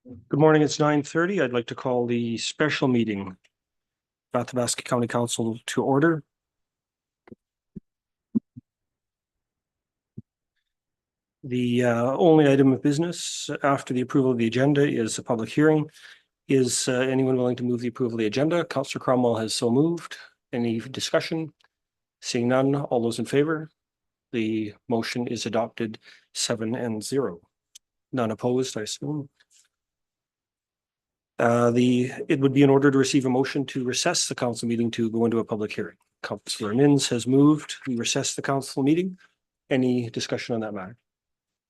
Good morning, it's 9:30. I'd like to call the special meeting of Athabasca County Council to order. The only item of business after the approval of the agenda is a public hearing. Is anyone willing to move the approval of the agenda? Councillor Cromwell has so moved. Any discussion? Seeing none, all those in favor? The motion is adopted 7-0. None opposed, I assume. It would be in order to receive a motion to recess the council meeting to go into a public hearing. Councillor Mins has moved. We recess the council meeting. Any discussion on that matter?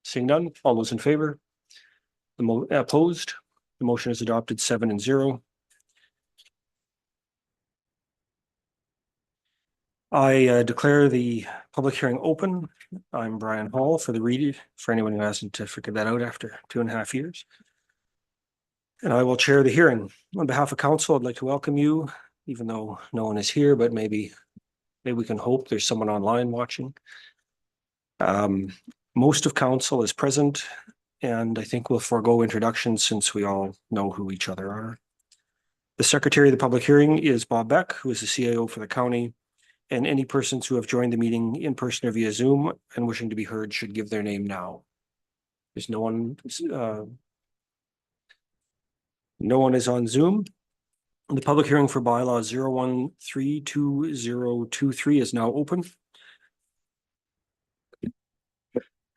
Seeing none, all those in favor? Opposed? The motion is adopted 7-0. I declare the public hearing open. I'm Brian Hall for the read, for anyone who hasn't figured that out after 2.5 years. And I will chair the hearing. On behalf of council, I'd like to welcome you, even though no one is here, but maybe we can hope there's someone online watching. Most of council is present, and I think we'll forego introductions since we all know who each other are. The secretary of the public hearing is Bob Beck, who is the CAO for the county, and any persons who have joined the meeting in person or via Zoom and wishing to be heard should give their name now. There's no one is on Zoom. The public hearing for bylaw 01-32023 is now open.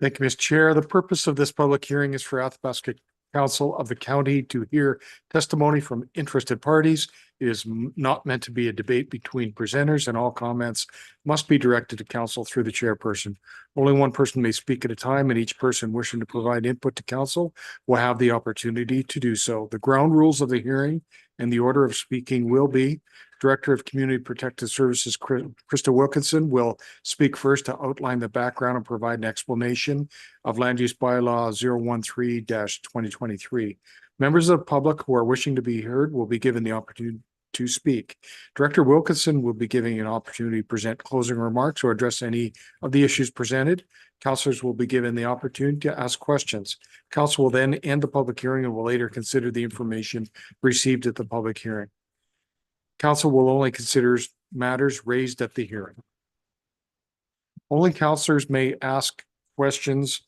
Thank you, Mr. Chair. The purpose of this public hearing is for Athabasca Council of the County to hear testimony from interested parties. It is not meant to be a debate between presenters, and all comments must be directed to council through the chairperson. Only one person may speak at a time, and each person wishing to provide input to council will have the opportunity to do so. The ground rules of the hearing and the order of speaking will be: Director of Community Protective Services, Krista Wilkinson, will speak first to outline the background and provide an explanation of Land Use Bylaw 013-2023. Members of the public who are wishing to be heard will be given the opportunity to speak. Director Wilkinson will be giving an opportunity to present closing remarks or address any of the issues presented. Councillors will be given the opportunity to ask questions. Council will then end the public hearing and will later consider the information received at the public hearing. Council will only consider matters raised at the hearing. Only councillors may ask questions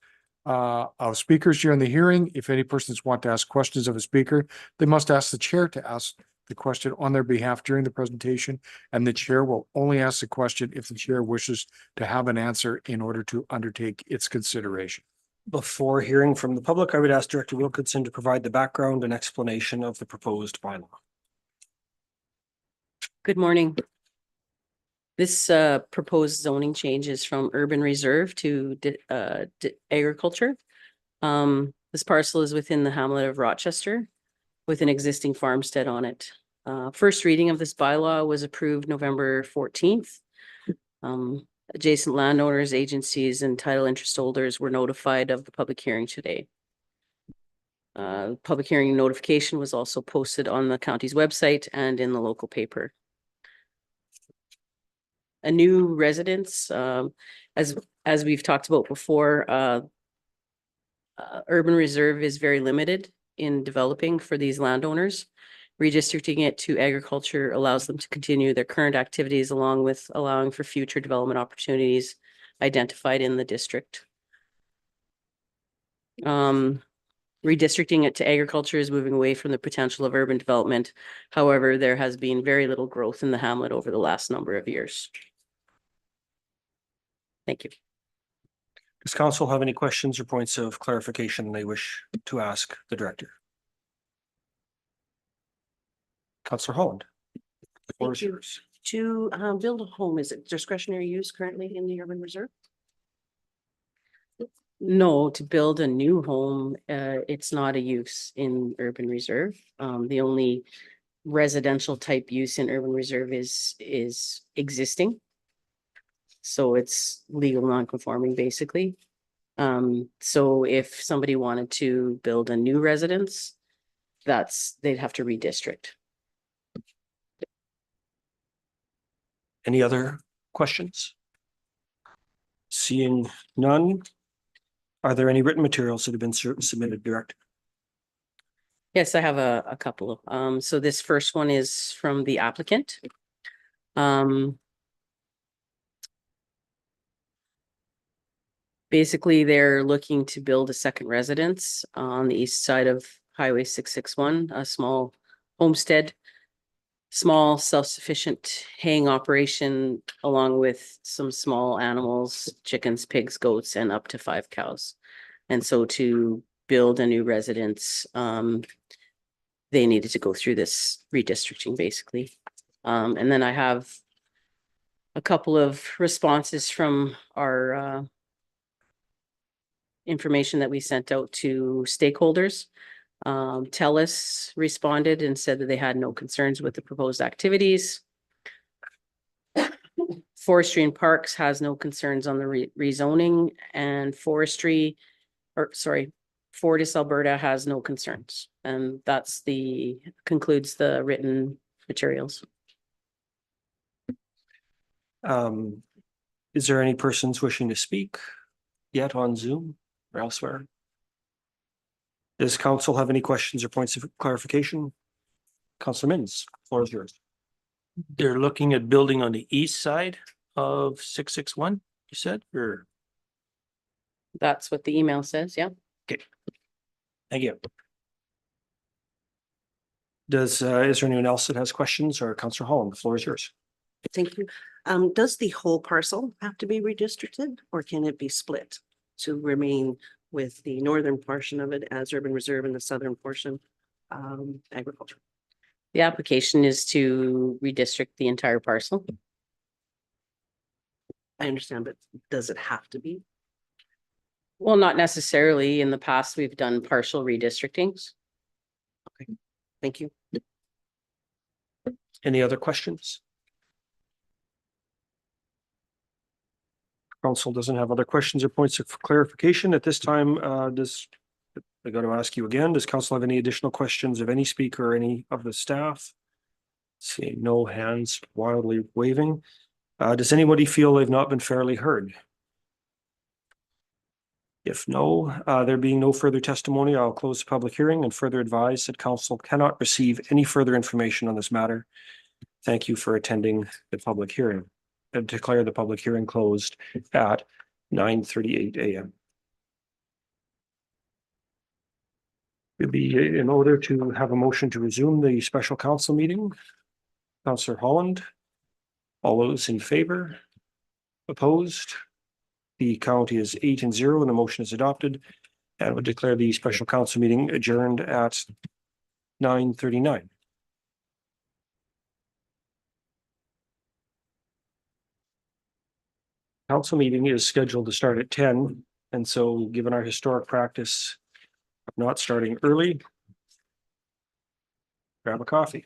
of speakers during the hearing. If any persons want to ask questions of a speaker, they must ask the chair to ask the question on their behalf during the presentation, and the chair will only ask the question if the chair wishes to have an answer in order to undertake its consideration. Before hearing from the public, I would ask Director Wilkinson to provide the background and explanation of the proposed bylaw. Good morning. This proposed zoning change is from urban reserve to agriculture. This parcel is within the hamlet of Rochester with an existing farmstead on it. First reading of this bylaw was approved November 14th. Adjacent landowners, agencies, and title interest holders were notified of the public hearing today. Public hearing notification was also posted on the county's website and in the local paper. A new residence, as we've talked about before, urban reserve is very limited in developing for these landowners. Redistricting it to agriculture allows them to continue their current activities along with allowing for future development opportunities identified in the district. Redistricting it to agriculture is moving away from the potential of urban development. However, there has been very little growth in the hamlet over the last number of years. Thank you. Does council have any questions or points of clarification they wish to ask the director? Councillor Holland. The floor is yours. To build a home, is it discretionary use currently in the urban reserve? No, to build a new home, it's not a use in urban reserve. The only residential type use in urban reserve is existing. So it's legal non-conforming basically. So if somebody wanted to build a new residence, they'd have to redistrict. Any other questions? Seeing none. Are there any written materials that have been submitted, Director? Yes, I have a couple of, so this first one is from the applicant. Basically, they're looking to build a second residence on the east side of Highway 661, a small homestead. Small self-sufficient haying operation along with some small animals, chickens, pigs, goats, and up to 5 cows. And so to build a new residence, they needed to go through this redistricting basically. And then I have a couple of responses from our information that we sent out to stakeholders. TELUS responded and said that they had no concerns with the proposed activities. Forestry and Parks has no concerns on the rezoning, and Fortis Alberta has no concerns. And that's concludes the written materials. Is there any persons wishing to speak yet on Zoom or elsewhere? Does council have any questions or points of clarification? Councilor Mins, floor is yours. They're looking at building on the east side of 661, you said, or? That's what the email says, yeah. Thank you. Is there anyone else that has questions, or Councillor Holland, the floor is yours. Thank you. Does the whole parcel have to be redistricted or can it be split to remain with the northern portion of it as urban reserve and the southern portion agriculture? The application is to redistrict the entire parcel. I understand, but does it have to be? Well, not necessarily. In the past, we've done partial redistrictings. Thank you. Any other questions? Council doesn't have other questions or points of clarification at this time. I got to ask you again, does council have any additional questions of any speaker or any of the staff? Seeing no hands wildly waving. Does anybody feel they've not been fairly heard? If no, there being no further testimony, I'll close the public hearing and further advise that council cannot receive any further information on this matter. Thank you for attending the public hearing. And declare the public hearing closed at 9:38 a.m. It'd be in order to have a motion to resume the special council meeting. Councillor Holland. All those in favor? Opposed? The count is 8-0 and the motion is adopted. And would declare the special council meeting adjourned at 9:39. Council meeting is scheduled to start at 10. And so given our historic practice of not starting early, grab a coffee.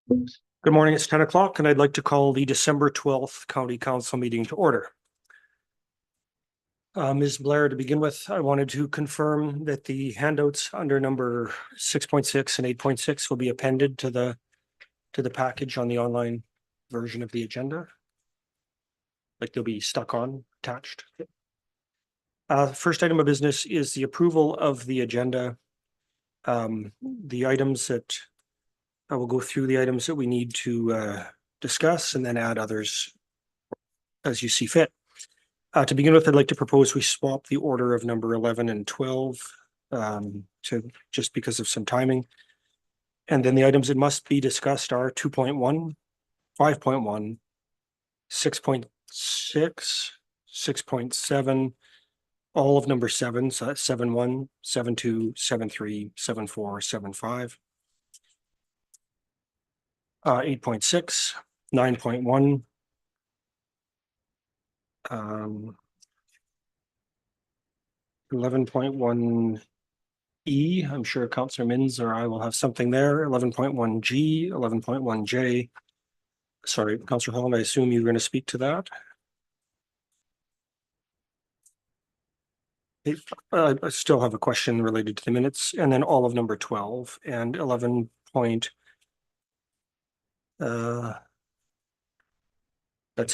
Good morning, it's 10 o'clock and I'd like to call the December 12th County Council meeting to order. Ms. Blair, to begin with, I wanted to confirm that the handouts under number 6.6 and 8.6 will be appended to the package on the online version of the agenda. Like they'll be stuck on, attached. First item of business is the approval of the agenda. The items that I will go through the items that we need to discuss and then add others as you see fit. To begin with, I'd like to propose we swap the order of number 11 and 12 to just because of some timing. And then the items that must be discussed are 2.1, 5.1, 6.6, 6.7, all of number 7, so that's 7.1, 7.2, 7.3, 7.4, 7.5. 8.6, 9.1. 11.1 E, I'm sure Councillor Mins or I will have something there. 11.1 G, 11.1 J. Sorry, Councillor Holland, I assume you're going to speak to that. I still have a question related to the minutes, and then all of number 12 and 11 point. That's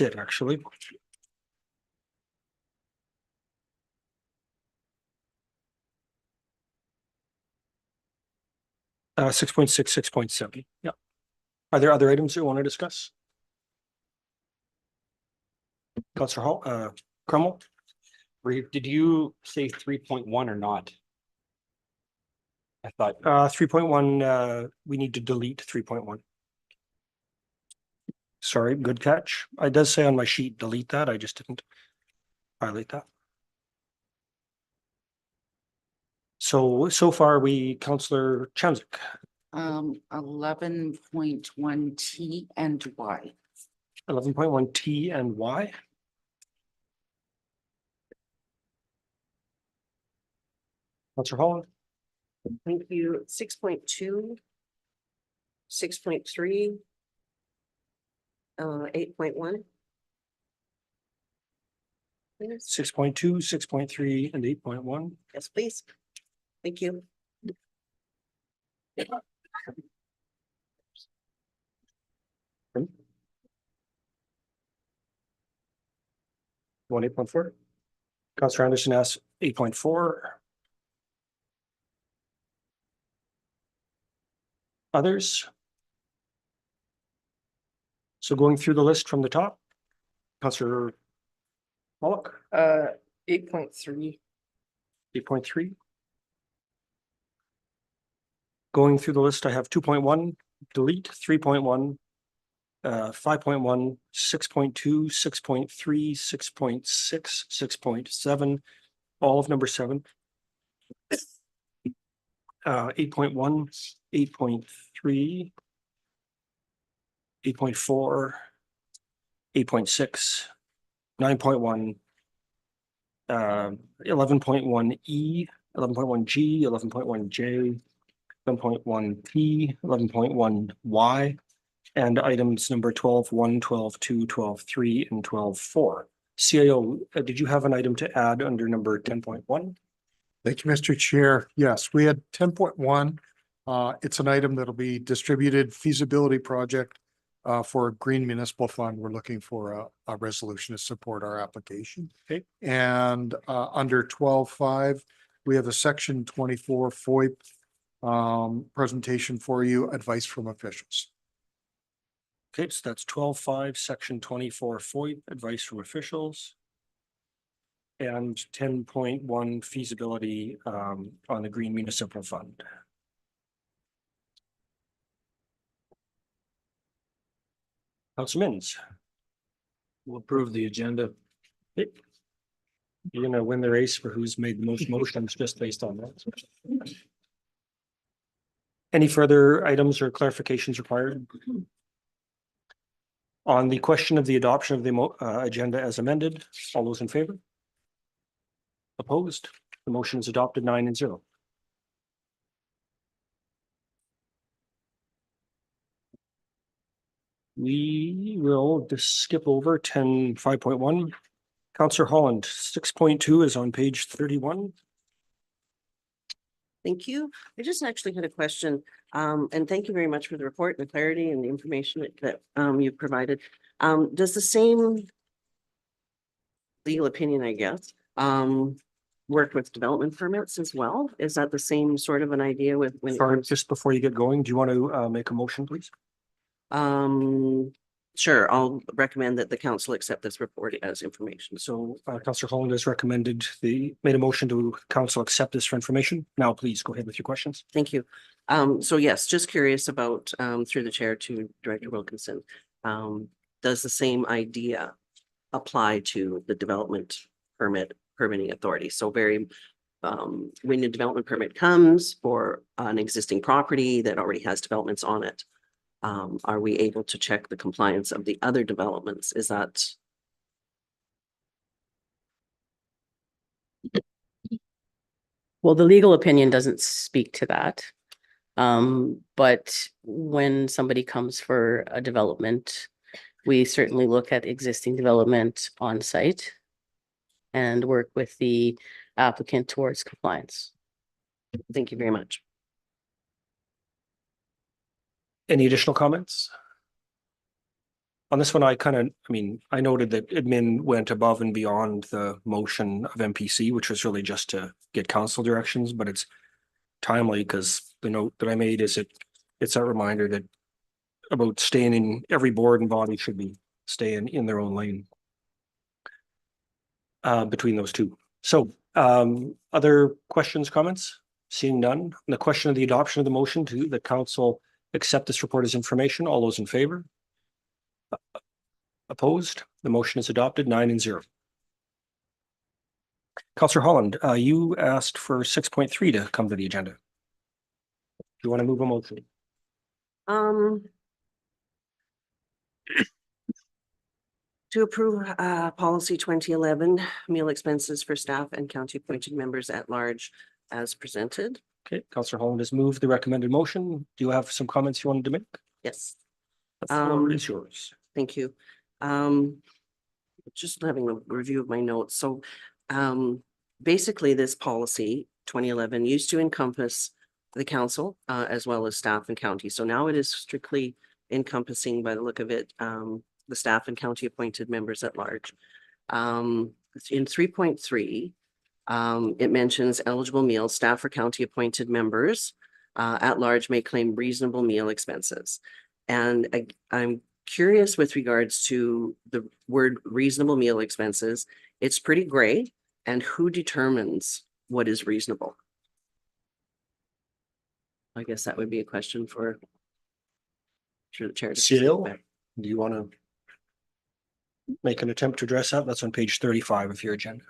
it, actually. — 6.6, 6.7. Yeah. Are there other items you want to discuss? Councillor Hall, Cromwell? Did you say 3.1 or not? I thought, 3.1, we need to delete 3.1. Sorry, good catch. It does say on my sheet, delete that. I just didn't highlight that. So far Councillor Chanzik, 11.1 T and Y. 11.1 T and Y. Councillor Holland, Thank you. 6.2. 6.3. 8.1. 6.2, 6.3, and 8.1. Yes, please. Thank you. 8.4. Councillor Anderson asks 8.4. Others? So going through the list from the top, Councillor Pollock, 8.3. 8.3. Going through the list, I have 2.1, delete 3.1, 5.1, 6.2, 6.3, 6.6, 6.7, all of number 7. 8.1, 8.3, 8.4, 8.6, 9.1, 11.1 E, 11.1 G, 11.1 J, 11.1 P, 11.1 Y, and items number 12.1, 12.2, 12.3, and 12.4. CIO, did you have an item to add under number 10.1? Thank you, Mr. Chair. Yes, we had 10.1. It's an item that'll be distributed feasibility project for a green municipal fund. We're looking for a resolution to support our application. Okay. And under 12.5, we have a section 24 FOIP presentation for you, advice from officials. Okay, so that's 12.5, section 24 FOIP, advice from officials. And 10.1 feasibility on the Green Municipal Fund. Councilor Mins, We'll approve the agenda. you're gonna win the race for who's made the most motions just based on that. Any further items or clarifications required? On the question of the adoption of the agenda as amended, all those in favor? Opposed? The motion is adopted 9-0. We will just skip over 10.5.1. Counselor Holland, 6.2 is on page 31. Thank you. I just actually had a question, and thank you very much for the report, the clarity and the information that you provided. Does the same legal opinion, I guess, work with development permits as well? Is that the same sort of an idea with when it Sorry, comes? just before you get going, do you want to make a motion, please? Sure, I'll recommend that the council accept this report as information. So Counselor Holland has made a motion to council accept this for information. Now, please go ahead with your questions. Thank you. So yes, just curious about, through the chair to Director Wilkinson. Does the same idea apply to the development permitting authority? So when a development permit comes for an existing property that already has developments on it, are we able to check the compliance of the other developments? Is that? Well, the legal opinion doesn't speak to that. But when somebody comes for a development, we certainly look at existing development on site and work with the applicant towards compliance. Thank you very much. Any additional comments? On this one, I noted that admin went above and beyond the motion of MPC, which was really just to get council directions, but it's timely because the note that I made is it's a reminder that about staying in, every board and body should be staying in their own lane between those two. So other questions, comments? Seeing none. The question of the adoption of the motion to the council accept this report as information. All those in favor? Opposed? The motion is adopted 9-0. Councillor Holland, you asked for 6.3 to come to the agenda. Do you want to move a motion? To approve policy 2011 meal expenses for staff and county appointed members at large as presented. Okay, Councillor Holland has moved the recommended motion. Do you have some comments you wanted to make? Yes, The floor is yours. thank you. Just having a review of my notes. So basically this policy 2011 used to encompass the council as well as staff and county. So now it is strictly encompassing, by the look of it, the staff and county appointed members at large. In 3.3, it mentions eligible meals, staff or county appointed members at large may claim reasonable meal expenses. And I'm curious with regards to the word reasonable meal expenses. It's pretty gray. And who determines what is reasonable? I guess that would be a question for the chair. to Seal? back. Do you want to make an attempt to address that? That's on page 35 of your agenda.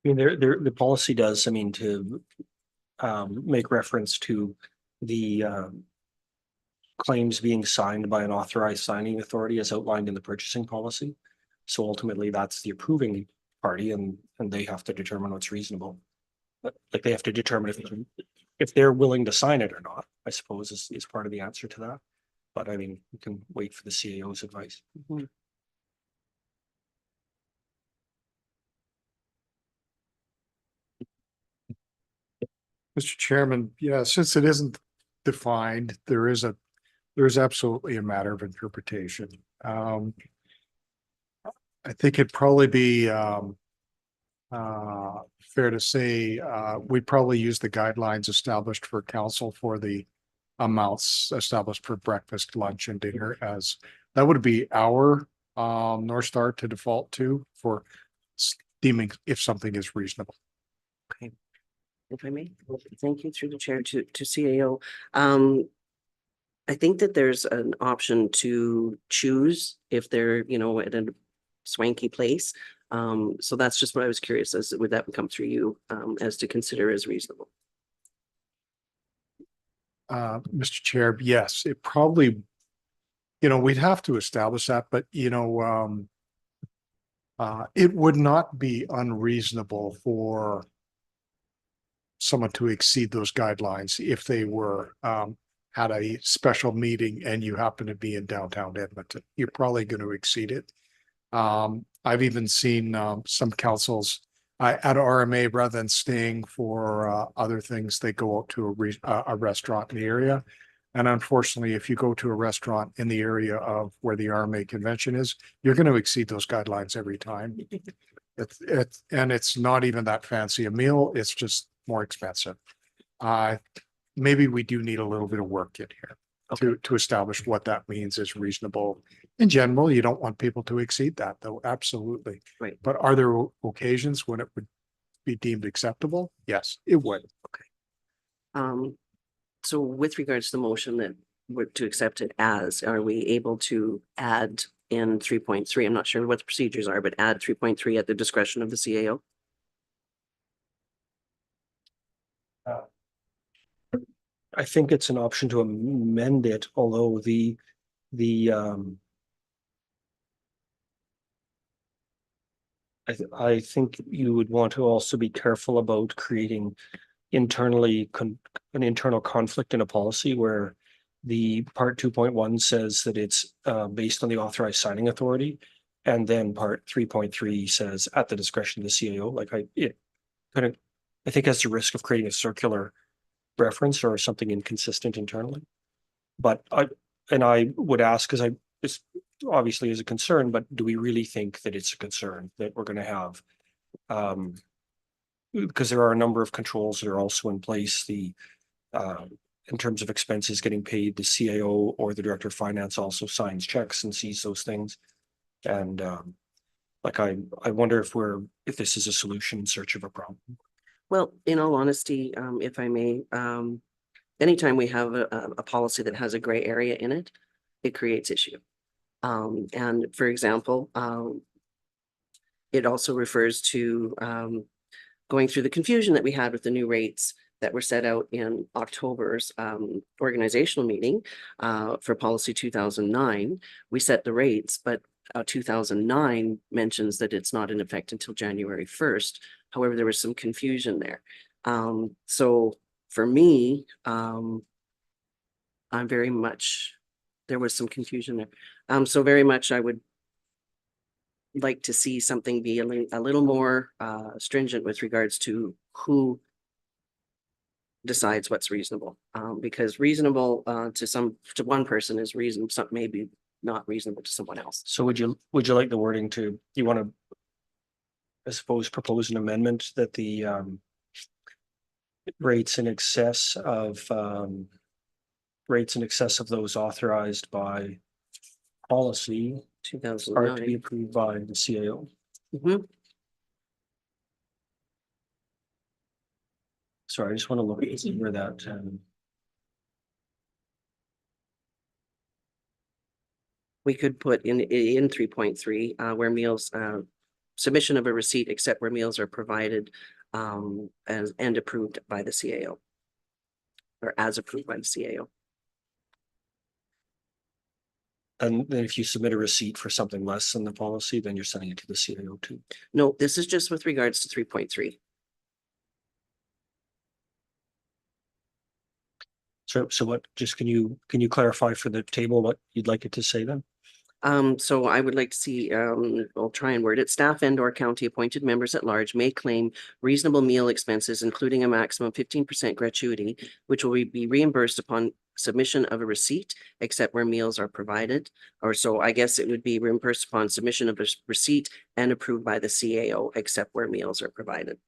I mean, the policy does, to make reference to the claims being signed by an authorized signing authority as outlined in the purchasing policy. So ultimately, that's the approving party and they have to determine what's reasonable. But like they have to determine if they're willing to sign it or not, I suppose is part of the answer to that. But I mean, we can wait for the CAO's advice. Mhm. Mr. Chairman, yeah, since it isn't defined, there's absolutely a matter of interpretation. I think it'd probably be fair to say we'd probably use the guidelines established for council for the amounts established for breakfast, lunch, and dinner, as that would be our North Star to default to for deeming if something is reasonable. If I may, thank you through the chair to CAO. I think that there's an option to choose if they're, at a swanky place. So that's just what I was curious as would that come through you as to consider as reasonable? Mr. Chair, yes, it probably, we'd have to establish that, but it would not be unreasonable for someone to exceed those guidelines if they were, had a special meeting and you happen to be in downtown Edmonton. You're probably going to exceed it. I've even seen, some councils at RMA, rather than staying for, other things, they go out to a restaurant in the area. And unfortunately, if you go to a restaurant in the area of where the RMA convention is, you're going to exceed those guidelines every time. And it's not even that fancy a meal. It's just more expensive. Maybe we do need a little bit of work in here to establish what that means is reasonable. In general, you don't want people to exceed that, though. Absolutely. Right. But are there occasions when it would be deemed acceptable? Yes, it would. So with regards to the motion that we're to accept it as, are we able to add in 3.3? I'm not sure what the procedures are, but add 3.3 at the discretion of the CAO? I think it's an option to amend it, although I think you would want to also be careful about creating an internal conflict in a policy where the part 2.1 says that it's based on the authorized signing authority. And then part 3.3 says at the discretion of the CAO. I think has the risk of creating a circular reference or something inconsistent internally. But I would ask, because this obviously is a concern, but do we really think that it's a concern that we're going to have? Because there are a number of controls that are also in place, in terms of expenses getting paid, the CAO or the director of finance also signs checks and sees those things. And I wonder if this is a solution in search of a problem. Well, in all honesty, if I may, anytime we have a policy that has a gray area in it, it creates issue. And for example, it also refers to going through the confusion that we had with the new rates that were set out in October's organizational meeting for policy 2009. We set the rates, but 2009 mentions that it's not in effect until January 1st. However, there was some confusion there. So for me, there was some confusion there. So very much I would like to see something be a little more stringent with regards to who decides what's reasonable. Because reasonable to one person is reasonable, some maybe not reasonable to someone else. So would you like the wording you want to, I suppose, propose an amendment that the rates in excess of those authorized by policy are to be 2009. approved by the CAO? Mhm. Sorry, I just want to look at where that. We could put in 3.3 where meals, submission of a receipt except where meals are provided and approved by the CAO. Or as approved by the CAO. And then if you submit a receipt for something less than the policy, then you're sending it to the CAO too. No, this is just with regards to 3.3. So what, just can you clarify for the table what you'd like it to say then? So I would like to see, I'll try and word it. Staff and/or county appointed members at large may claim reasonable meal expenses, including a maximum 15% gratuity, which will be reimbursed upon submission of a receipt, except where meals are provided. Or so I guess it would be reimbursed upon submission of a receipt and approved by the CAO, except where meals are provided.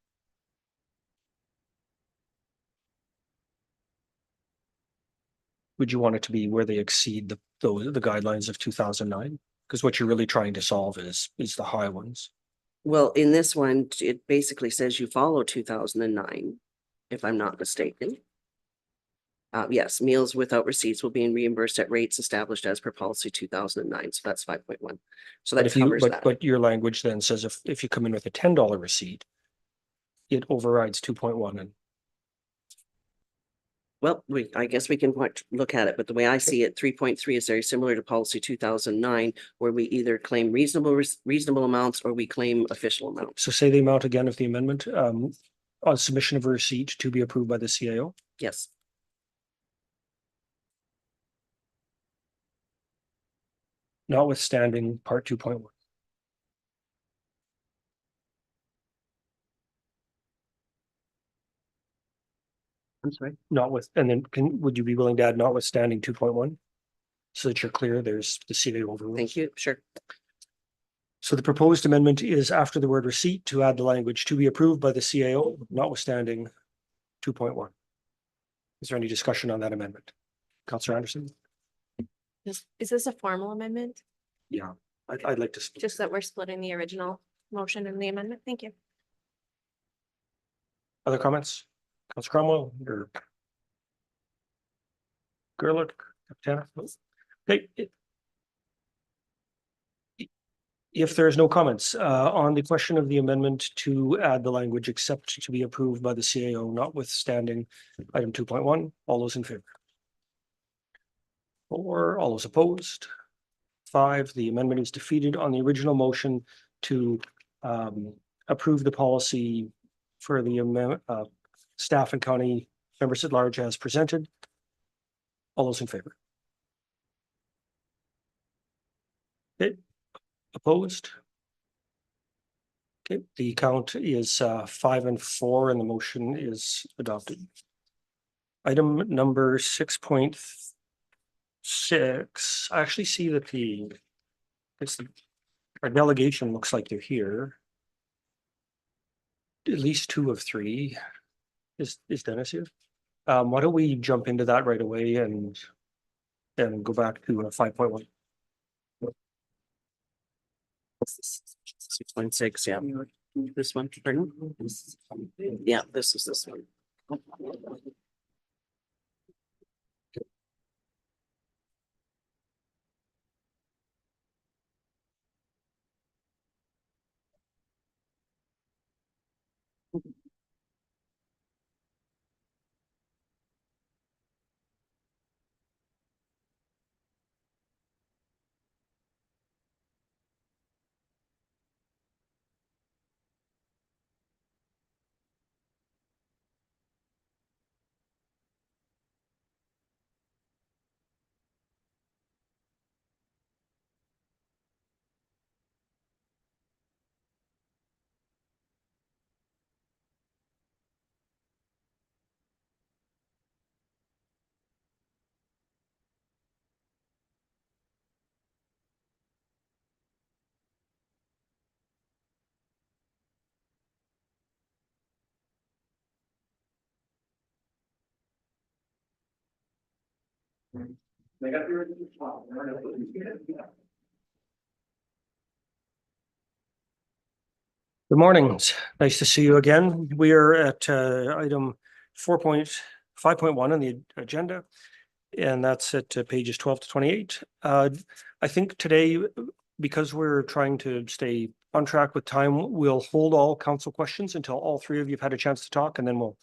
Would you want it to be where they exceed the guidelines of 2009? Because what you're really trying to solve is the high ones. Well, in this one, it basically says you follow 2009, if I'm not mistaken. Yes, meals without receipts will be reimbursed at rates established as per policy 2009. So that's 5.1. So that covers that. But your language then says if you come in with a $10 receipt, it overrides 2.1 and Well, I guess we can look at it, but the way I see it, 3.3 is very similar to policy 2009, where we either claim reasonable amounts or we claim official amounts. So say the amount again of the amendment, on submission of a receipt to be approved by the CAO. Yes. Notwithstanding part 2.1. I'm sorry. And then would you be willing to add notwithstanding 2.1? So that you're clear, there's the CAO overrules. Thank you. Sure. So the proposed amendment is after the word receipt to add the language to be approved by the CAO, notwithstanding 2.1. Is there any discussion on that amendment? Councillor Anderson? Is this a formal amendment? Yeah, I'd like to. Just that we're splitting the original motion and the amendment? Thank you. Other comments? Councillor Cromwell or Gerlich? Okay. If there's no comments on the question of the amendment to add the language except to be approved by the CAO, notwithstanding item 2.1, all those in favor? 4, all those opposed? 5, the amendment is defeated on the original motion to approve the policy for the staff and county members at large as presented. All those in favor? Okay, opposed? Okay, the count is 5 and 4 and the motion is adopted. Item number 6.6, I actually see that our delegation looks like they're here. At least 2 of 3. Is Dennis here? Why don't we jump into that right away and go back to 5.1? 6.6, yeah. This one. pardon? Yeah, this is this one. Good morning. It's nice to see you again. We are at item 4.5.1 on the agenda, and that's at pages 12 to 28. I think today, because we're trying to stay on track with time, we'll hold all council questions until all 3 of you have had a chance to talk, and then we'll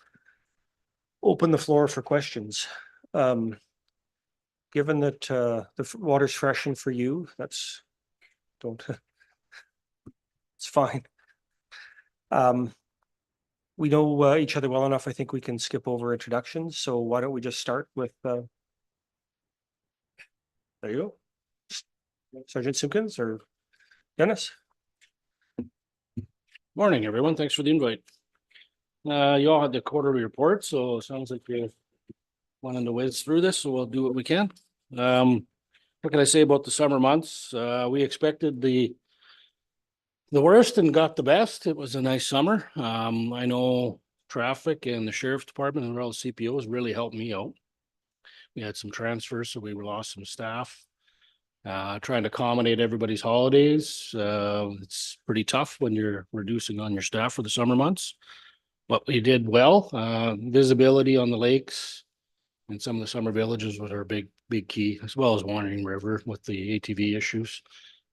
open the floor for questions. Given that the water's freshened for you, it's fine. We know each other well enough. I think we can skip over introductions. So why don't we just start with there you go. Sergeant Simpkins or Dennis? Morning, everyone. Thanks for the invite. You all had the quarterly report, so it sounds like you're wanting to whiz through this, so we'll do what we can. What can I say about the summer months? We expected the worst and got the best. It was a nice summer. I know traffic and the sheriff's department and all the CPOs really helped me out. We had some transfers, so we lost some staff. Trying to accommodate everybody's holidays. It's pretty tough when you're reducing on your staff for the summer months, but we did well. Visibility on the lakes and some of the summer villages was our big key, as well as Wandering River with the ATV issues.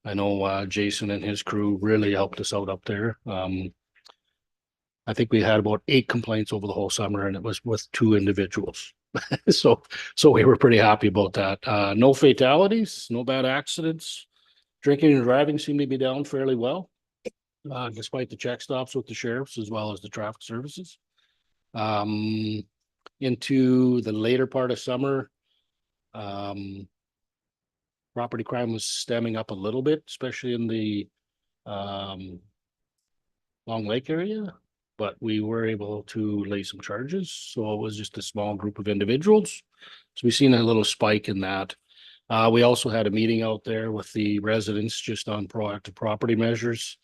I know Jason and his crew really helped us out up there. I think we had about 8 complaints over the whole summer, and it was with 2 individuals. So we were pretty happy about that. No fatalities, no bad accidents. Drinking and driving seem to be down fairly well. Despite the check stops with the sheriffs as well as the traffic services. Into the later part of summer, property crime was stemming up a little bit, especially in the Long Lake area, but we were able to lay some charges. So it was just a small group of individuals. So we've seen a little spike in that. We also had a meeting out there with the residents just on proactive property measures,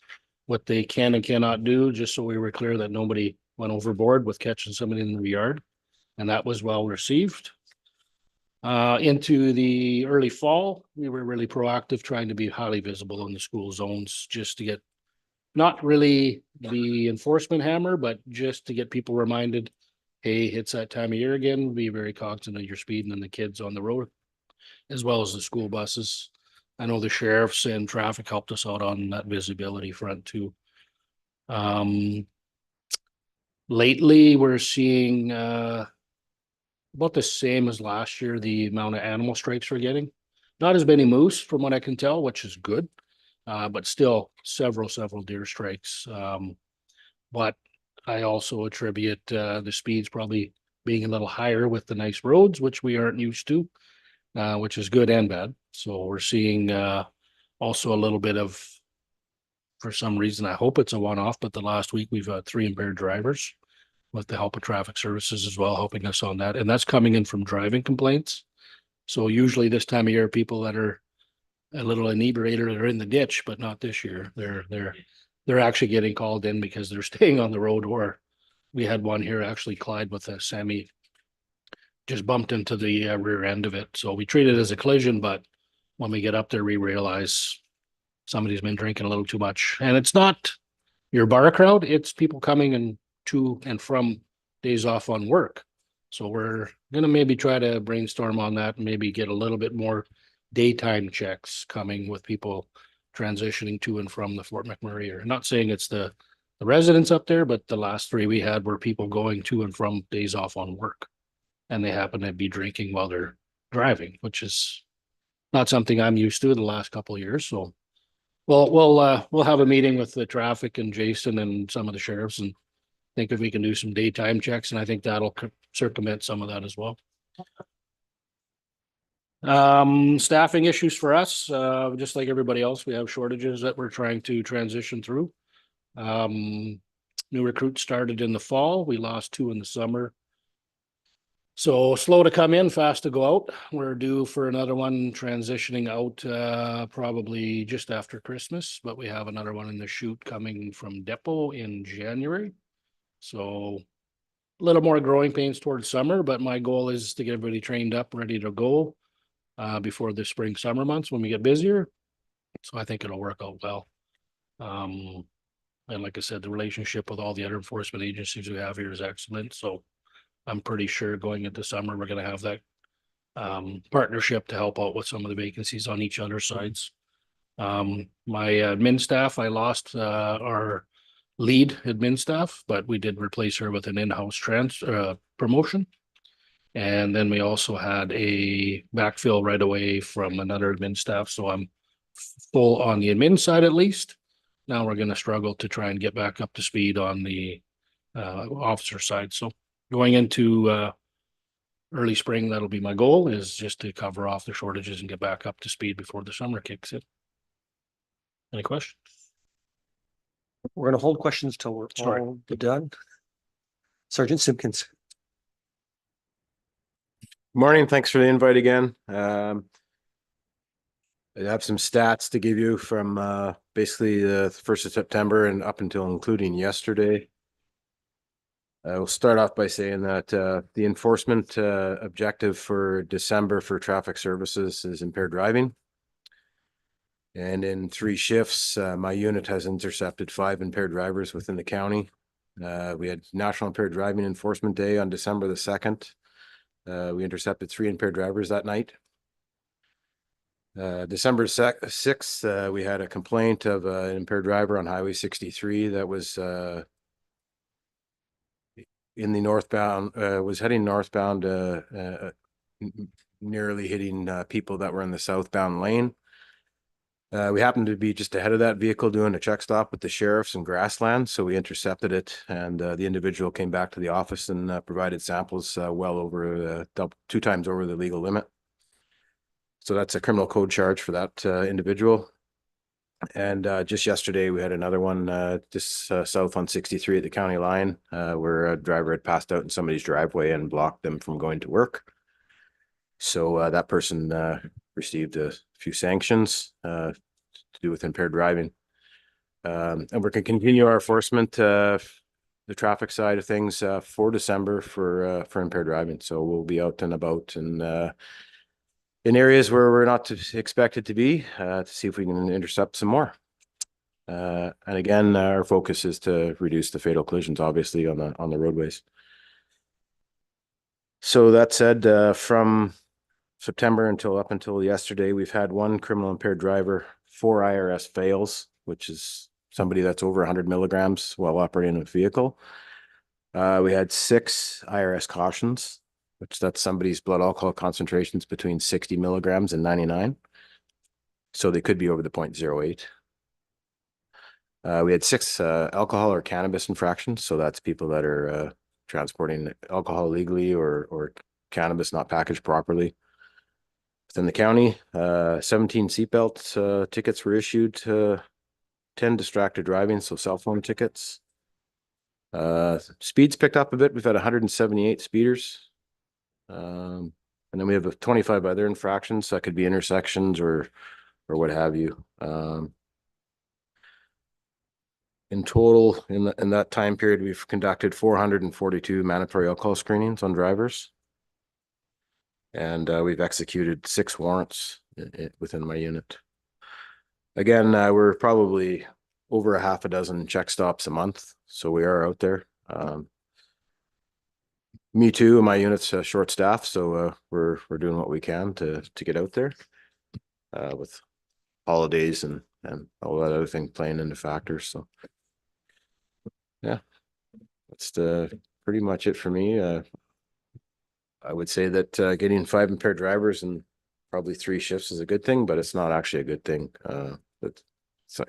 what they can and cannot do, just so we were clear that nobody went overboard with catching somebody in their yard. And that was well received. Into the early fall, we were really proactive, trying to be highly visible in the school zones, just to get not really the enforcement hammer, but just to get people reminded, hey, it's that time of year again, be very cognizant of your speed and the kids on the road, as well as the school buses. I know the sheriffs and traffic helped us out on that visibility front too. Lately, we're seeing about the same as last year, the amount of animal strikes we're getting. Not as many moose from what I can tell, which is good. But still several deer strikes. But I also attribute the speeds probably being a little higher with the nice roads, which we aren't used to, which is good and bad. So we're seeing also a little bit of, for some reason, I hope it's a one-off, but the last week we've had 3 impaired drivers with the help of traffic services as well, helping us on that. And that's coming in from driving complaints. So usually this time of year, people that are a little inebriated are in the ditch, but not this year. They're actually getting called in because they're staying on the road. Or we had one here actually collide with a semi, just bumped into the rear end of it. So we treat it as a collision, but when we get up there, we realize somebody's been drinking a little too much. And it's not your bar crowd, it's people coming and to and from days off on work. So we're gonna maybe try to brainstorm on that and maybe get a little bit more daytime checks coming with people transitioning to and from the Fort McMurray area. Not saying it's the residents up there, but the last 3 we had were people going to and from days off on work. And they happen to be drinking while they're driving, which is not something I'm used to the last couple of years. So we'll have a meeting with the traffic and Jason and some of the sheriffs and think if we can do some daytime checks, and I think that'll circumvent some of that as well. Staffing issues for us, just like everybody else, we have shortages that we're trying to transition through. New recruits started in the fall. We lost 2 in the summer. So slow to come in, fast to go out. We're due for another one transitioning out probably just after Christmas, but we have another one in the chute coming from Depot in January. So a little more growing pains towards summer, but my goal is to get everybody trained up, ready to go before the spring, summer months when we get busier. So I think it'll work out well. And like I said, the relationship with all the other enforcement agencies we have here is excellent. So I'm pretty sure going into summer, we're going to have that partnership to help out with some of the vacancies on each other's sides. My admin staff, I lost our lead admin staff, but we did replace her with an in-house promotion. And then we also had a backfill right away from another admin staff. So I'm full on the admin side at least. Now we're going to struggle to try and get back up to speed on the officer side. So going into early spring, that'll be my goal, is just to cover off the shortages and get back up to speed before the summer kicks in. Any questions? We're gonna hold questions till we're Sorry. all done. Sergeant Simpkins. Morning, thanks for the invite again. I have some stats to give you from basically the 1st of September and up until including yesterday. I will start off by saying that the enforcement objective for December for traffic services is impaired driving. And in 3 shifts, my unit has intercepted 5 impaired drivers within the county. We had National Impaired Driving Enforcement Day on December the 2nd. We intercepted 3 impaired drivers that night. December 6th, we had a complaint of an impaired driver on Highway 63 that was in the northbound, was heading northbound, nearly hitting people that were in the southbound lane. We happened to be just ahead of that vehicle doing a check stop with the sheriffs in Grassland, so we intercepted it, and the individual came back to the office and provided samples well over 2 times over the legal limit. So that's a criminal code charge for that individual. And just yesterday, we had another one just south on 63 at the county line, where a driver had passed out in somebody's driveway and blocked them from going to work. So that person received a few sanctions to do with impaired driving. And we're going to continue our enforcement, the traffic side of things for December for impaired driving. So we'll be out and about and in areas where we're not expected to be, to see if we can intercept some more. And again, our focus is to reduce the fatal collisions, obviously, on the roadways. So that said, from September up until yesterday, we've had 1 criminal impaired driver, 4 IRS fails, which is somebody that's over 100 milligrams while operating a vehicle. We had 6 IRS cautions, which that's somebody's blood alcohol concentrations between 60 milligrams and 99. So they could be over the 0.08. We had 6 alcohol or cannabis infractions. So that's people that are transporting alcohol legally or cannabis not packaged properly. Within the county, 17 seatbelt tickets were issued, 10 distracted driving, so cell phone tickets. Speeds picked up a bit. We've had 178 speeders. And then we have 25 other infractions. That could be intersections or what have you. In total, in that time period, we've conducted 442 mandatory alcohol screenings on drivers. And we've executed 6 warrants within my unit. Again, we're probably over a half a dozen check stops a month. So we are out there. Me too. My unit's short staffed, so we're doing what we can to get out there with holidays and all that other thing playing into factors. So yeah, that's pretty much it for me. I would say that getting 5 impaired drivers and probably 3 shifts is a good thing, but it's not actually a good thing. That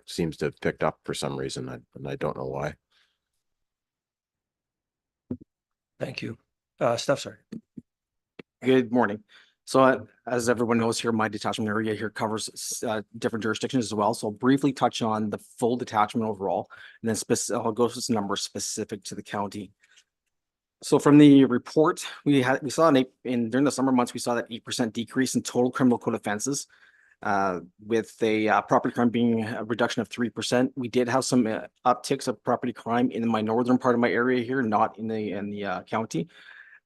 seems to have picked up for some reason, and I don't know why. Thank you. Steph, sorry. Good morning. So as everyone knows here, my detachment area here covers different jurisdictions as well. So I'll briefly touch on the full detachment overall, and then I'll go through some numbers specific to the county. So from the report, we saw during the summer months, we saw that 8% decrease in total criminal code offenses, with a property crime being a reduction of 3%. We did have some upticks of property crime in my northern part of my area here, not in the county.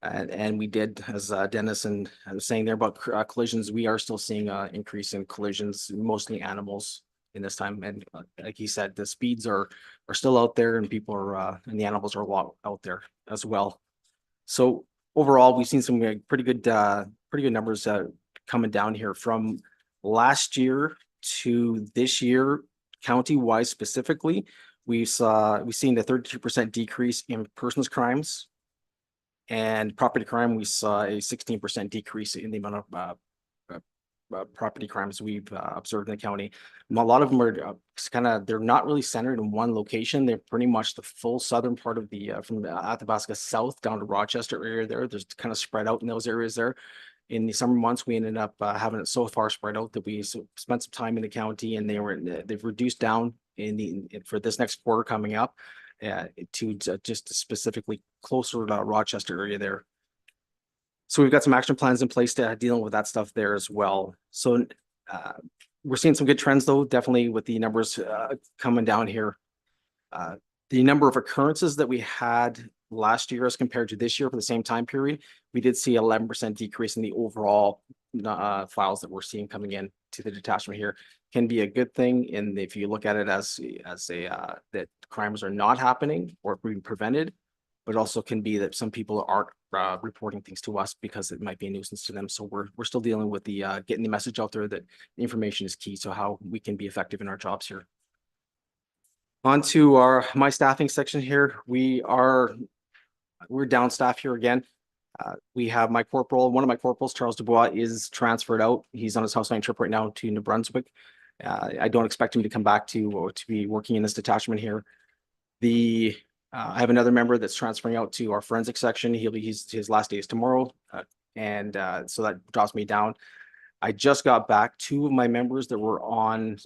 And we did, as Dennis and I was saying there about collisions, we are still seeing an increase in collisions, mostly animals in this time. And like he said, the speeds are still out there, and people are and the animals are a lot out there as well. So overall, we've seen some pretty good numbers coming down here from last year to this year, county-wise specifically. We've seen the 32% decrease in persons crimes. And property crime, we saw a 16% decrease in the amount of property crimes we've observed in the county. A lot of them are they're not really centered in one location. They're pretty much the full southern part of the from the Athabasca South down to Rochester area there. There's kind of spread out in those areas there. In the summer months, we ended up having it so far spread out that we spent some time in the county, and they've reduced down for this next quarter coming up. To just specifically closer to Rochester area there. So we've got some action plans in place to dealing with that stuff there as well. So we're seeing some good trends though, definitely with the numbers coming down here. The number of occurrences that we had last year as compared to this year for the same time period, we did see 11% decrease in the overall files that we're seeing coming in to the detachment here. Can be a good thing, and if you look at it as that crimes are not happening or being prevented, but also can be that some people aren't reporting things to us because it might be a nuisance to them. So we're still dealing with the getting the message out there that the information is key. So how we can be effective in our jobs here. On to my staffing section here. We are we're down staff here again. We have my corporal, one of my corporals, Charles Dubois, is transferred out. He's on his house hunting trip right now to New Brunswick. I don't expect him to come back to be working in this detachment here. I have another member that's transferring out to our forensic section. His last day is tomorrow. So that drops me down. I just got back 2 of my members that were on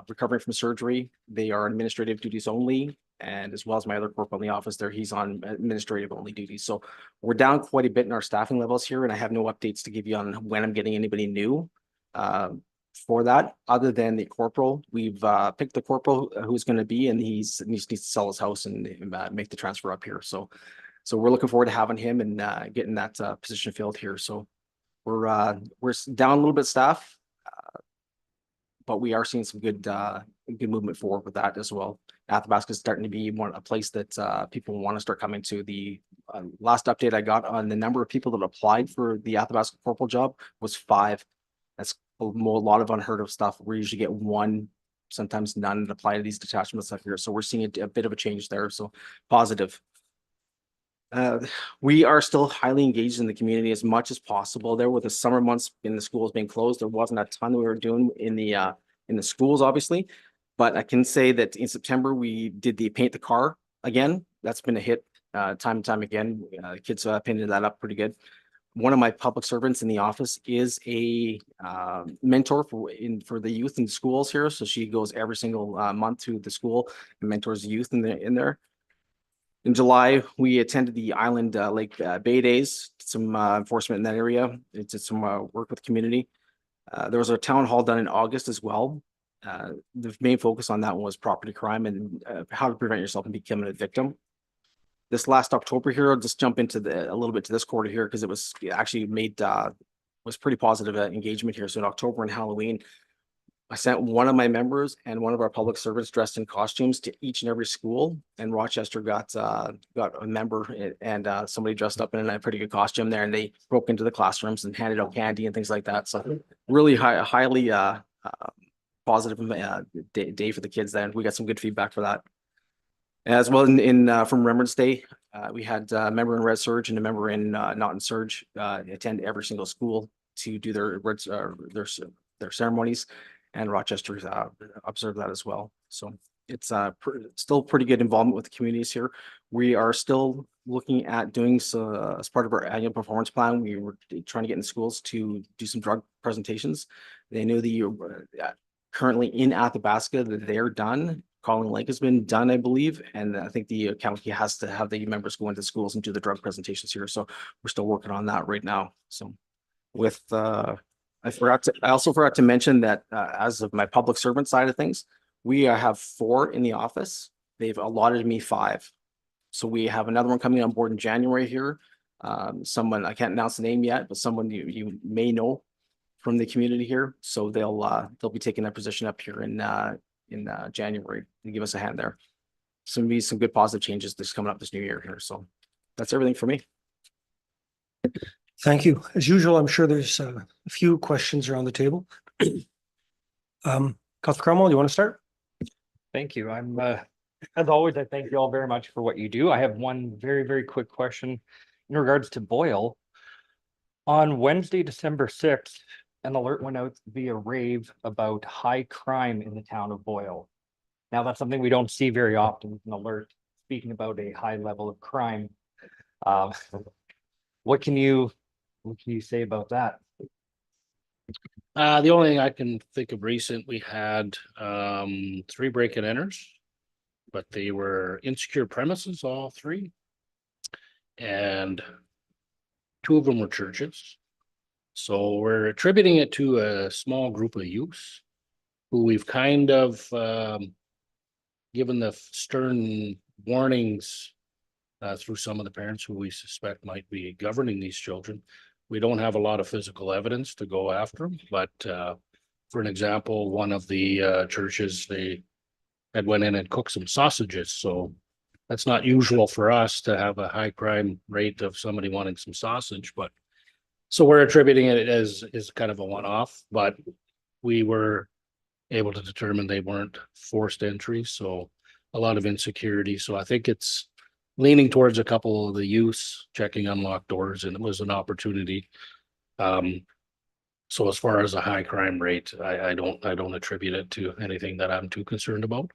recovering from surgery. They are administrative duties only, and as well as my other corporal in the office there, he's on administrative only duties. So we're down quite a bit in our staffing levels here, and I have no updates to give you on when I'm getting anybody new for that, other than the corporal. We've picked the corporal who's going to be, and he needs to sell his house and make the transfer up here. So we're looking forward to having him and getting that position filled here. So we're down a little bit staff, but we are seeing some good movement forward with that as well. Athabasca is starting to be a place that people want to start coming to. The last update I got on the number of people that applied for the Athabasca corporal job was 5. That's a lot of unheard of stuff. We usually get 1, sometimes none, that apply to these detachments up here. So we're seeing a bit of a change there. So positive. We are still highly engaged in the community as much as possible. There, with the summer months in the schools being closed, there wasn't a ton we were doing in the schools, obviously. But I can say that in September we did the paint the car again. That's been a hit time and time again. Kids painted that up pretty good. One of my public servants in the office is a mentor for the youth in schools here. So she goes every single month to the school and mentors the youth in there. In July, we attended the Island Lake Bay Days, some enforcement in that area. It did some work with the community. There was a town hall done in August as well. The main focus on that one was property crime and how to prevent yourself from becoming a victim. This last October here, I'll just jump into a little bit to this quarter here because it was actually was pretty positive engagement here. So in October and Halloween, I sent one of my members and one of our public servants dressed in costumes to each and every school, and Rochester got a member and somebody dressed up in a pretty good costume there, and they broke into the classrooms and handed out candy and things like that. So really highly positive day for the kids there, and we got some good feedback for that. As well, from Remembrance Day, we had a member in Red Surge and a member in Not in Surge attend every single school to do their ceremonies. And Rochester observed that as well. So it's still pretty good involvement with the communities here. We are still looking at doing so as part of our annual performance plan. We were trying to get in schools to do some drug presentations. They know currently in Athabasca that they're done. Calling Lake has been done, I believe, and I think the county has to have the members go into schools and do the drug presentations here. So we're still working on that right now. So with I also forgot to mention that as of my public servant side of things, we have 4 in the office. They've allotted me 5. So we have another one coming on board in January here. Someone, I can't announce the name yet, but someone you may know from the community here. So they'll be taking that position up here in January to give us a hand there. Some good positive changes that's coming up this new year here. So that's everything for me. Thank you. As usual, I'm sure there's a few questions around the table. Councilor Cromwell, you want to start? Thank you. I'm as always, I thank you all very much for what you do. I have one very, very quick question in regards to Boyle. On Wednesday, December 6th, an alert went out via rave about high crime in the town of Boyle. Now, that's something we don't see very often, an alert speaking about a high level of crime. What can you say about that? The only thing I can think of recent, we had 3 break-in enters, but they were insecure premises, all 3. And 2 of them were churches. So we're attributing it to a small group of youths who we've kind of given the stern warnings through some of the parents who we suspect might be governing these children. We don't have a lot of physical evidence to go after them, but for an example, one of the churches, they had went in and cooked some sausages. So that's not usual for us to have a high crime rate of somebody wanting some sausage, but so we're attributing it as kind of a one-off, but we were able to determine they weren't forced entries, so a lot of insecurity. So I think it's leaning towards a couple of the use, checking unlocked doors, and it was an opportunity. So as far as a high crime rate, I don't attribute it to anything that I'm too concerned about.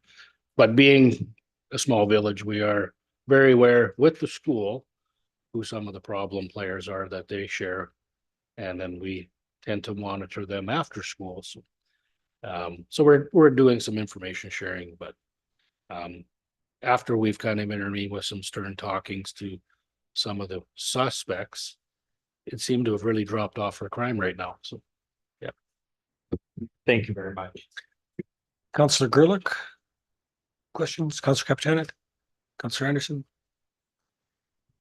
But being a small village, we are very aware with the school who some of the problem players are that they share. And then we tend to monitor them after school. So we're doing some information sharing, but after we've kind of intervened with some stern talkings to some of the suspects, it seemed to have really dropped off our crime rate now. So, yeah. Thank you very much. Councillor Gerlich? Questions? Councillor Capitanet? Councillor Anderson?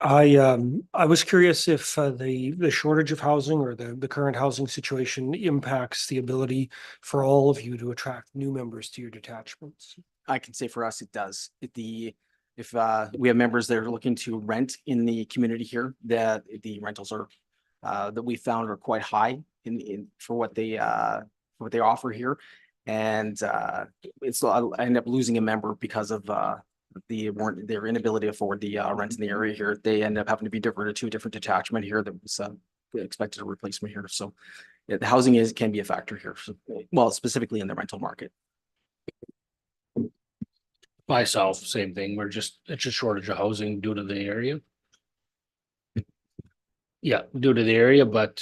I was curious if the shortage of housing or the current housing situation impacts the ability for all of you to attract new members to your detachments. I can say for us, it does. If we have members that are looking to rent in the community here, that the rentals are that we found are quite high for what they offer here. And I end up losing a member because of their inability to afford the rent in the area here. They end up having to be diverted to a different detachment here that was expected a replacement here. So yeah, the housing can be a factor here. So, well, specifically in the rental market. Myself, same thing. It's a shortage of housing due to the area. Yeah, due to the area, but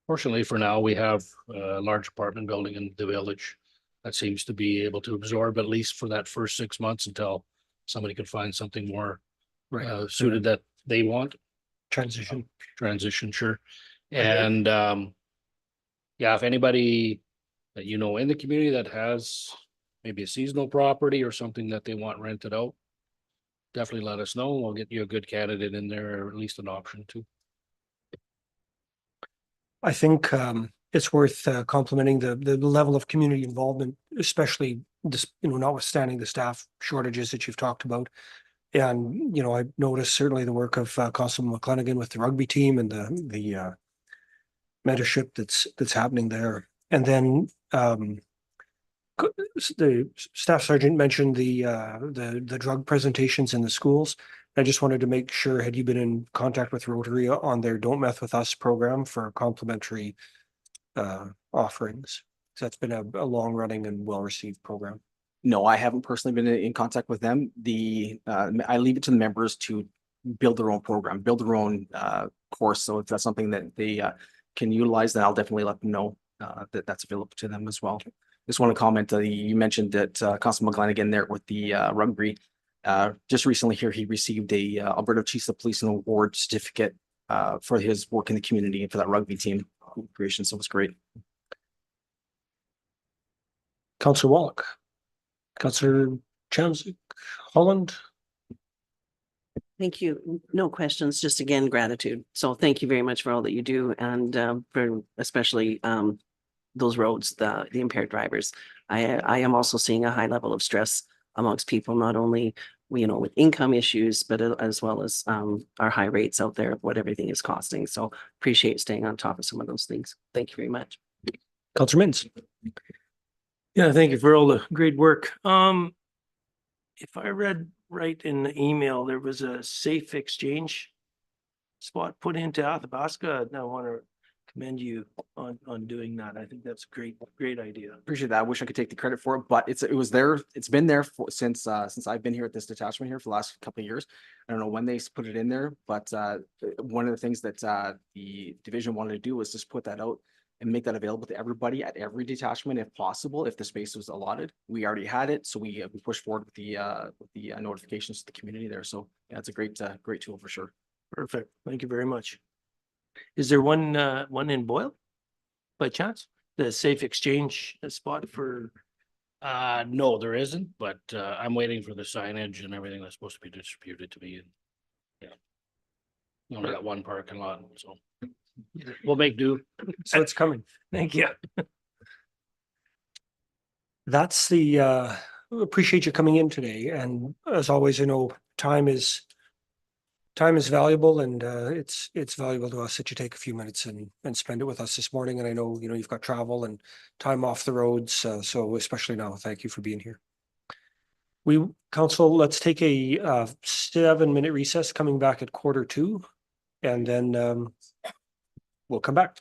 fortunately for now, we have a large apartment building in the village that seems to be able to absorb at least for that first 6 months until somebody can find something more suited that they want. Transition, sure. And yeah, if anybody that you know in the community that has maybe a seasonal property or something that they want rented out, definitely let us know. We'll get you a good candidate in there, or at least an option too. I think it's worth complimenting the level of community involvement, especially this, notwithstanding the staff shortages that you've talked about. And, I noticed certainly the work of Constable McClenaghan with the rugby team and the mentorship that's happening there. And then the staff sergeant mentioned the drug presentations in the schools. I just wanted to make sure, had you been in contact with Rotary on their Don't Meth With Us program for complimentary offerings? That's been a long running and well-received program. No, I haven't personally been in contact with them. I leave it to the members to build their own program, build their own course. So if that's something that they can utilize, then I'll definitely let them know that that's available to them as well. Just want to comment, you mentioned that Constable McClenaghan there with the rugby. Just recently here, he received a Alberta Chiefs of Police Award certificate for his work in the community and for that rugby team creation. So it was great. Councillor Wallach, Councillor Chamzik, Holland. Thank you. No questions, just again, gratitude. So thank you very much for all that you do, and for especially those roads, the impaired drivers. I am also seeing a high level of stress amongst people, not only with income issues, but as well as our high rates out there of what everything is costing. So appreciate staying on top of some of those things. Thank you very much. Councillor Mintz. Yeah, thank you for all the great work. If I read right in the email, there was a safe exchange spot put into Athabasca, and I want to commend you on doing that. I think that's a great idea. Appreciate that. I wish I could take the credit for it, but it's been there since I've been here at this detachment here for the last couple of years. I don't know when they put it in there, but one of the things that the division wanted to do was just put that out and make that available to everybody at every detachment if possible, if the space was allotted. We already had it, so we pushed forward with the notifications to the community there. So yeah, it's a great tool for sure. Perfect. Thank you very much. Is there one in Boyle by chance? The safe exchange spot for? No, there isn't, but I'm waiting for the signage and everything that's supposed to be distributed to me. Yeah. We only got one parking lot, so we'll make do. So it's coming. Thank you. That's appreciate you coming in today. And as always, time is valuable, and it's valuable to us that you take a few minutes and spend it with us this morning. And I know, you've got travel and time off the roads. So especially now, thank you for being here. Council, let's take a 7-minute recess, coming back at 1:45, and then we'll come back.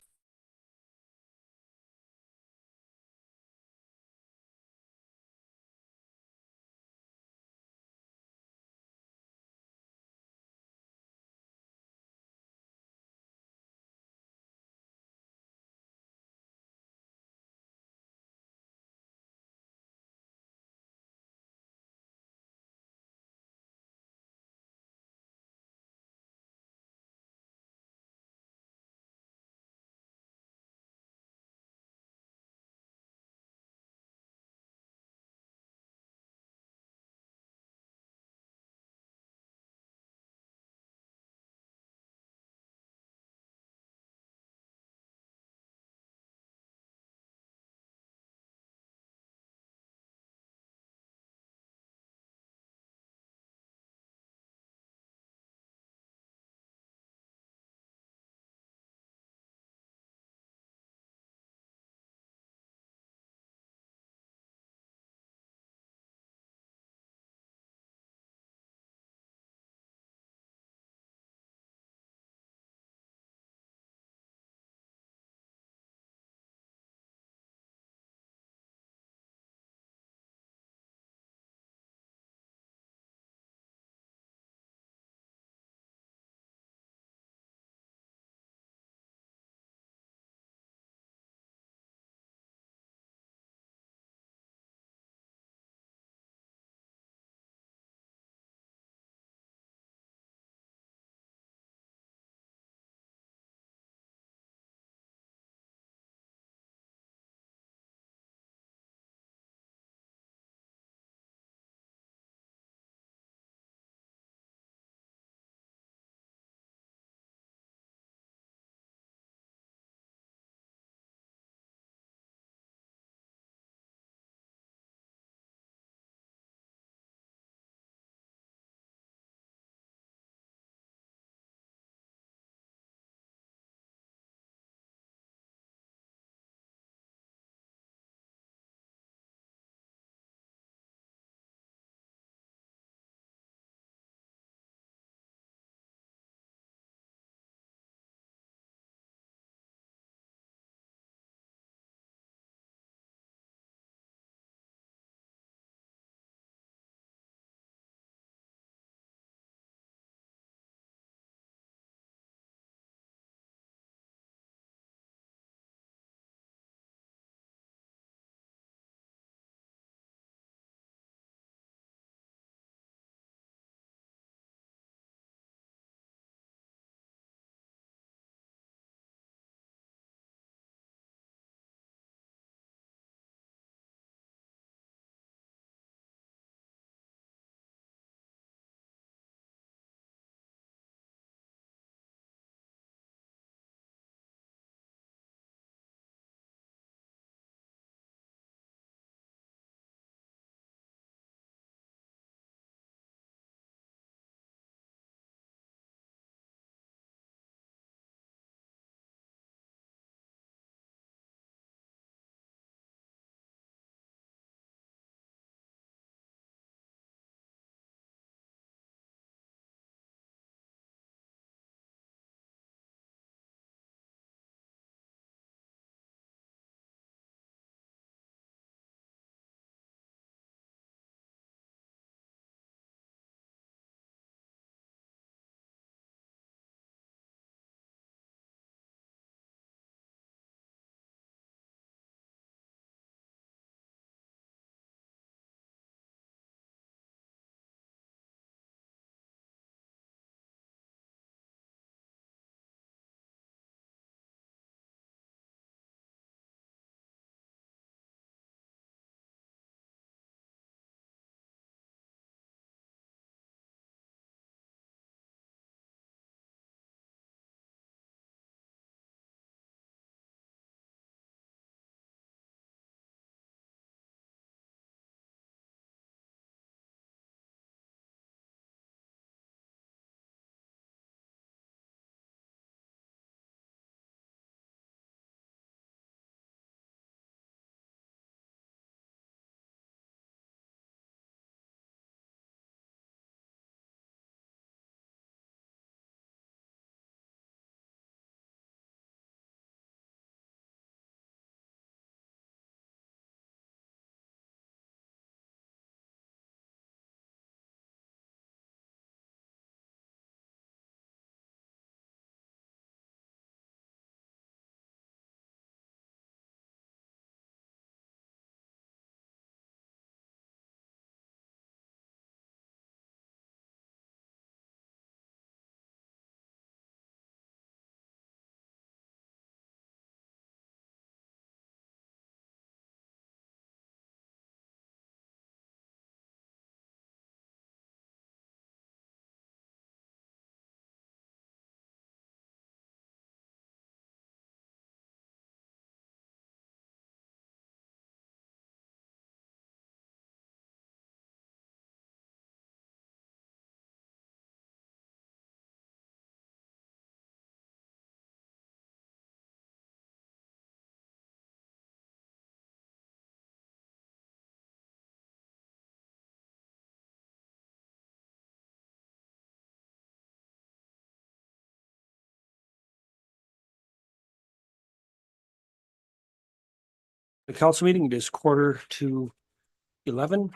The council meeting is 11:45.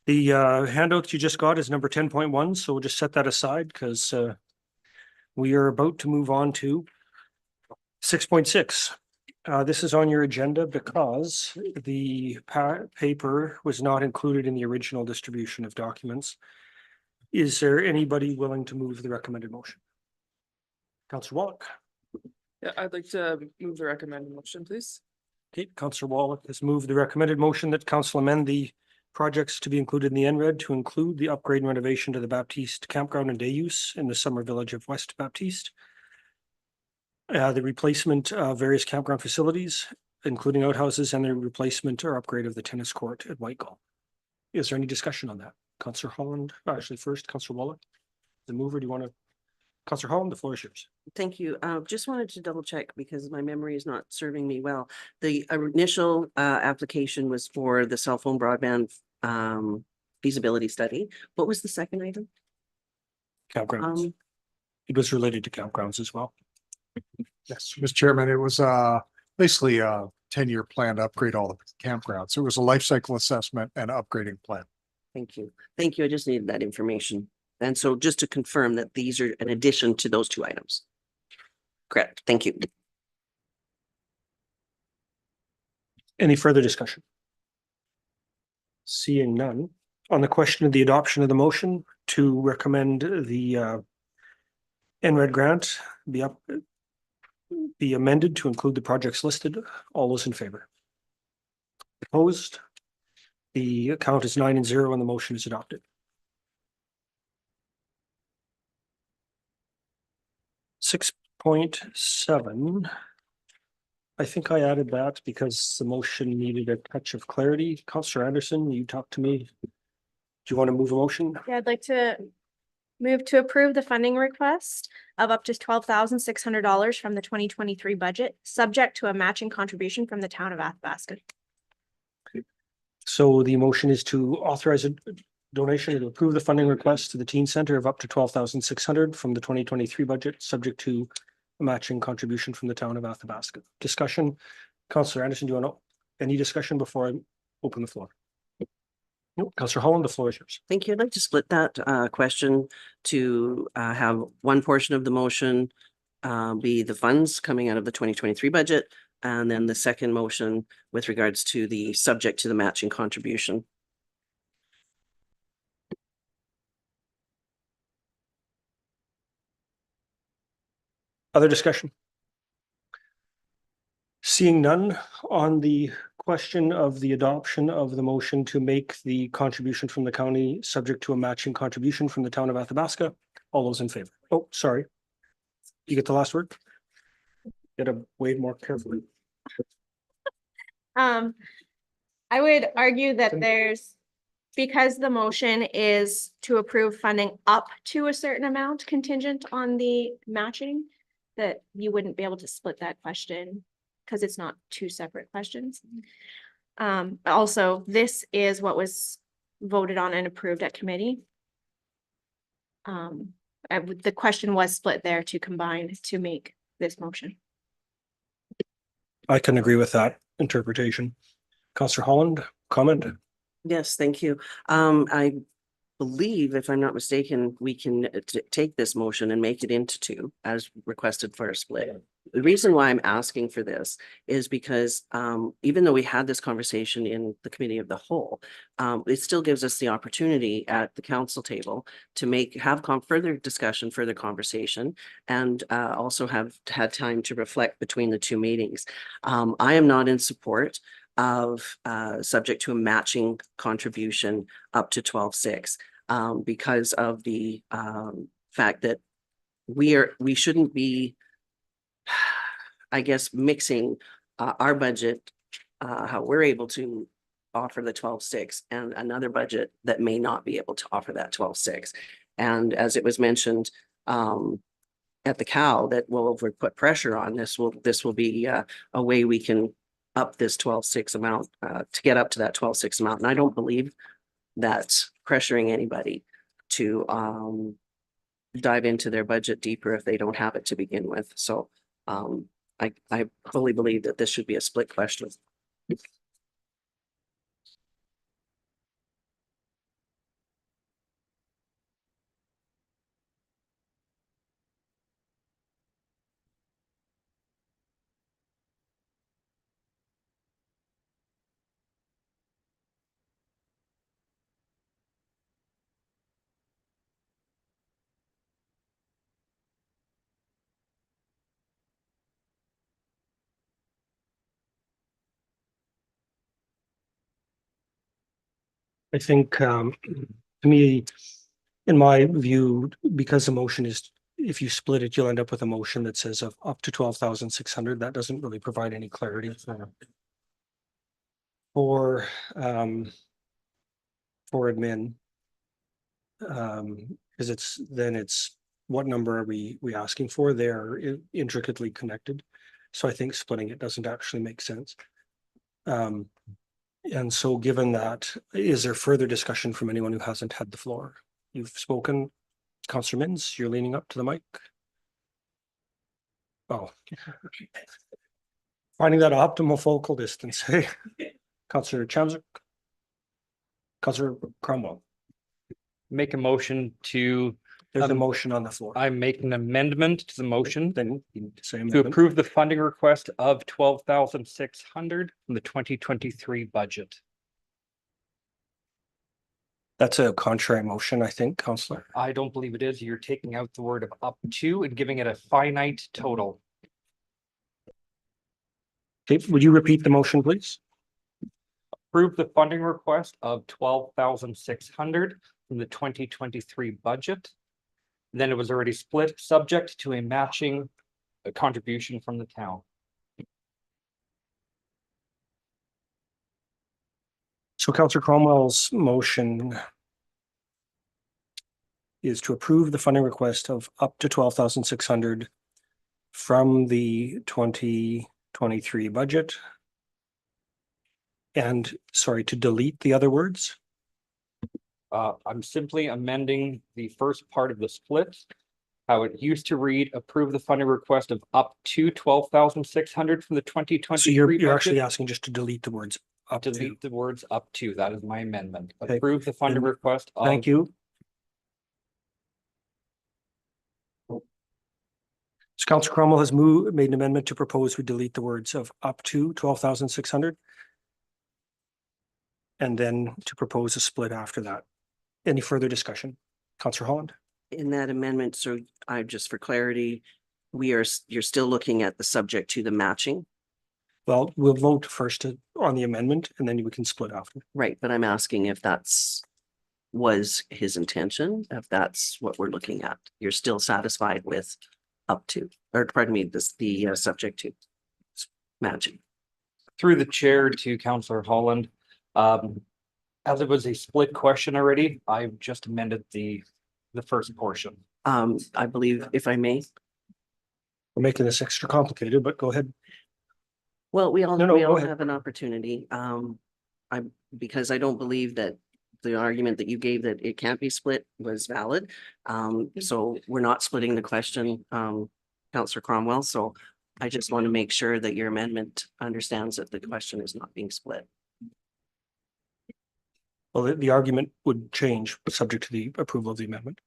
The handout you just got is number 10.1, so we'll just set that aside because we are about to move on to 6.6. This is on your agenda because the paper was not included in the original distribution of documents. Is there anybody willing to move the recommended motion? Councillor Wallach. Yeah, I'd like to move the recommended motion, please. Okay, Councillor Wallach has moved the recommended motion that council amend the projects to be included in the NRED to include the upgrade and renovation to the Baptiste campground and day use in the summer village of West Baptiste. The replacement of various campground facilities, including outhouses, and the replacement or upgrade of the tennis court at Whitegull. Is there any discussion on that? Councillor Holland, actually first, Councillor Wallach, the mover, do you want to? Councillor Holland, the floor is yours. Thank you. Just wanted to double check because my memory is not serving me well. The initial application was for the cell phone broadband feasibility study. What was the second item? Campgrounds. It was related to campgrounds as well. Yes, Mr. Chairman, it was basically a 10-year plan to upgrade all the campgrounds. It was a life cycle assessment and upgrading plan. Thank you. Thank you. I just needed that information. And so just to confirm that these are in addition to those two items. Correct. Thank you. Any further discussion? Seeing none, on the question of the adoption of the motion to recommend the NRED grant be amended to include the projects listed, all those in favor? Opposed? The count is 9-0 and the motion is adopted. 6.7. I think I added that because the motion needed a touch of clarity. Councillor Anderson, you talked to me. Do you want to move a motion? Yeah, I'd like to move to approve the funding request of up to $12,600 from the 2023 budget, subject to a matching contribution from the town of Athabasca. So the motion is to authorize a donation to approve the funding request to the teen center of up to 12,600 from the 2023 budget, subject to a matching contribution from the town of Athabasca. Discussion. Councillor Anderson, do you want to, any discussion before I open the floor? No. Councillor Holland, the floor is yours. Thank you. I'd like to split that question to have one portion of the motion be the funds coming out of the 2023 budget, and then the second motion with regards to the subject to the matching contribution. Other discussion? Seeing none, on the question of the adoption of the motion to make the contribution from the county subject to a matching contribution from the town of Athabasca, all those in favor? Oh, sorry. You get the last word? Gotta wait more carefully. I would argue that because the motion is to approve funding up to a certain amount contingent on the matching, that you wouldn't be able to split that question because it's not two separate questions. Also, this is what was voted on and approved at committee. The question was split there to combine to make this motion. I can agree with that interpretation. Councillor Holland, comment? Yes, thank you. I believe, if I'm not mistaken, we can take this motion and make it into two as requested for a split. The reason why I'm asking for this is because even though we had this conversation in the committee of the whole, it still gives us the opportunity at the council table to have further discussion, further conversation, and also have had time to reflect between the two meetings. I am not in support of subject to a matching contribution up to 12.6 because of the fact that we shouldn't be, I guess, mixing our budget, how we're able to offer the 12.6 and another budget that may not be able to offer that 12.6. And as it was mentioned at the COW, that will put pressure on this will be a way we can up this 12.6 amount to get up to that 12.6 amount. And I don't believe that's pressuring anybody to dive into their budget deeper if they don't have it to begin with. So I fully believe that this should be a split question. I think, to me, in my view, because the motion is, if you split it, you'll end up with a motion that says of up to 12,600. That doesn't really provide any clarity for, for admin. Because it's what number are we asking for? They're intricately connected. So I think splitting it doesn't actually make sense. And so given that, is there further discussion from anyone who hasn't had the floor? You've spoken, Councillor Mins, you're leaning up to the mic. Oh. Finding that optimal focal distance, hey? Councillor Chamzuk. Councillor Cromwell, Make a motion to, there's a motion on the floor. I make an amendment to the motion Then you need to say to amendment. approve the funding request of 12,600 from the 2023 budget. That's a contrary motion, I think, Councillor. I don't believe it is. You're taking out the word of up to and giving it a finite total. Okay, would you repeat the motion, please? Approve the funding request of 12,600 from the 2023 budget. Then it was already split, subject to a matching contribution from the town. So Councillor Cromwell's motion is to approve the funding request of up to 12,600 from the 2023 budget. And sorry, to delete the other words. I'm simply amending the first part of the split. How it used to read, approve the funding request of up to 12,600 from the So 2023 you're actually budget. asking just to delete the words up to. Delete the words up to. That is my amendment. Okay, Approve the funding then request. Thank you. So Councillor Cromwell has made an amendment to propose we delete the words of up to 12,600. And then to propose a split after that. Any further discussion? Councillor Holland? In that amendment, so I just for clarity, you're still looking at the subject to the matching, Well, we'll vote first on the amendment and then we can split after. right? But I'm asking if was his intention, if that's what we're looking at. You're still satisfied with up to, or pardon me, the subject to matching. Through the chair to Councillor Holland. As it was a split question already, I've just amended the first portion. I believe, if I may, We're making this extra complicated, but go ahead. well, we No, go all ahead. have an opportunity. Because I don't believe that the argument that you gave that it can't be split was valid. So we're not splitting the question, Councillor Cromwell. So I just want to make sure that your amendment understands that the question is not being split. Well, the argument would change subject to the approval of the amendment.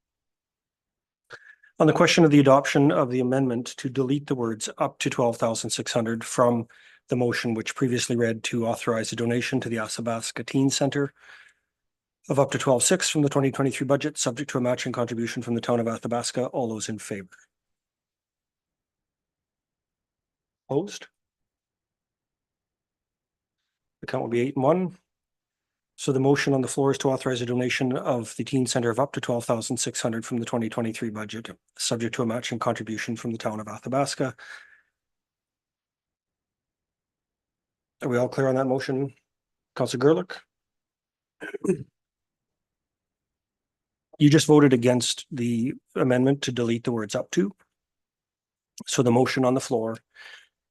On the question of the adoption of the amendment to delete the words up to 12,600 from the motion which previously read to authorize a donation to the Athabasca Teen Center of up to 12,600 from the 2023 budget, subject to a matching contribution from the town of Athabasca. All those in favor? Opposed? The count will be 8-1. So the motion on the floor is to authorize a donation of the teen center of up to 12,600 from the 2023 budget, subject to a matching contribution from the town of Athabasca. Are we all clear on that motion? Councillor Gerlich? You just voted against the amendment to delete the words up to. So the motion on the floor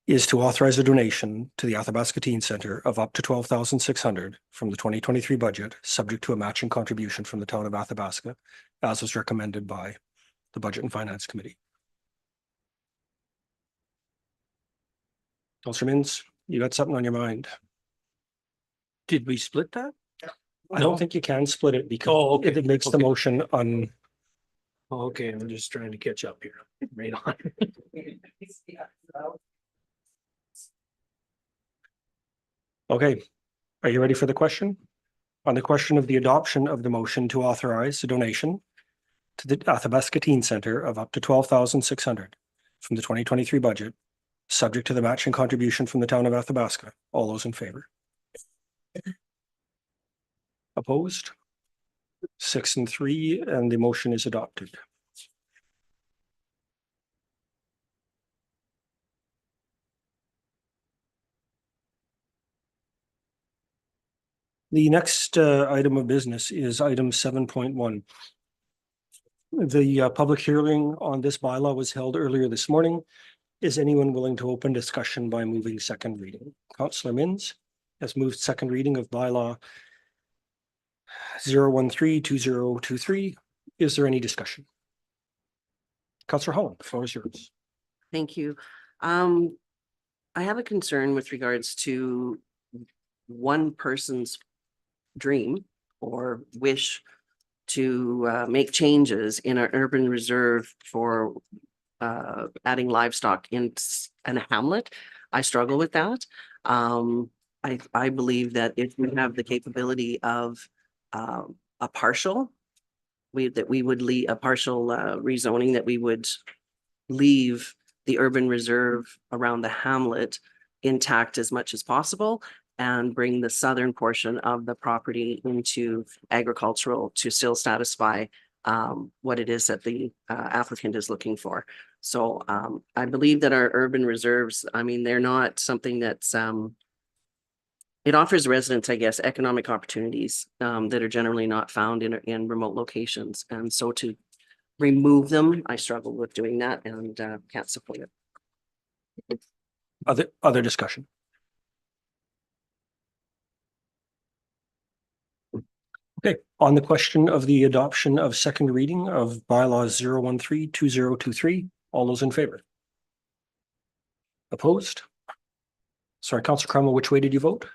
is to authorize a donation to the Athabasca Teen Center of up to 12,600 from the 2023 budget, subject to a matching contribution from the town of Athabasca, as was recommended by the Budget and Finance Committee. Councillor Mins, you got something on your mind? Did we split that? I don't think you can split it Oh, because okay, it makes the okay. motion on, Oh, okay, I'm just trying to catch up here. Right on. okay. Are you ready for the question? On the question of the adoption of the motion to authorize a donation to the Athabasca Teen Center of up to 12,600 from the 2023 budget, subject to the matching contribution from the town of Athabasca. All those in favor? Opposed? 6 and 3, and the motion is adopted. The next item of business is item 7.1. The public hearing on this bylaw was held earlier this morning. Is anyone willing to open discussion by moving second reading? Councillor Mins has moved second reading of bylaw 013-2023. Is there any discussion? Councillor Holland, the floor is yours. Thank you. I have a concern with regards to one person's dream or wish to make changes in our urban reserve for adding livestock in a hamlet. I struggle with that. I believe that if we have the capability of a partial, that we would leave a partial rezoning, that we would leave the urban reserve around the hamlet intact as much as possible and bring the southern portion of the property into agricultural to still satisfy what it is that the applicant is looking for. So I believe that our urban reserves, I mean, they're not something that's it offers residents, I guess, economic opportunities that are generally not found in remote locations. And so to remove them, I struggle with doing that and can't support it. Other discussion? Okay, on the question of the adoption of second reading of bylaws 013-2023, all those in favor? Opposed? Sorry, Councillor Cromwell, which way did you vote?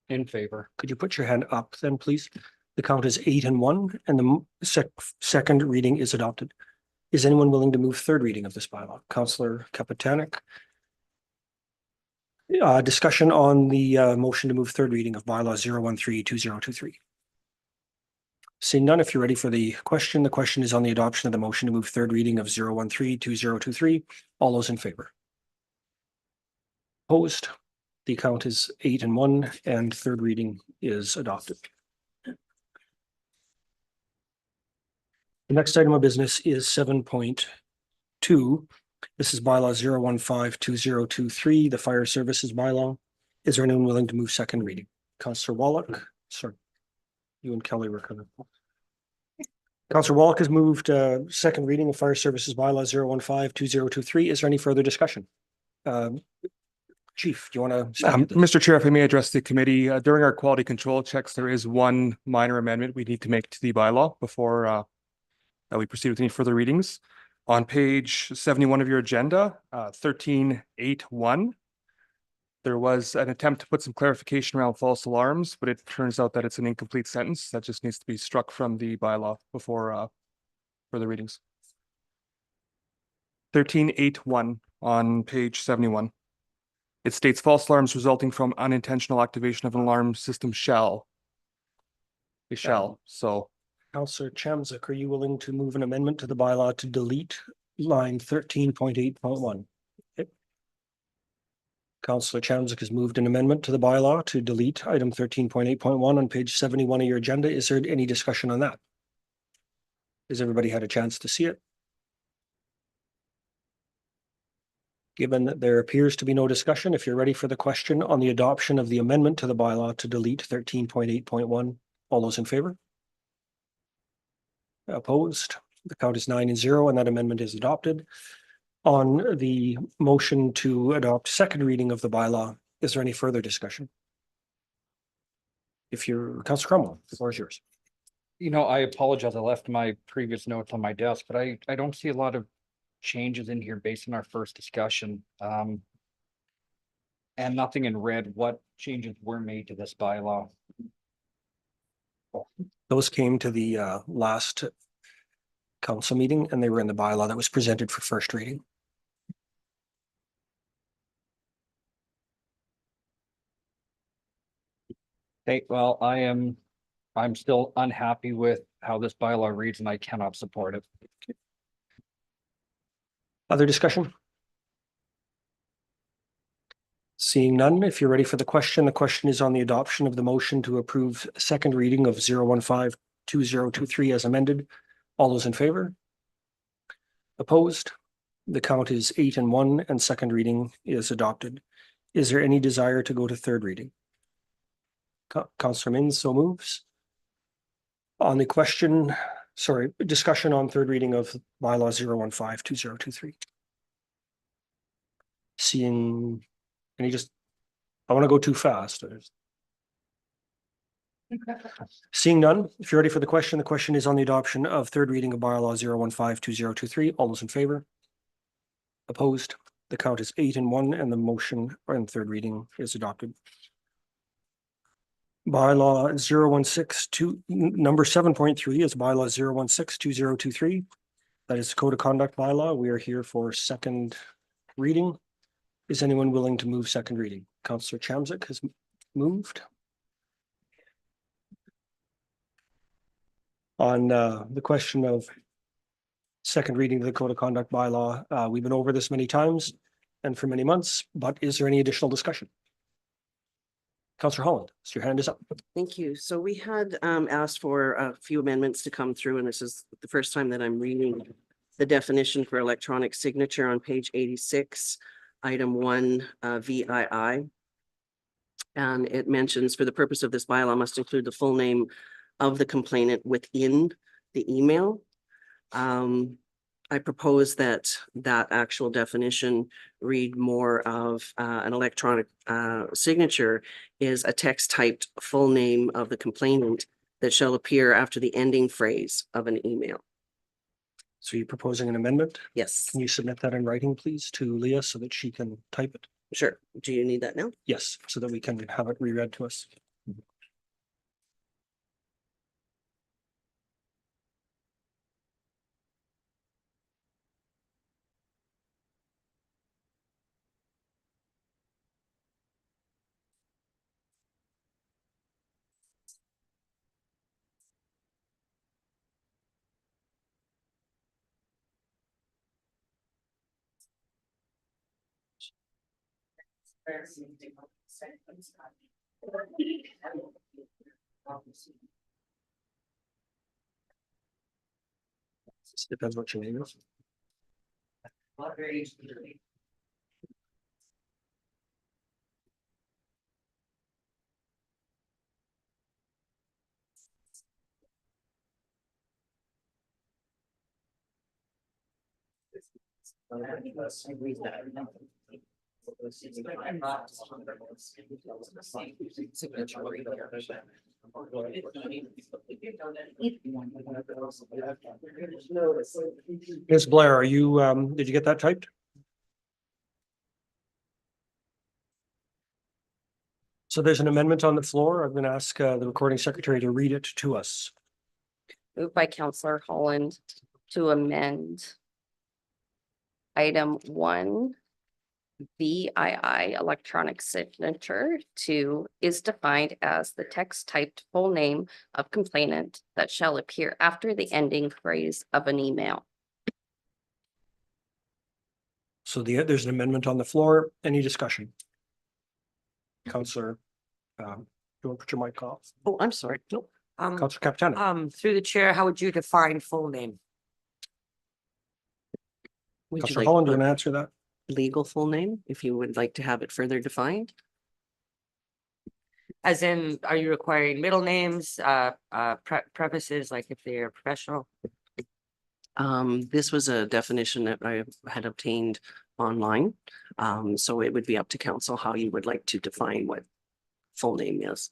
In favor. Could you put your hand up then, please? The count is 8 and 1, and the second reading is adopted. Is anyone willing to move third reading of this bylaw? Councillor Kapitanek. Discussion on the motion to move third reading of bylaw 013-2023. Seeing none, if you're ready for the question is on the adoption of the motion to move third reading of 013-2023. All those in favor? Opposed? The count is 8 and 1, and third reading is adopted. The next item of business is 7.2. This is bylaw 015-2023, the fire services bylaw. Is there anyone willing to move second reading? Councillor Wallach, sorry. You and Kelly were coming. Councillor Wallach has moved second reading of fire services bylaw 015-2023. Is there any further discussion? Chief, do you want to? Mr. Chair, if I may address the committee, during our quality control checks, there is one minor amendment we need to make to the bylaw before we proceed with any further readings. On page 71 of your agenda, 13.8.1, there was an attempt to put some clarification around false alarms, but it turns out that it's an incomplete sentence that just needs to be struck from the bylaw before further readings. 13.8.1 on page 71. It states false alarms resulting from unintentional activation of an alarm system shall. It shall, so. Councillor Chamzak, are you willing to move an amendment to the bylaw to delete line 13.8.1? Okay. Councillor Chamzak has moved an amendment to the bylaw to delete item 13.8.1 on page 71 of your agenda. Is there any discussion on that? Has everybody had a chance to see it? Given that there appears to be no discussion, if you're ready for the question on the adoption of the amendment to the bylaw to delete 13.8.1, all those in favor? Opposed? The count is 9 and 0, and that amendment is adopted. On the motion to adopt second reading of the bylaw, is there any further discussion? If you're, Councillor Cromwell, the floor is yours. You know, I apologize. I left my previous notes on my desk, but I don't see a lot of changes in here based on our first discussion. and nothing in red, what changes were made to this bylaw? Those came to the last council meeting and they were in the bylaw that was presented for first reading. Okay, well, I'm still unhappy with how this bylaw reads and I cannot support it. Other discussion? Seeing none, if you're ready for the question is on the adoption of the motion to approve second reading of 0152023 as amended. All those in favor? Opposed? The count is 8-1 and second reading is adopted. Is there any desire to go to third reading? Councillor Minns so moves. On the question, discussion on third reading of bylaw 0152023. Seeing any I want to go too fast. Seeing none, if you're ready for the question is on the adoption of third reading of bylaw 0152023. All those in favor? Opposed? The count is 8-1 and the motion and third reading is adopted. Bylaw 0162, number 7.3 is bylaw 0162023. That is code of conduct bylaw. We are here for second reading. Is anyone willing to move second reading? Councillor Chamzik has moved. On the question of second reading of the code of conduct bylaw, we've been over this many times and for many months, but is there any additional discussion? Councillor Holland, your hand is up. Thank you. So we had asked for a few amendments to come through, and this is the first time that I'm reading the definition for electronic signature on page 86, item 1, VII. And it mentions, for the purpose of this bylaw, must include the full name of the complainant within the email. I propose that actual definition read more of an electronic signature is a text typed full name of the complainant that shall appear after the ending phrase of an email. So you're proposing an amendment? Yes, Can you submit that in writing, please, to Leah so that she can type it? sure. Do you need that now? Yes, so that we can have it reread to us. Depends what your name is. Ms. Blair, are you, did you get that typed? So there's an amendment on the floor. I'm going to ask the recording secretary to read it to us. Moved by Councillor Holland to amend item 1, VII electronic signature to is defined as the text typed full name of complainant that shall appear after the ending phrase of an email. So there's an amendment on the floor. Any discussion? Councillor, don't put your mic off. Oh, I'm sorry. Nope. Councillor Capitano. Through the chair, how would you define full name? Would you Councillor like Holland, do you the want to answer that? legal full name, if you would like to have it further defined? As in, are you requiring middle names, prefaces, like if they're professional? This was a definition that I had obtained online. So it would be up to council how you would like to define what full name is.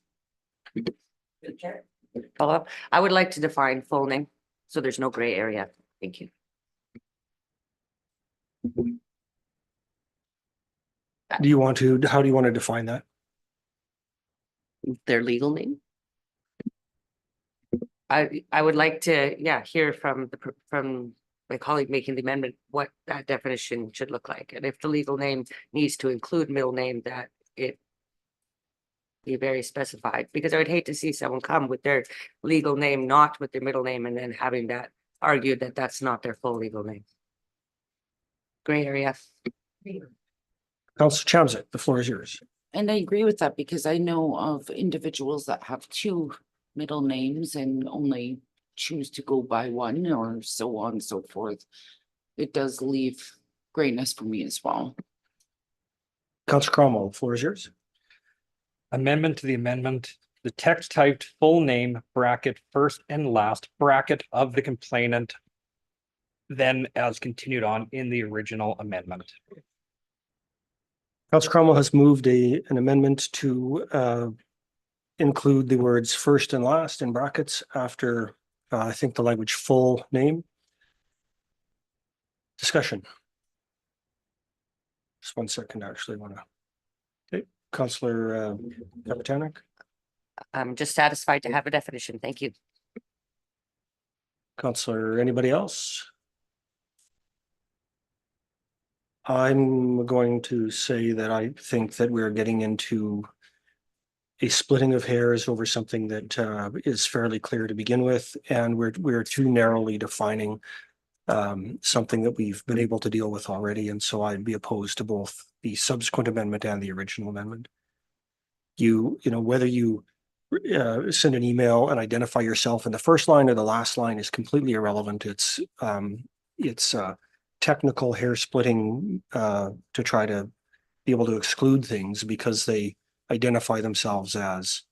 Follow up. I would like to define full name, so there's no gray area. Thank you. Do you want to, how do you want to define that? Their legal name? I would like to, yeah, hear from from my colleague making the amendment, what that definition should look like. And if the legal name needs to include middle name, that it be very specified, because I would hate to see someone come with their legal name, not with their middle name, and then having that argued that that's not their full legal name. Gray area. Councillor Chamzik, the floor is yours. And I agree with that because I know of individuals that have two middle names and only choose to go by one or so on and so forth. It does leave grayness for me as well. Councillor Cromwell, the floor is yours. Amendment to the amendment, the text typed full name bracket first and last bracket of the complainant. Then as continued on in the original amendment. Councillor Cromwell has moved an amendment to include the words first and last in brackets after, I think, the language full name. Discussion. Just 1 second, I actually want to. Okay, Councillor Kapitanek. I'm just satisfied to have a definition. Thank you. Councillor, anybody else? I'm going to say that I think that we're getting into a splitting of hairs over something that is fairly clear to begin with, and we're too narrowly defining something that we've been able to deal with already, and so I'd be opposed to both the subsequent amendment and the original amendment. You know, whether you send an email and identify yourself in the first line or the last line is completely irrelevant. It's technical hair splitting to try to be able to exclude things because they identify themselves as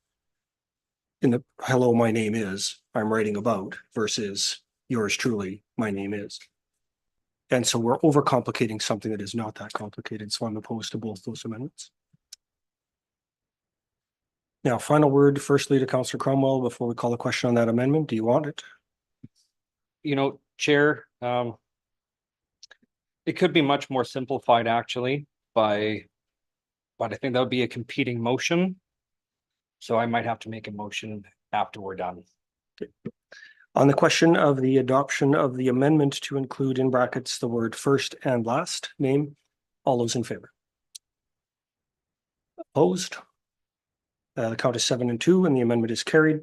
in the hello, my name is, I'm writing about versus yours truly, my name is. And so we're overcomplicating something that is not that complicated. So I'm opposed to both those amendments. Now, final word firstly to Councillor Cromwell before we call a question on that amendment. Do you want it? You know, Chair, it could be much more simplified actually but I think that would be a competing motion. So I might have to make a motion after we're done. Okay. On the question of the adoption of the amendment to include in brackets the word first and last name, all those in favor? Opposed? The count is 7 and 2 and the amendment is carried.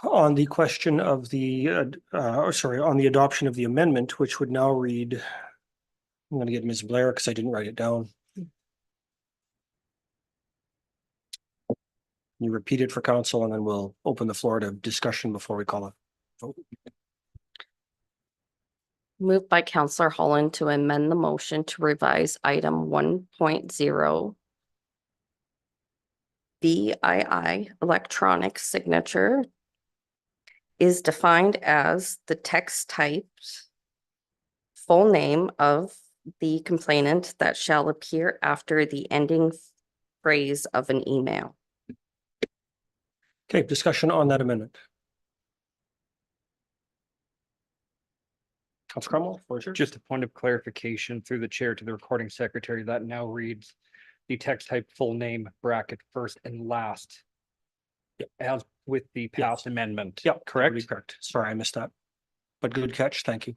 On the question of the, on the adoption of the amendment, which would now read, I'm going to get Ms. Blair because I didn't write it down. You repeat it for council and then we'll open the floor to discussion before we call a vote. Moved by Councillor Holland to amend the motion to revise item 1.0. BII electronic signature is defined as the text typed full name of the complainant that shall appear after the ending phrase of an email. Okay, discussion on that amendment. Councilor Cromwell, floor is yours. Just a point of clarification through the chair to the recording secretary that now reads the text type full name bracket first and last. As with the past amendment. Yep, correct? Correct. Sorry, I missed that. But good catch. Thank you.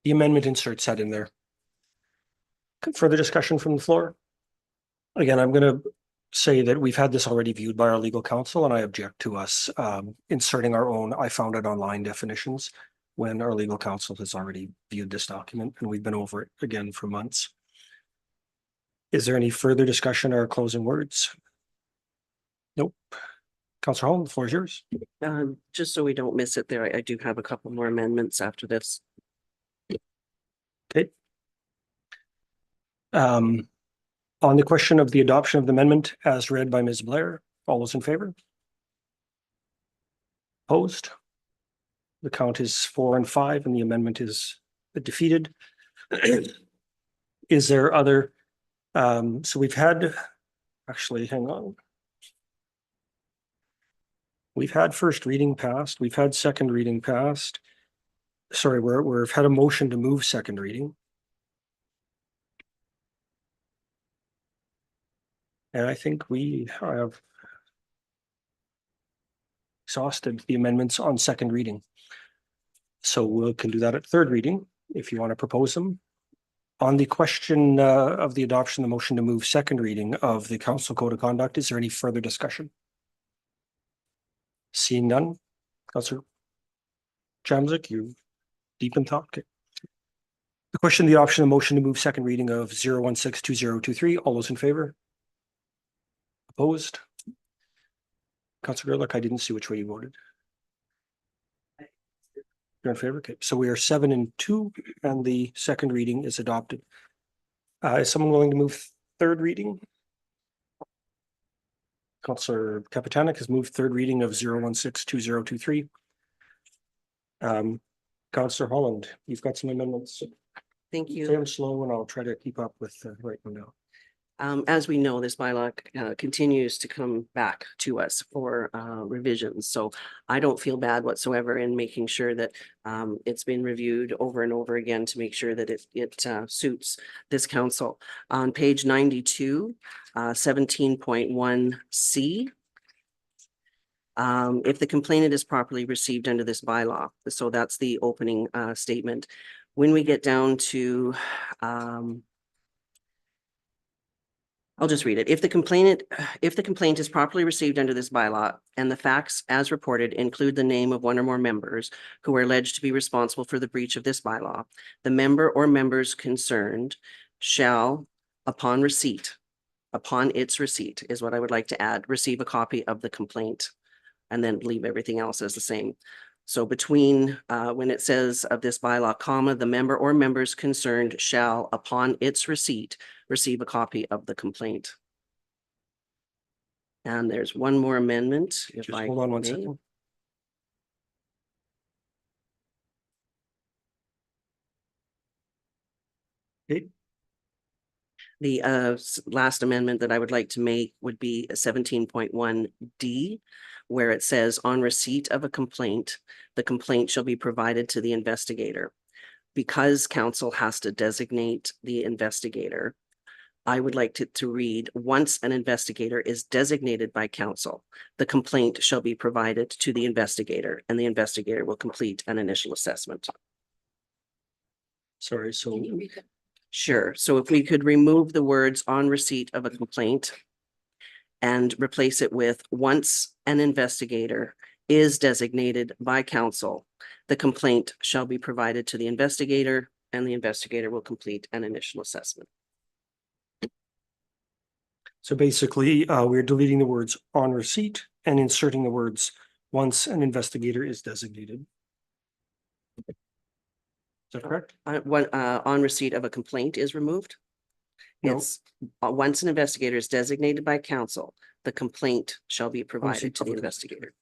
The amendment inserts that in there. Further discussion from the floor? Again, I'm going to say that we've had this already viewed by our legal counsel and I object to us inserting our own I found it online definitions when our legal counsel has already viewed this document and we've been over it again for months. Is there any further discussion or closing words? Nope. Councillor Holland, the floor is yours. Just so we don't miss it there, I do have a couple more amendments after this. Okay. On the question of the adoption of the amendment as read by Ms. Blair, all those in favor? Opposed? The count is 4 and 5 and the amendment is defeated. Is there other, so we've had, actually, hang on. We've had first reading passed, we've had second reading passed. Sorry, we've had a motion to move second reading. And I think we have exhausted the amendments on second reading. So we can do that at third reading if you want to propose them. On the question of the adoption, the motion to move second reading of the council code of conduct, is there any further discussion? Seeing none, Councillor Jamzik, you deep in thought. Okay. The question, the option, the motion to move second reading of 0162023. All those in favor? Opposed? Councillor Gerlach, I didn't see which way you voted. You're in favor? Okay, so we are 7-2 and the second reading is adopted. Is someone willing to move third reading? Councillor Kapitanek has moved third reading of 0162023. Councillor Holland, you've got some amendments. Thank Say you. them slow and I'll try to keep up with right now. As we know, this bylaw continues to come back to us for revisions. So I don't feel bad whatsoever in making sure that it's been reviewed over and over again to make sure that it suits this council. On page 92, 17.1C. If the complainant is properly received under this bylaw, so that's the opening statement. When we get down to I'll just read it. If the complaint is properly received under this bylaw and the facts as reported include the name of one or more members who are alleged to be responsible for the breach of this bylaw, the member or members concerned shall, upon its receipt is what I would like to add, receive a copy of the complaint and then leave everything else as the same. So between when it says of this bylaw, comma, the member or members concerned shall, upon its receipt, receive a copy of the complaint. And there's one more amendment. If Just I hold on one may. second. Okay. The last amendment that I would like to make would be 17.1D, where it says on receipt of a complaint, the complaint shall be provided to the investigator. Because council has to designate the investigator, I would like to read, once an investigator is designated by council, the complaint shall be provided to the investigator and the investigator will complete an initial assessment. Sorry, so Sure. So if we could remove the words on receipt of a complaint and replace it with once an investigator is designated by council, the complaint shall be provided to the investigator and the investigator will complete an initial assessment. So basically, we're deleting the words on receipt and inserting the words once an investigator is designated. Is that correct? On receipt of a complaint is removed. No. It's once an investigator is designated by council, the complaint shall be provided to the of a investigator.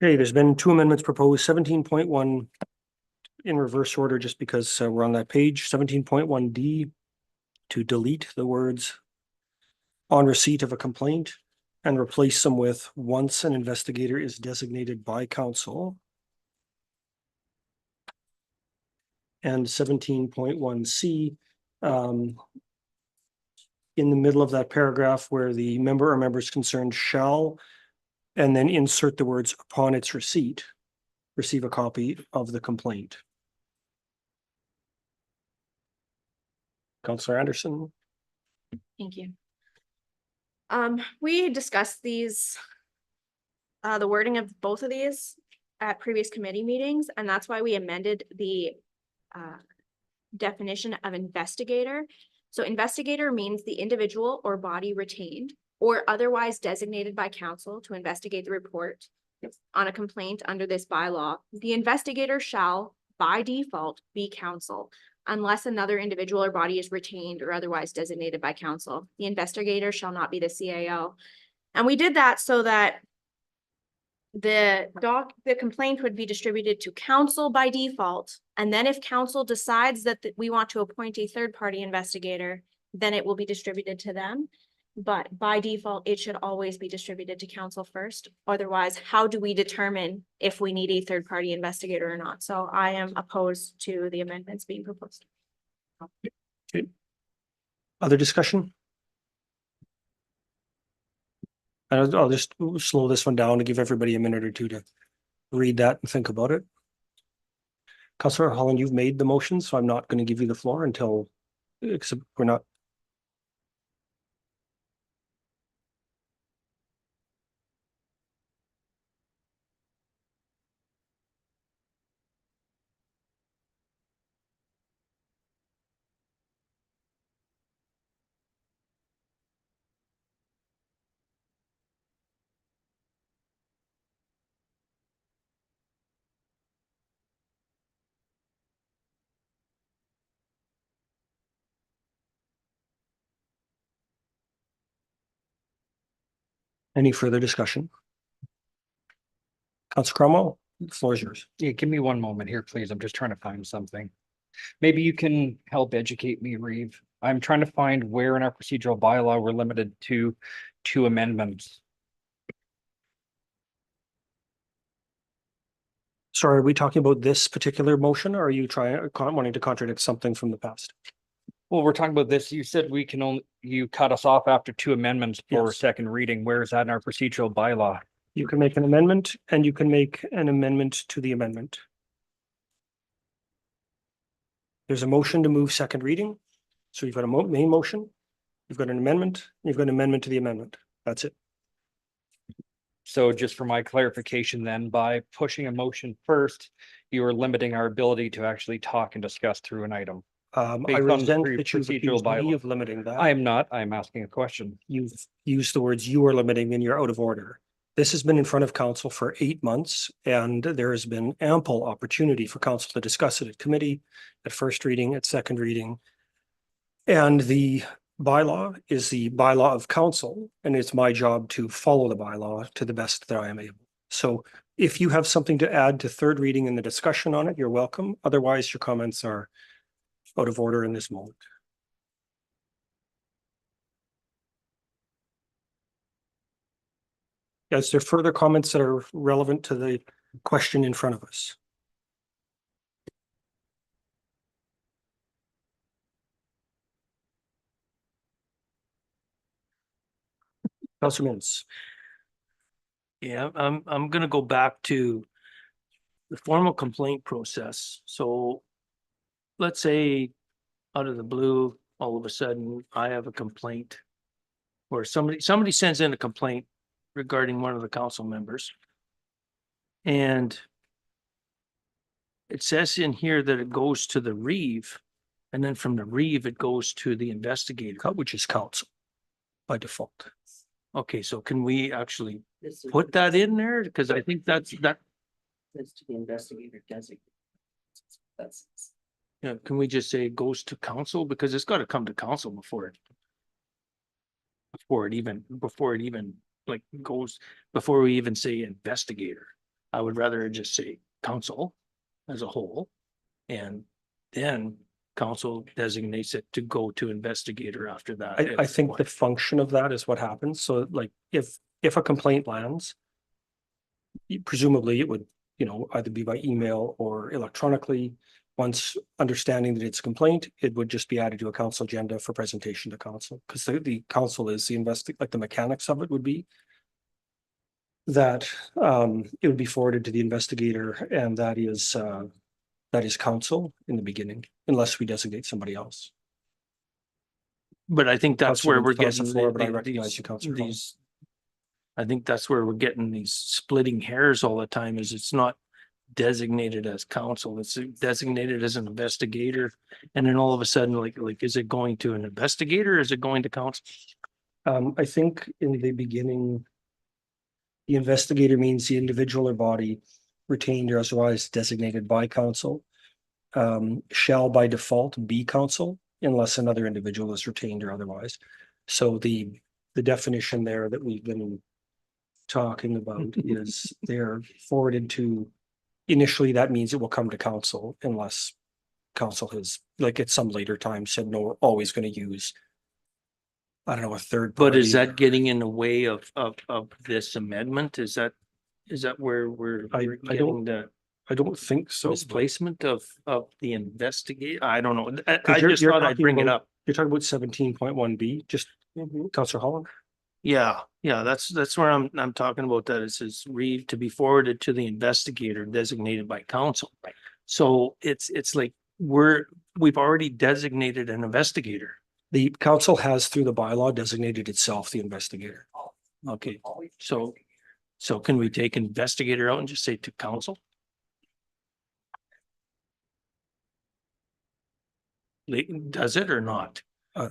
Okay, there's been two amendments proposed, 17.1 in reverse order, just because we're on that page, 17.1D to delete the words on receipt of a complaint and replace them with once an investigator is designated by council. And 17.1C, in the middle of that paragraph where the member or members concerned shall, and then insert the words upon its receipt, receive a copy of the complaint. Councillor Anderson. Thank you. We discussed these, the wording of both of these at previous committee meetings, and that's why we amended the definition of investigator. So investigator means the individual or body retained or otherwise designated by council to investigate the report on a complaint under this bylaw. The investigator shall, by default, be council, unless another individual or body is retained or otherwise designated by council. The investigator shall not be the CAO. And we did that so that the complaint would be distributed to council by default. And then if council decides that we want to appoint a third-party investigator, then it will be distributed to them. but by default, it should always be distributed to council first. Otherwise, how do we determine if we need a third-party investigator or not? So I am opposed to the amendments being proposed. Other discussion? I'll just slow this one down to give everybody a minute or two to read that and think about it. Councillor Holland, you've made the motion, so I'm not going to give you the floor until, except we're not. Any further discussion? Councillor Cromwell, the floor is yours. Yeah, give me one moment here, please. I'm just trying to find something. Maybe you can help educate me, Reeve. I'm trying to find where in our procedural bylaw we're limited to two amendments. Sorry, are we talking about this particular motion, or are you wanting to contradict something from the past? Well, we're talking about this. You said we can only, you cut us off after two amendments for Yes. second reading. Where is that in our procedural bylaw? You can make an amendment and you can make an amendment to the amendment. There's a motion to move second reading. So you've got a main motion, you've got an amendment, you've got an amendment to the amendment. That's it. So just for my clarification then, by pushing a motion first, you are limiting our ability to actually talk and discuss through an item. I Based on resent the that you've procedural accused me bylaw. of limiting that. I am not, I'm asking a question. You've used the words you are limiting and you're out of order. This has been in front of council for 8 months, and there has been ample opportunity for council to discuss it at committee, at first reading, at second reading. And the bylaw is the bylaw of council, and it's my job to follow the bylaw to the best that I am able. So if you have something to add to third reading and the discussion on it, you're welcome. Otherwise, your comments are out of order in this moment. Is there further comments that are relevant to the question in front of us? Councilor Mintz. Yeah, I'm gonna go back to the formal complaint process. So let's say out of the blue, all of a sudden, I have a complaint or somebody sends in a complaint regarding one of the council members. And it says in here that it goes to the Reeve, and then from the Reeve, it goes to the investigator, which is council by default. Okay, so can we actually put that in there? Because I think that's. That's to the investigator designate. That's. Yeah, can we just say it goes to council? Because it's got to come to council before it even like goes, before we even say investigator. I would rather just say council as a whole. And then council designates it to go to investigator after that. I think the function of that is what happens. So like if a complaint lands, presumably it would, either be by email or electronically. Once understanding that it's a complaint, it would just be added to a council agenda for presentation to council, because the council is like the mechanics of it would be that it would be forwarded to the investigator, and that is council in the beginning, unless we designate somebody else. But I think that's where we're Councilor getting Flora, but I recognize you, Councilor Hall. I think that's where we're getting these splitting hairs all the time, is it's not designated as council, it's designated as an investigator. And then all of a sudden, like, is it going to an investigator? Or is it going to council? I think in the beginning, the investigator means the individual or body retained or otherwise designated by council shall by default be council unless another individual is retained or otherwise. So the definition there that we've been talking about is they're forwarded to, initially that means it will come to council unless council has, like at some later time, said no, we're always going to use I don't know, a third. But is party. that getting in the way of this amendment? Is that where we're I getting the I don't think so. misplacement of the investigate? I don't know. I 'Cause you're- just you're thought I'd talking bring it about- up. You're talking about 17.1B, just Counselor Holland? Yeah, that's where I'm talking about that. It says read to be forwarded to the investigator designated by council. Right. So it's like we've already designated an investigator. The council has, through the bylaw, designated itself the investigator. Okay, so can we take investigator out and just say to council? Does it or not?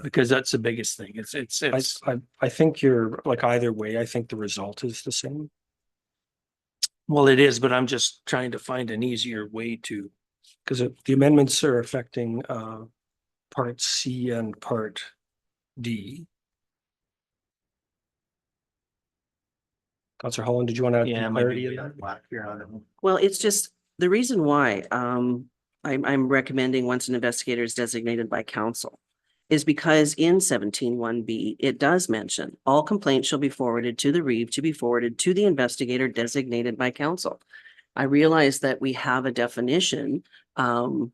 Because that's the biggest thing. It's I think you're like either way, I think the result is the same. well, it is, but I'm just trying to find an easier way to. Because the amendments are affecting part C and part D. Counselor Holland, did you want to Yeah, add maybe clarity in that? Well, it's just, the reason why, I'm recommending once an investigator is designated by council is because in 17.1B, it does mention all complaints shall be forwarded to the Reeve to be forwarded to the investigator designated by council. I realize that we have a definition, I don't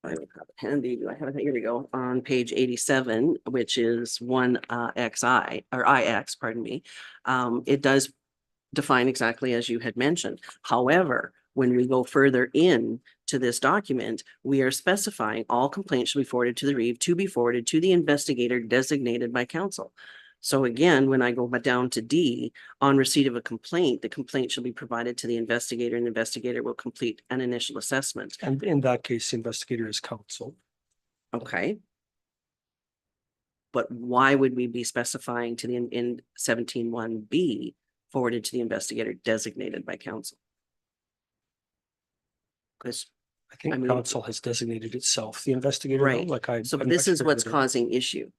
have it handy, do I have it? Here we go, on page 87, which is one XI, or IX, pardon me. It does define exactly as you had mentioned. However, when we go further in to this document, we are specifying all complaints shall be forwarded to the Reeve to be forwarded to the investigator designated by council. So again, when I go down to D, on receipt of a complaint, the complaint shall be provided to the investigator and the investigator will complete an initial assessment. And in that case, the investigator is council. Okay. But why would we be specifying to the in 17.1B forwarded to the investigator designated by council? Because I think I mean- council has designated itself the investigator. though, Right. Like I. So I'm this not is sure what's that- causing issue.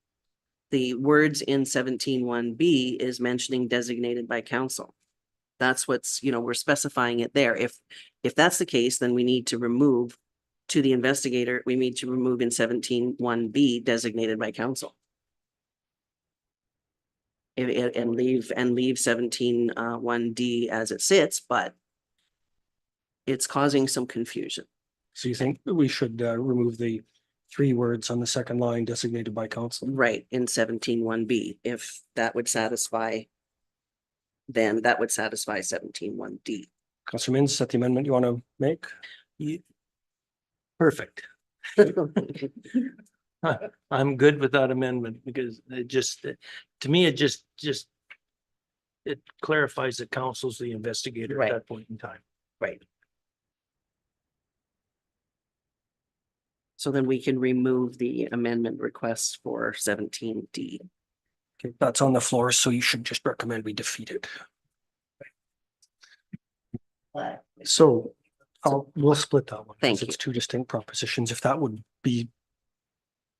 The words in 17.1B is mentioning designated by council. That's what's, we're specifying it there. If that's the case, then we need to remove to the investigator, we need to remove in 17.1B designated by council. And leave 17.1D as it sits, but it's causing some confusion. So you think we should remove the 3 words on the second line designated by council? Right, in 17.1B, if that would satisfy, then that would satisfy 17.1D. Counselor Mins, is that the amendment you want to make? Perfect. I'm good with that amendment because it just, to me, it just it clarifies that council's the investigator Right. at that point in time. Right. So then we can remove the amendment request for 17D. Okay, that's on the floor, so you should just recommend we defeat it. So we'll split that one. Thank because It's you. 2 distinct propositions. If that would be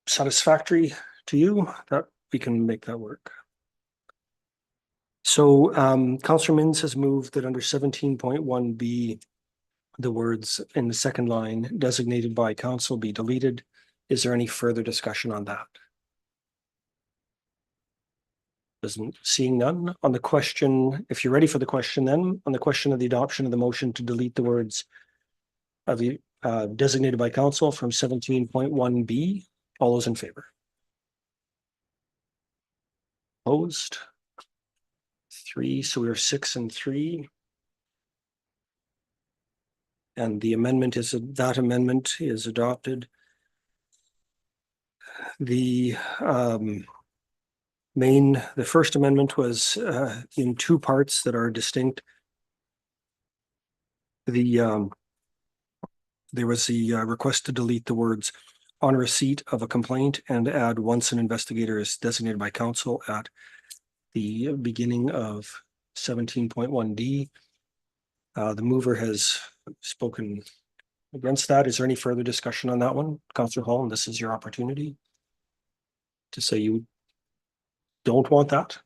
satisfactory to you, that we can make that work. So Counselor Mins has moved that under 17.1B, the words in the second line designated by council be deleted. Is there any further discussion on that? Seeing none on the question, if you're ready for the question, then on the question of the adoption of the motion to delete the words of the designated by council from 17.1B, all those in favor? Opposed? 3, so we are 6 and 3. And the amendment is, that amendment is adopted. The the first amendment was in 2 parts that are distinct. There was the request to delete the words on receipt of a complaint and add once an investigator is designated by council at the beginning of 17.1D. The mover has spoken against that. Is there any further discussion on that one? Councillor Hall, this is your opportunity to say you don't want that.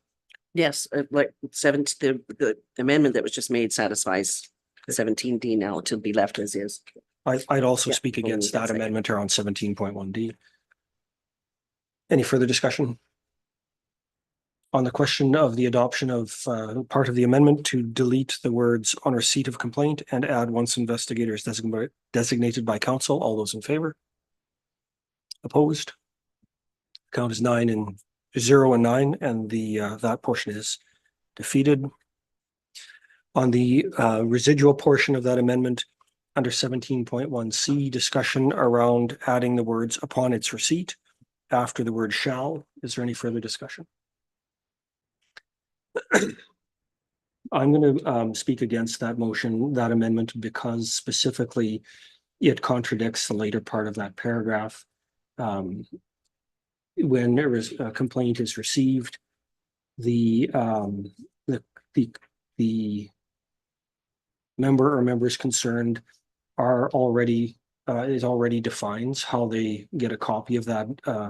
Yes, like the amendment that was just made satisfies 17D now to be left as is. I'd also Yeah, speak only against that that second. amendment around 17.1D. Any further discussion? On the question of the adoption of part of the amendment to delete the words on receipt of complaint and add once investigator is designated by council, all those in favor? Opposed? Count is 0 and 9, and that portion is defeated. On the residual portion of that amendment, under 17.1C, discussion around adding the words upon its receipt after the word shall. Is there any further discussion? I'm going to speak against that motion, that amendment, because specifically it contradicts the later part of that paragraph. When there is a complaint is received, the member or members concerned are already it already defines how they get a copy of that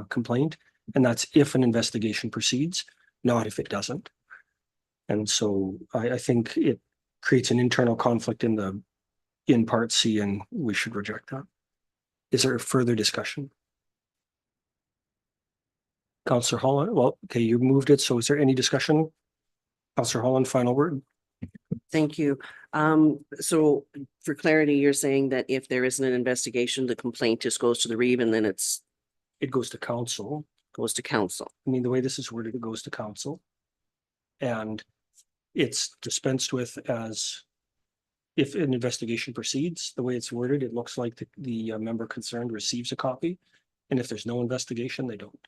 complaint, and that's if an investigation proceeds, not if it doesn't. And so I think it creates an internal conflict in part C, and we should reject that. Is there further discussion? Councillor Holland, well, okay, you moved it, so is there any discussion? Councillor Holland, final word. Thank you. So for clarity, you're saying that if there isn't an investigation, the complaint just goes to the REIB and then it goes to council. Goes to council. I mean, the way this is worded, it goes to council. And it's dispensed with as if an investigation proceeds. The way it's worded, it looks like the member concerned receives a copy. And if there's no investigation, they don't.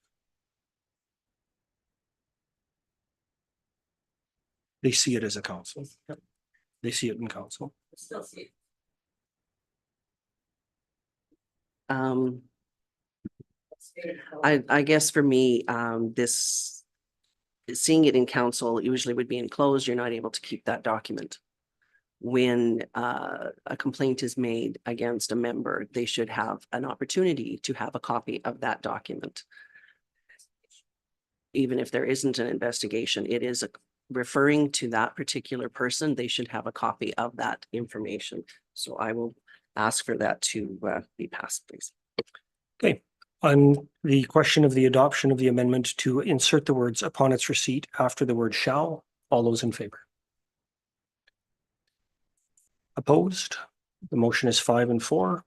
They see it as a council. Yep. They see it in council. Still see it. I guess for me, seeing it in council usually would be enclosed. You're not able to keep that document. When a complaint is made against a member, they should have an opportunity to have a copy of that document. Even if there isn't an investigation, it is referring to that particular person, they should have a copy of that information. So I will ask for that to be passed, please. Okay. On the question of the adoption of the amendment to insert the words upon its receipt after the word shall, all those in favor? Opposed? The motion is 5 and 4.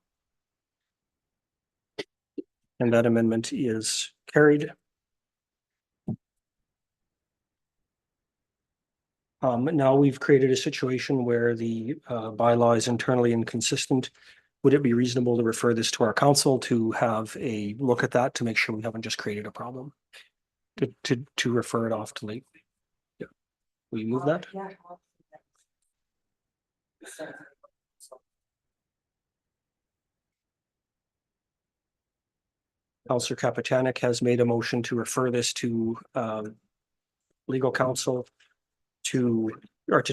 And that amendment is carried. Now we've created a situation where the bylaw is internally inconsistent. Would it be reasonable to refer this to our council to have a look at that to make sure we haven't just created a problem? To refer it off to late? Yeah. Will you move that? Yeah. Councillor Kapitanek has made a motion to refer this to legal counsel to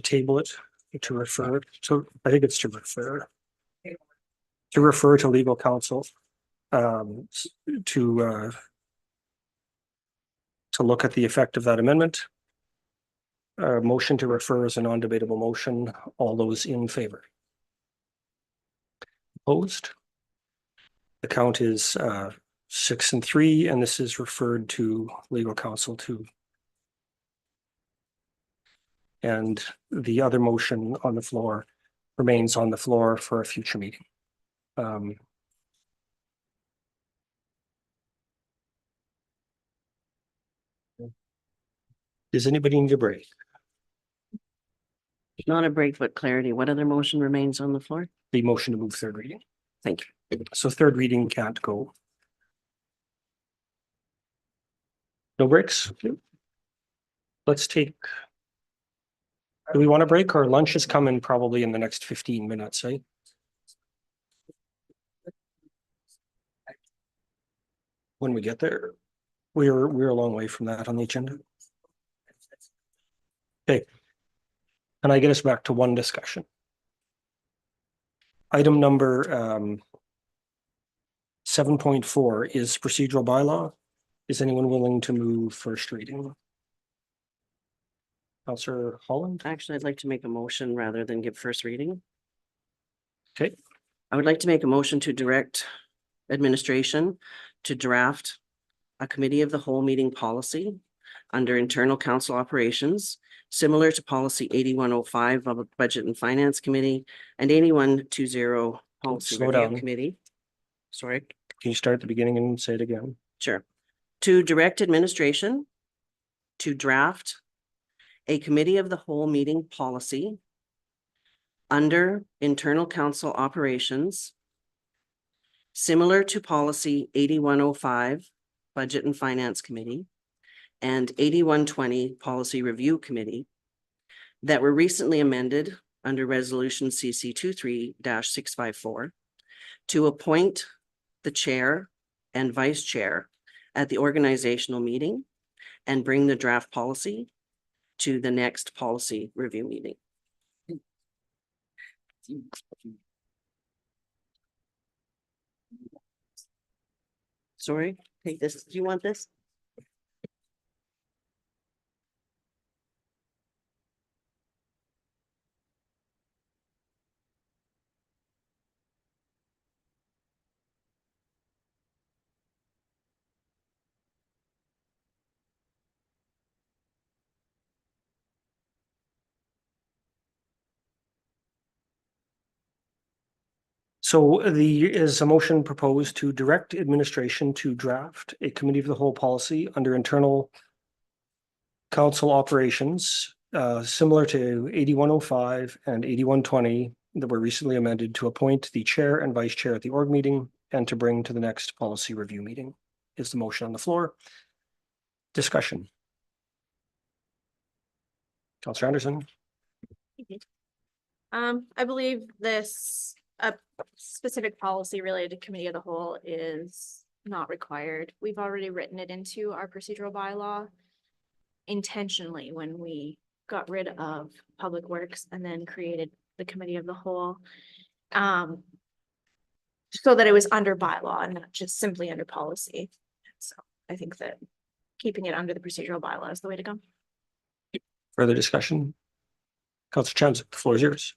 table it, to refer it. So I think it's to refer to legal counsel to look at the effect of that amendment. Motion to refer is a non-debatable motion. All those in favor? Opposed? The count is 6 and 3, and this is referred to legal counsel too. And the other motion on the floor remains on the floor for a future meeting. Does anybody need a break? Not a break, but clarity. What other motion remains on the floor? The motion to move third reading. Thank you. So third reading can't go. No breaks? Let's take. Do we want a break, or lunch is coming probably in the next 15 minutes, eh? When we get there, we're a long way from that on the agenda. Okay. Can I get us back to one discussion? Item number 7.4 is procedural bylaw. Is anyone willing to move first reading? Councillor Holland? Actually, I'd like to make a motion rather than give first reading. Okay. I would like to make a motion to direct administration to draft a committee of the whole meeting policy under internal council operations, similar to policy 8105 of a Budget and Finance Committee and 8120 Policy Slow Review down. Committee. Sorry. Can you start at the beginning and say it again? Sure. To direct administration to draft a committee of the whole meeting policy under internal council operations, similar to policy 8105 Budget and Finance Committee and 8120 Policy Review Committee that were recently amended under resolution CC 23-654 to appoint the chair and vice chair at the organizational meeting and bring the draft policy to the next policy review meeting. Sorry, take this. Do you want this? So is a motion proposed to direct administration to draft a committee of the whole policy under internal council operations, similar to 8105 and 8120 that were recently amended to appoint the chair and vice chair at the org meeting and to bring to the next policy review meeting. Is the motion on the floor? Discussion. Councillor Anderson. I believe this, a specific policy related to committee of the whole is not required. We've already written it into our procedural bylaw intentionally when we got rid of Public Works and then created the committee of the whole. So that it was under bylaw and not just simply under policy. So I think that keeping it under the procedural bylaw is the way to go. Further discussion? Councillor Chamzik, the floor is yours.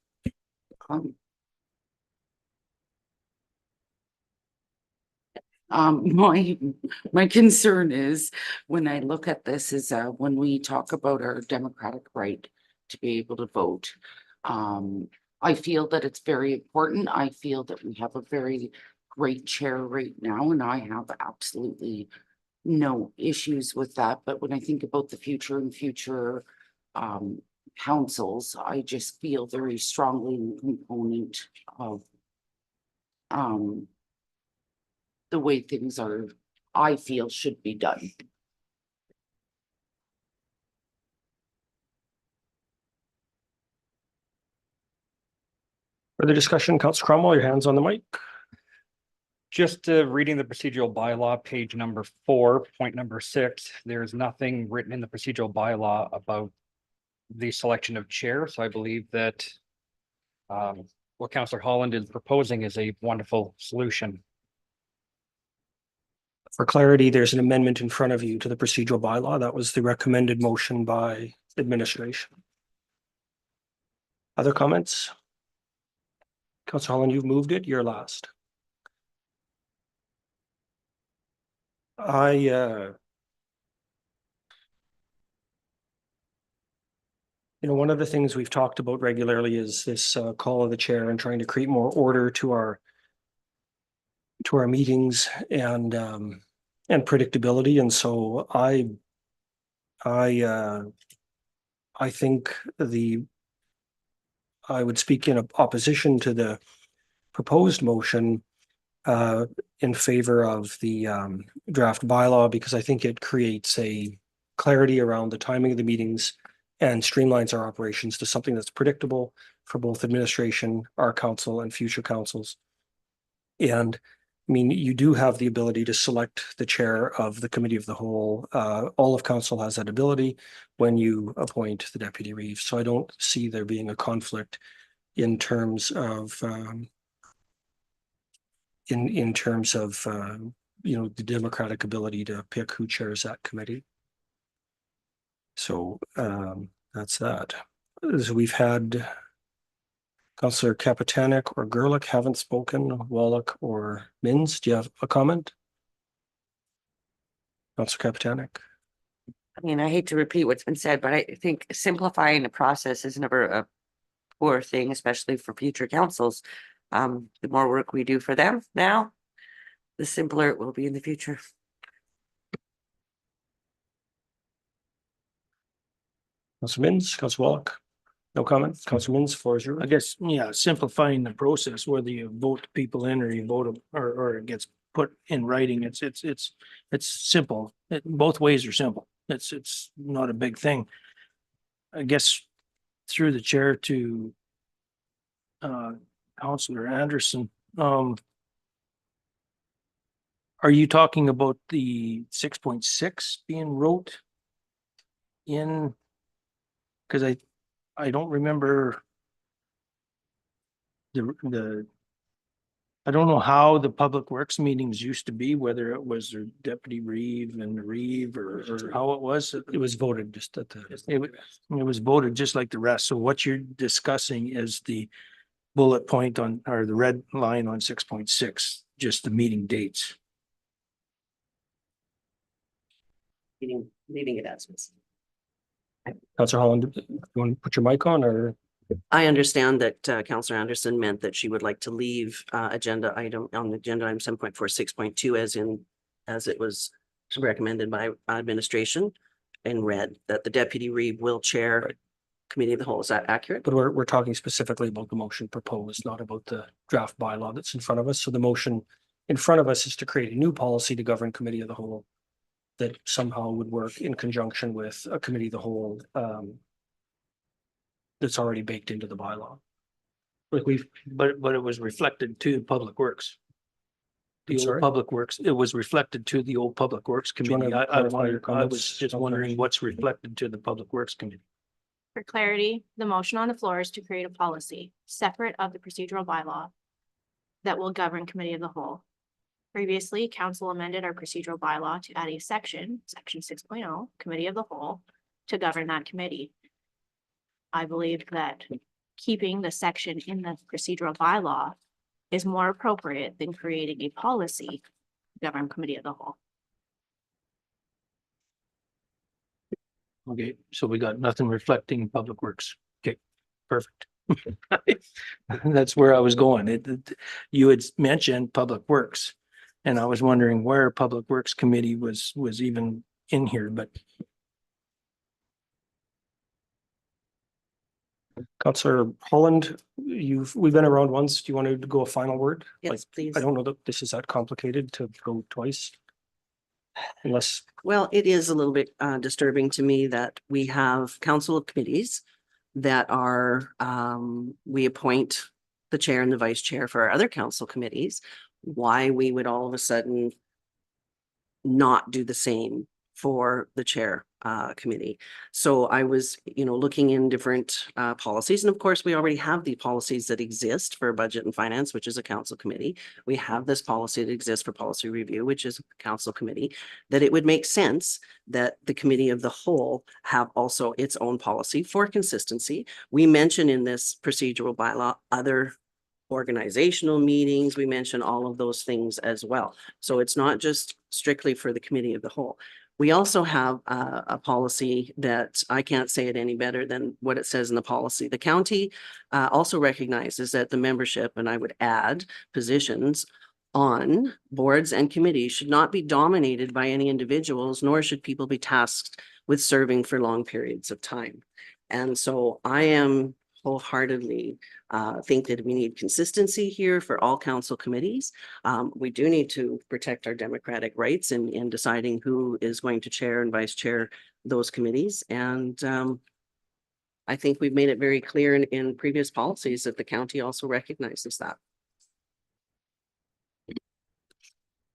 My concern is when I look at this is when we talk about our democratic right to be able to vote. I feel that it's very important. I feel that we have a very great chair right now, and I have absolutely no issues with that. But when I think about the future and future councils, I just feel very strongly in the component of the way things are, I feel should be done. Further discussion, Councillor Cromwell, your hands on the mic. Just reading the procedural bylaw, page number 4, point number 6, there's nothing written in the procedural bylaw about the selection of chair. So I believe that what Councillor Holland is proposing is a wonderful solution. For clarity, there's an amendment in front of you to the procedural bylaw. That was the recommended motion by administration. Other comments? Councillor Holland, you've moved it. You're last. One of the things we've talked about regularly is this call of the chair and trying to create more order to our meetings and predictability. And so I think I would speak in opposition to the proposed motion in favor of the draft bylaw, because I think it creates a clarity around the timing of the meetings and streamlines our operations to something that's predictable for both administration, our council, and future councils. And I mean, you do have the ability to select the chair of the committee of the whole. All of council has that ability when you appoint the deputy reeve. So I don't see there being a conflict in terms of in terms of the democratic ability to pick who chairs that committee. So that's that. So we've had Councillor Kapitanek or Gerlich haven't spoken. Wallach or Mins, do you have a comment? Councillor Kapitanek. I mean, I hate to repeat what's been said, but I think simplifying the process is never a poor thing, especially for future councils. The more work we do for them now, the simpler it will be in the future. Council Mins, Council Wallach. No comments. Council Mins, floor is yours. I guess, yeah, simplifying the process, whether you vote people in or you vote 'em- or it gets put in writing, it's simple. Both ways are simple. It's not a big thing. I guess through the chair to Councillor Anderson, are you talking about the 6.6 being wrote in? Cause I don't remember I don't know how the Public Works meetings used to be, whether it was their Deputy Reeve and Reeve or how it was. It was voted just at the. It was voted just like the rest. So what you're discussing is the bullet point on, or the red line on 6.6, just the meeting dates. Leaving it as is. Councillor Holland, you want to put your mic on or? I understand that Councillor Anderson meant that she would like to leave agenda item on agenda item 7.4, 6.2 as it was recommended by administration in red, that the Deputy Reeve will chair Committee of the Whole. Is that accurate? But we're talking specifically about the motion proposed, not about the draft bylaw that's in front of us. So the motion in front of us is to create a new policy to govern Committee of the Whole that somehow would work in conjunction with a Committee of the Whole that's already baked into the bylaw. Like but it was reflected to Public Works. I'm The old sorry? Public Works, it was reflected to the old Public Works Do you wanna Committee. clarify your I comments, was just Councillor? wondering what's reflected to the Public Works Committee. For clarity, the motion on the floor is to create a policy separate of the procedural bylaw that will govern Committee of the Whole. Previously, council amended our procedural bylaw to add a section 6.0, Committee of the Whole, to govern that committee. I believe that keeping the section in the procedural bylaw is more appropriate than creating a policy to govern Committee of the Whole. Okay, so we got nothing reflecting Public Works. Okay, perfect. That's where I was going. You had mentioned Public Works. And I was wondering where Public Works Committee was even in here, but Councillor Holland, we've been around once. Do you want to go a final word? Like, Yes, please. I don't know that this is that complicated to go twice. Unless, Well, it is a little bit disturbing to me that we have council committees that are, we appoint the chair and the vice chair for our other council committees. Why we would all of a sudden not do the same for the chair committee. So I was, looking in different policies. And of course, we already have the policies that exist for budget and finance, which is a council committee. We have this policy that exists for policy review, which is a council committee, that it would make sense that the Committee of the Whole have also its own policy for consistency. We mention in this procedural bylaw other organizational meetings. We mention all of those things as well. So it's not just strictly for the Committee of the Whole. We also have a policy that I can't say it any better than what it says in the policy. The county also recognizes that the membership, and I would add positions on boards and committees, should not be dominated by any individuals, nor should people be tasked with serving for long periods of time. And so I am wholeheartedly think that we need consistency here for all council committees. We do need to protect our democratic rights in deciding who is going to chair and vice chair those committees. And I think we've made it very clear in previous policies that the county also recognizes that.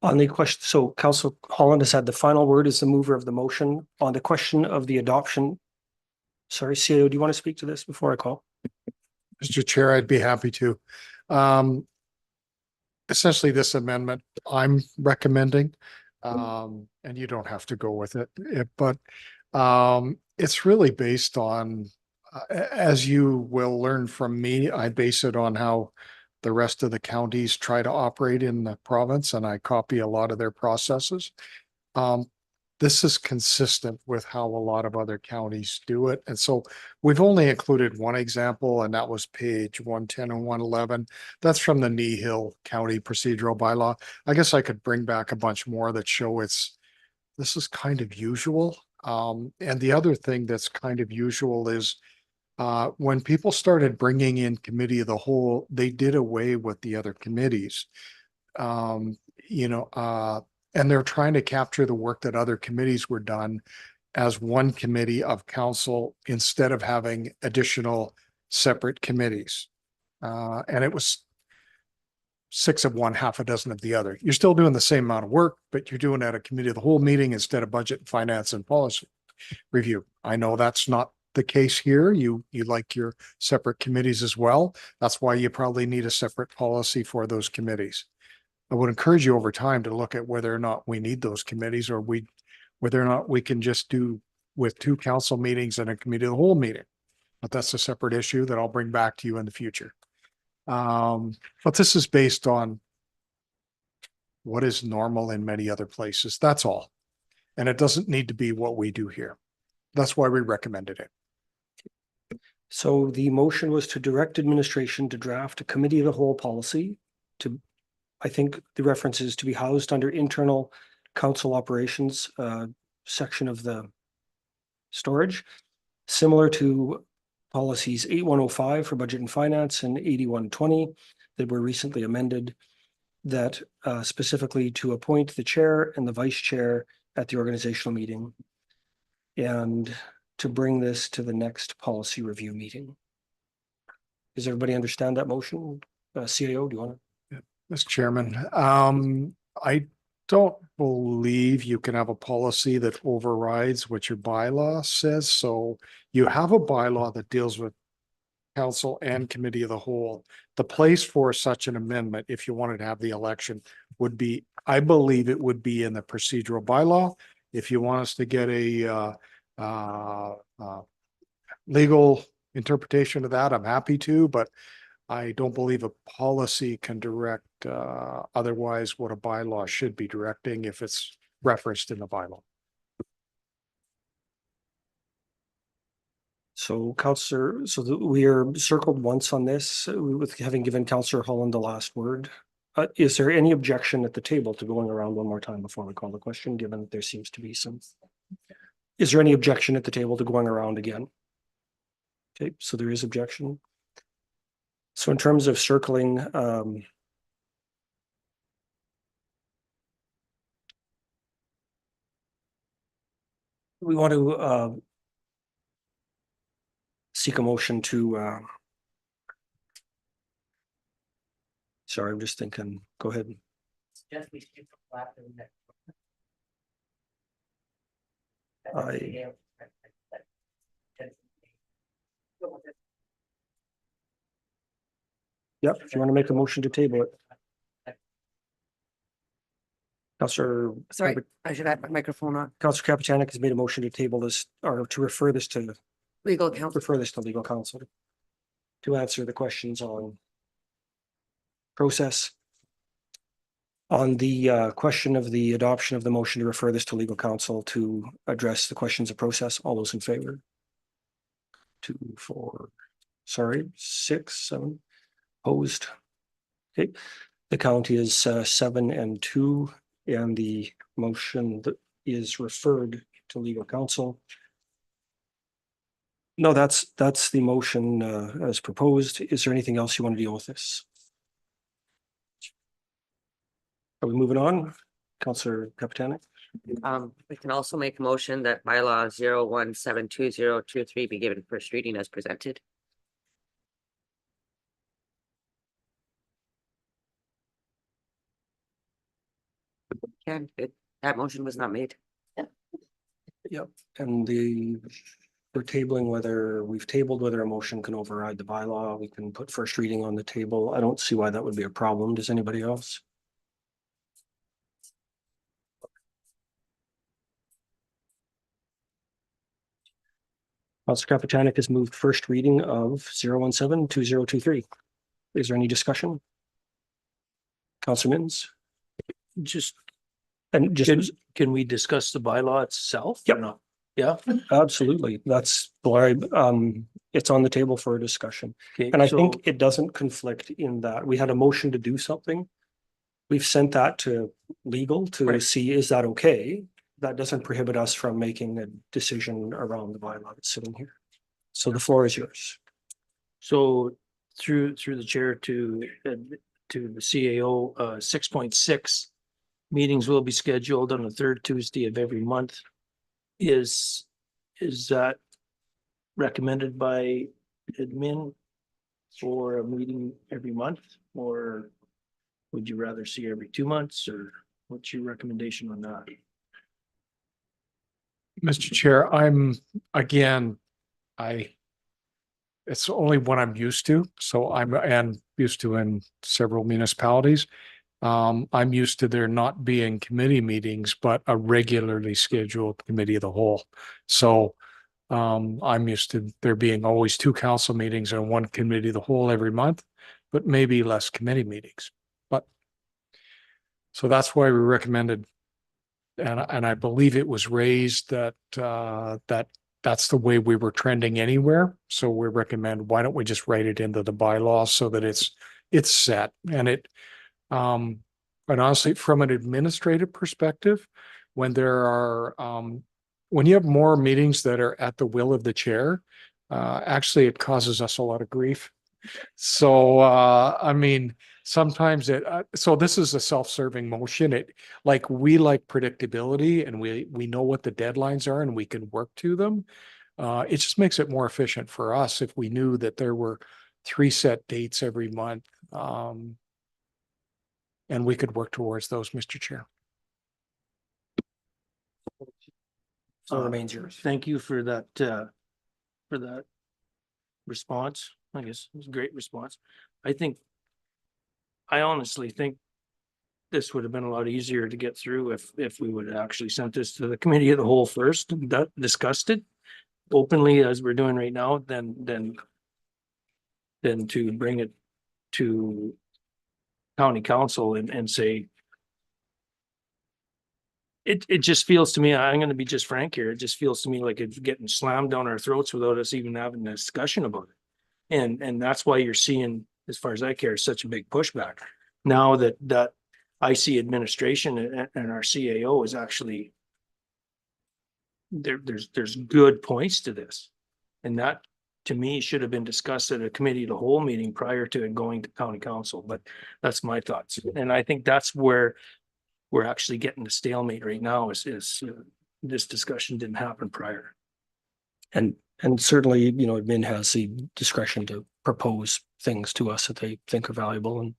on the question, so Councillor Holland has had the final word as the mover of the motion on the question of the adoption. Sorry, CAO, do you want to speak to this before I call? Mr. Chair, I'd be happy to. Essentially, this amendment I'm recommending, and you don't have to go with it, but it's really based on, as you will learn from me, I base it on how the rest of the counties try to operate in the province, and I copy a lot of their processes. this is consistent with how a lot of other counties do it. And so we've only included one example, and that was page 110 and 111. That's from the Nehill County procedural bylaw. I guess I could bring back a bunch more that show this is kind of usual. And the other thing that's kind of usual is when people started bringing in committee of the whole, they did away with the other committees. And they're trying to capture the work that other committees were done as one committee of council instead of having additional separate committees. And it was 6 of one, half a dozen of the other. You're still doing the same amount of work, but you're doing it at a committee of the whole meeting instead of budget, finance, and policy review. I know that's not the case here. You like your separate committees as well. That's why you probably need a separate policy for those committees. I would encourage you over time to look at whether or not we need those committees, or whether or not we can just do with 2 council meetings and a committee of the whole meeting. But that's a separate issue that I'll bring back to you in the future. But this is based on what is normal in many other places. That's all. And it doesn't need to be what we do here. That's why we recommended it. So the motion was to direct administration to draft a committee of the whole policy to, I think the reference is to be housed under internal council operations section of the storage, similar to policies 8105 for budget and finance and 8120 that were recently amended, that specifically to appoint the chair and the vice chair at the organizational meeting, and to bring this to the next policy review meeting. Does everybody understand that motion? CAO, do you want to? Mr. Chairman, I don't believe you can have a policy that overrides what your bylaw says. So you have a bylaw that deals with council and committee of the whole. The place for such an amendment, if you wanted to have the election, would be, I believe it would be in the procedural bylaw. If you want us to get a legal interpretation of that, I'm happy to, but I don't believe a policy can direct otherwise what a bylaw should be directing if it's referenced in the bylaw. So Councillor, we are circled once on this with having given Councillor Holland the last word. Is there any objection at the table to going around one more time before we call the question, given that there seems to be some? Is there any objection at the table to going around again? Okay, so there is objection. So in terms of circling, we want to seek a motion to, sorry, I'm just thinking, go ahead. Yep, if you want to make a motion to table it. Councillor. Sorry, I should have my microphone on. Councillor Kapitanek has made a motion to table this, or to refer this to Legal counsel. legal counsel to answer the questions on process. On the question of the adoption of the motion to refer this to legal counsel to address the questions of process, all those in favor? 2, 4, sorry, 6, 7, opposed. Okay, the count is 7 and 2, and the motion that is referred to legal counsel. No, that's the motion as proposed. Is there anything else you want to deal with this? Are we moving on? Councillor Kapitanek? We can also make a motion that bylaw 01720023 be given first reading as presented. That motion was not made. Yep, and we're tabling we've tabled whether a motion can override the bylaw. We can put first reading on the table. I don't see why that would be a problem. Does anybody else? Councillor Kapitanek has moved first reading of 0172023. Is there any discussion? Councillor Mittens? Just And just, Can we discuss the bylaw itself? or Yep. not? Yeah, absolutely, that's why, it's on the table for a discussion. okay, And I so, think it doesn't conflict in that we had a motion to do something. We've sent that to legal to Right. see, is that okay? That doesn't prohibit us from making a decision around the bylaw that's sitting here. So the floor is yours. so through the chair to the CAO, 6.6. Meetings will be scheduled on the third Tuesday of every month. Is that recommended by admin for a meeting every month? Or would you rather see every 2 months, or what's your recommendation on that? Mr. Chair, it's only what I'm used to, so and used to in several municipalities. I'm used to there not being committee meetings, but a regularly scheduled committee of the whole. So I'm used to there being always 2 council meetings and 1 committee of the whole every month, but maybe less committee meetings. But so that's why we recommended, and I believe it was raised that that's the way we were trending anywhere. So we recommend, why don't we just write it into the bylaws so that it's set, and it but honestly, from an administrative perspective, when there are when you have more meetings that are at the will of the chair, actually it causes us a lot of grief. So I mean, sometimes so this is a self-serving motion. We like predictability, and we know what the deadlines are and we can work to them. It just makes it more efficient for us if we knew that there were 3 set dates every month. And we could work towards those, Mr. Chair. So it remains yours. Thank you for that response. I guess it was a great response. I honestly think this would have been a lot easier to get through if we would have actually sent this to the committee of the whole first, that discussed it openly as we're doing right now, than to bring it to county council and say, it just feels to me, I'm gonna be just frank here, it just feels to me like it's getting slammed down our throats without us even having a discussion about it. And that's why you're seeing, as far as I care, such a big pushback. Now that I see administration and our CAO is actually there's good points to this. And that, to me, should have been discussed at a committee of the whole meeting prior to it going to county council, but that's my thoughts. And I think that's where we're actually getting to stalemate right now is this discussion didn't happen prior. And certainly, admin has the discretion to propose things to us that they think are valuable, and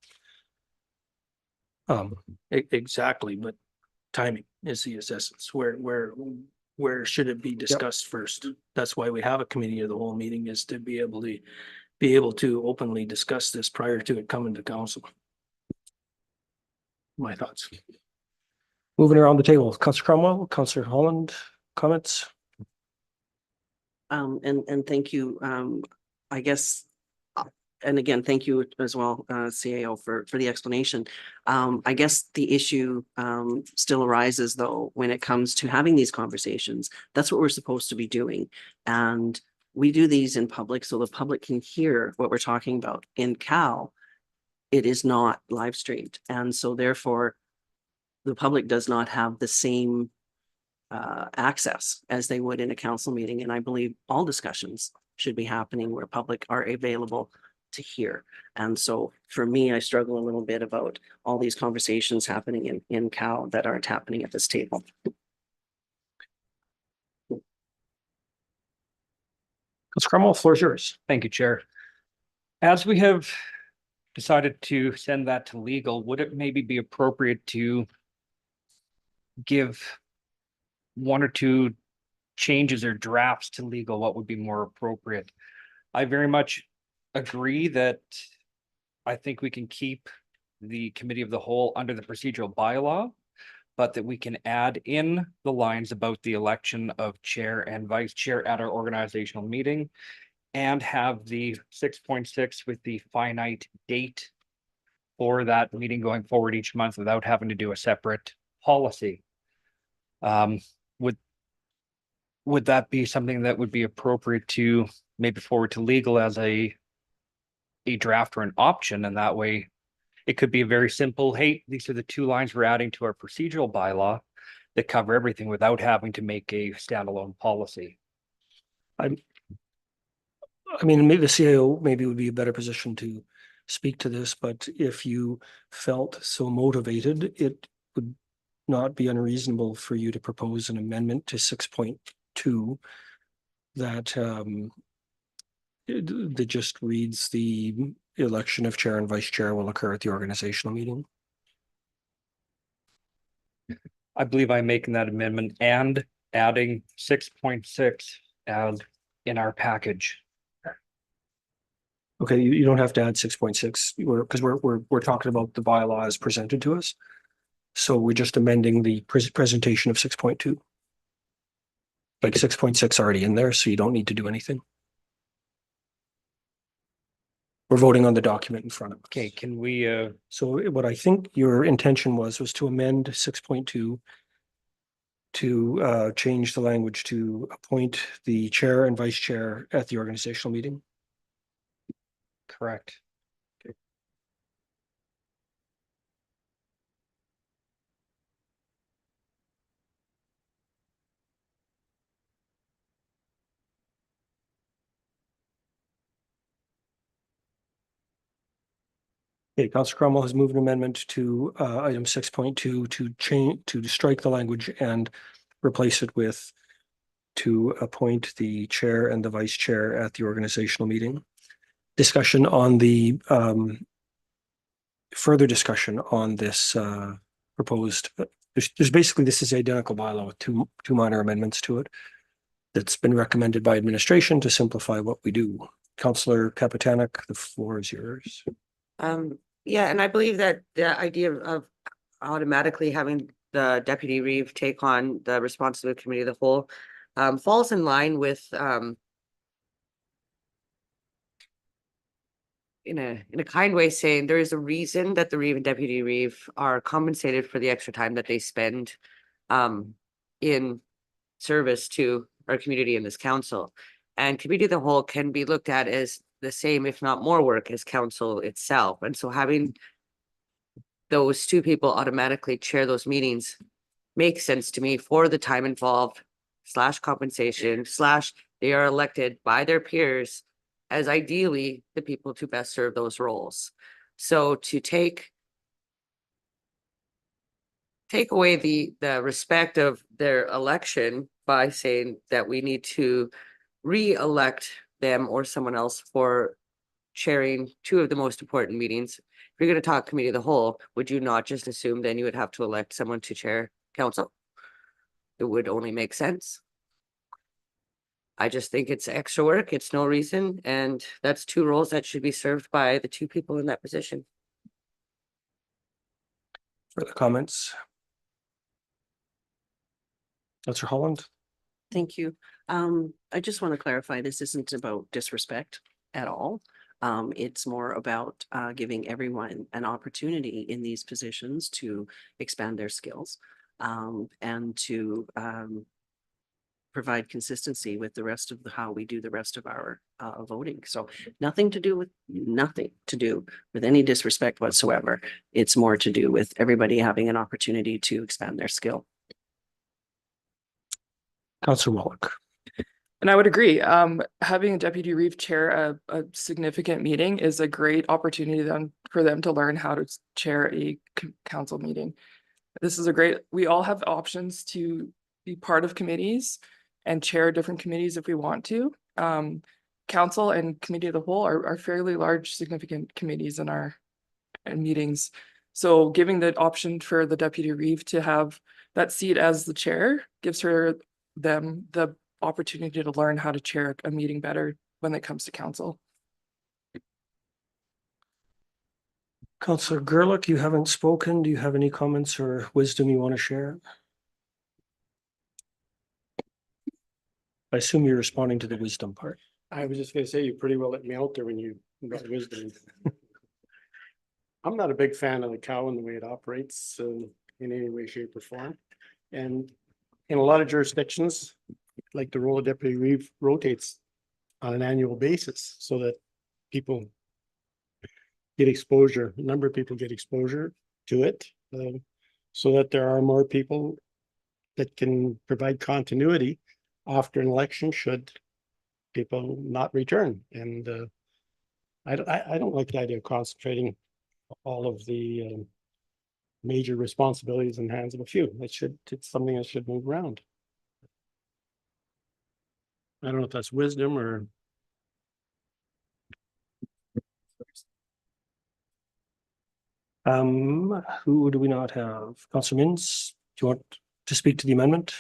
Exactly, but timing is the essence. Where should it be discussed first? That's why we have a committee of the whole meeting, is to be able to openly discuss this prior to it coming to council. My thoughts. moving around the table, Councillor Cromwell, Councillor Holland, comments? And thank you, I guess, and again, thank you as well, CAO for the explanation. I guess the issue still arises though, when it comes to having these conversations. That's what we're supposed to be doing. And we do these in public so the public can hear what we're talking about. In Cal, it is not live streamed. And so therefore, the public does not have the same access as they would in a council meeting. And I believe all discussions should be happening where public are available to hear. And so for me, I struggle a little bit about all these conversations happening in Cal that aren't happening at this table. Councillor Cromwell, floor is yours. Thank you, Chair. As we have decided to send that to legal, would it maybe be appropriate to give 1 or 2 changes or drafts to legal? What would be more appropriate? I very much agree that I think we can keep the committee of the whole under the procedural bylaw, but that we can add in the lines about the election of chair and vice chair at our organizational meeting, and have the 6.6 with the finite date for that meeting going forward each month without having to do a separate policy. Would that be something that would be appropriate to maybe forward to legal as a draft or an option? And that way it could be a very simple, hey, these are the 2 lines we're adding to our procedural bylaw that cover everything without having to make a standalone policy. I mean, maybe the CIO maybe would be a better position to speak to this, but if you felt so motivated, it would not be unreasonable for you to propose an amendment to 6.2 that that just reads the election of chair and vice chair will occur at the organizational meeting. I believe I'm making that amendment and adding 6.6 as in our package. Okay, you don't have to add 6.6, because we're talking about the bylaw as presented to us. So we're just amending the presentation of 6.2. Like 6.6 already in there, so you don't need to do anything. We're voting on the document in front of us. Okay, can we So what I think your intention was to amend 6.2 to change the language to appoint the chair and vice chair at the organizational meeting. correct? Okay, Councillor Cromwell has moved an amendment to item 6.2 to change, to strike the language and replace it with to appoint the chair and the vice chair at the organizational meeting. Discussion on the further discussion on this proposed. There's basically, this is identical bylaw with two minor amendments to it. That's been recommended by administration to simplify what we do. Councillor Kapitanek, the floor is yours. Yeah, and I believe that the idea of automatically having the deputy reeve take on the responsibility of committee of the whole falls in line with in a kind way saying there is a reason that the reeve and deputy reeve are compensated for the extra time that they spend in service to our community in this council. And committee of the whole can be looked at as the same, if not more work as council itself. And so having those 2 people automatically chair those meetings makes sense to me for the time involved / compensation / they are elected by their peers as ideally the people to best serve those roles. So to take away the respect of their election by saying that we need to re-elect them or someone else for chairing 2 of the most important meetings. If you're going to talk committee of the whole, would you not just assume then you would have to elect someone to chair council? It would only make sense. I just think it's extra work. It's no reason. And that's 2 roles that should be served by the 2 people in that position. Further comments? Councillor Holland? Thank you. I just want to clarify, this isn't about disrespect at all. It's more about giving everyone an opportunity in these positions to expand their skills and to provide consistency with the rest of how we do the rest of our voting. So nothing to do with any disrespect whatsoever. It's more to do with everybody having an opportunity to expand their skill. Councillor Wallach. And I would agree, having a deputy reeve chair a significant meeting is a great opportunity then for them to learn how to chair a council meeting. This is we all have options to be part of committees and chair different committees if we want to. Council and committee of the whole are fairly large, significant committees in our meetings. So giving the option for the deputy reeve to have that seat as the chair gives them the opportunity to learn how to chair a meeting better when it comes to council. Councillor Gerlich, you haven't spoken. Do you have any comments or wisdom you want to share? I assume you're responding to the wisdom part. I was just gonna say, you pretty well let me out there when you got wisdom. I'm not a big fan of the cow and the way it operates. in any way, shape or form. And in a lot of jurisdictions, like the role of deputy reeve rotates on an annual basis so that people get exposure, a number of people get exposure to it. So that there are more people that can provide continuity after an election should people not return. And I don't like the idea of concentrating all of the major responsibilities in the hands of a few. It's something that should move around. I don't know if that's wisdom or. Who do we not have? Councillor Mins, do you want to speak to the amendment?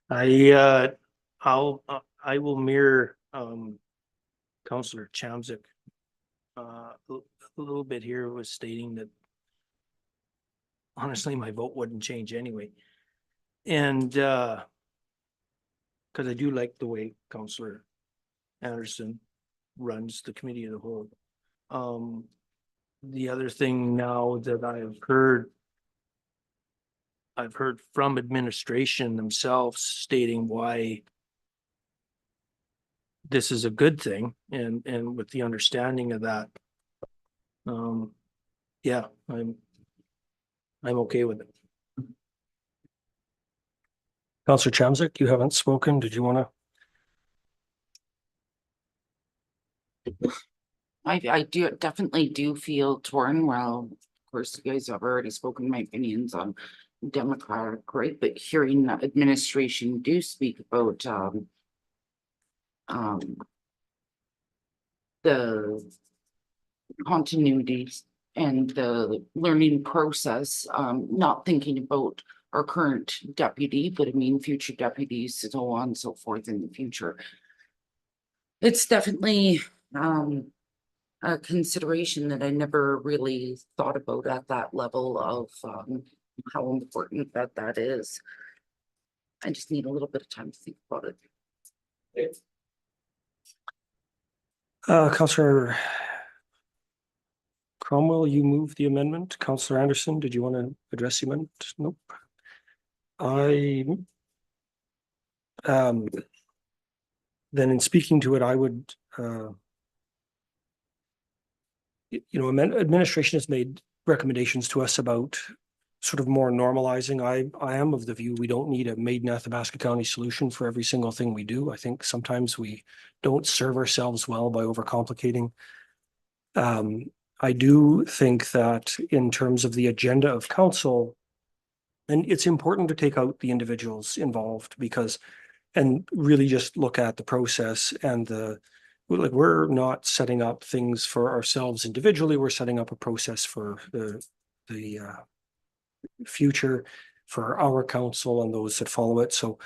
I will mirror Councillor Chamzik. A little bit here was stating that honestly, my vote wouldn't change anyway. And because I do like the way Councillor Anderson runs the committee of the whole. The other thing now that I've heard from administration themselves stating why this is a good thing, and with the understanding of that, yeah, I'm okay with it. Councillor Chamzik, you haven't spoken. Did you want to? I definitely do feel torn. Well, of course, you guys have already spoken my opinions on Democratic, right? But hearing that administration do speak about the continuity and the learning process, not thinking about our current deputy, but I mean future deputies, so on and so forth in the future. It's definitely a consideration that I never really thought about at that level of how important that is. I just need a little bit of time to think about it. Councillor Cromwell, you moved the amendment. Councillor Anderson, did you want to address the amendment? Nope. Then in speaking to it, I would administration has made recommendations to us about sort of more normalizing. I am of the view we don't need a made in Athabasca County solution for every single thing we do. I think sometimes we don't serve ourselves well by overcomplicating. I do think that in terms of the agenda of council, and it's important to take out the individuals involved and really just look at the process and we're not setting up things for ourselves individually. We're setting up a process for the future for our council and those that follow it. So,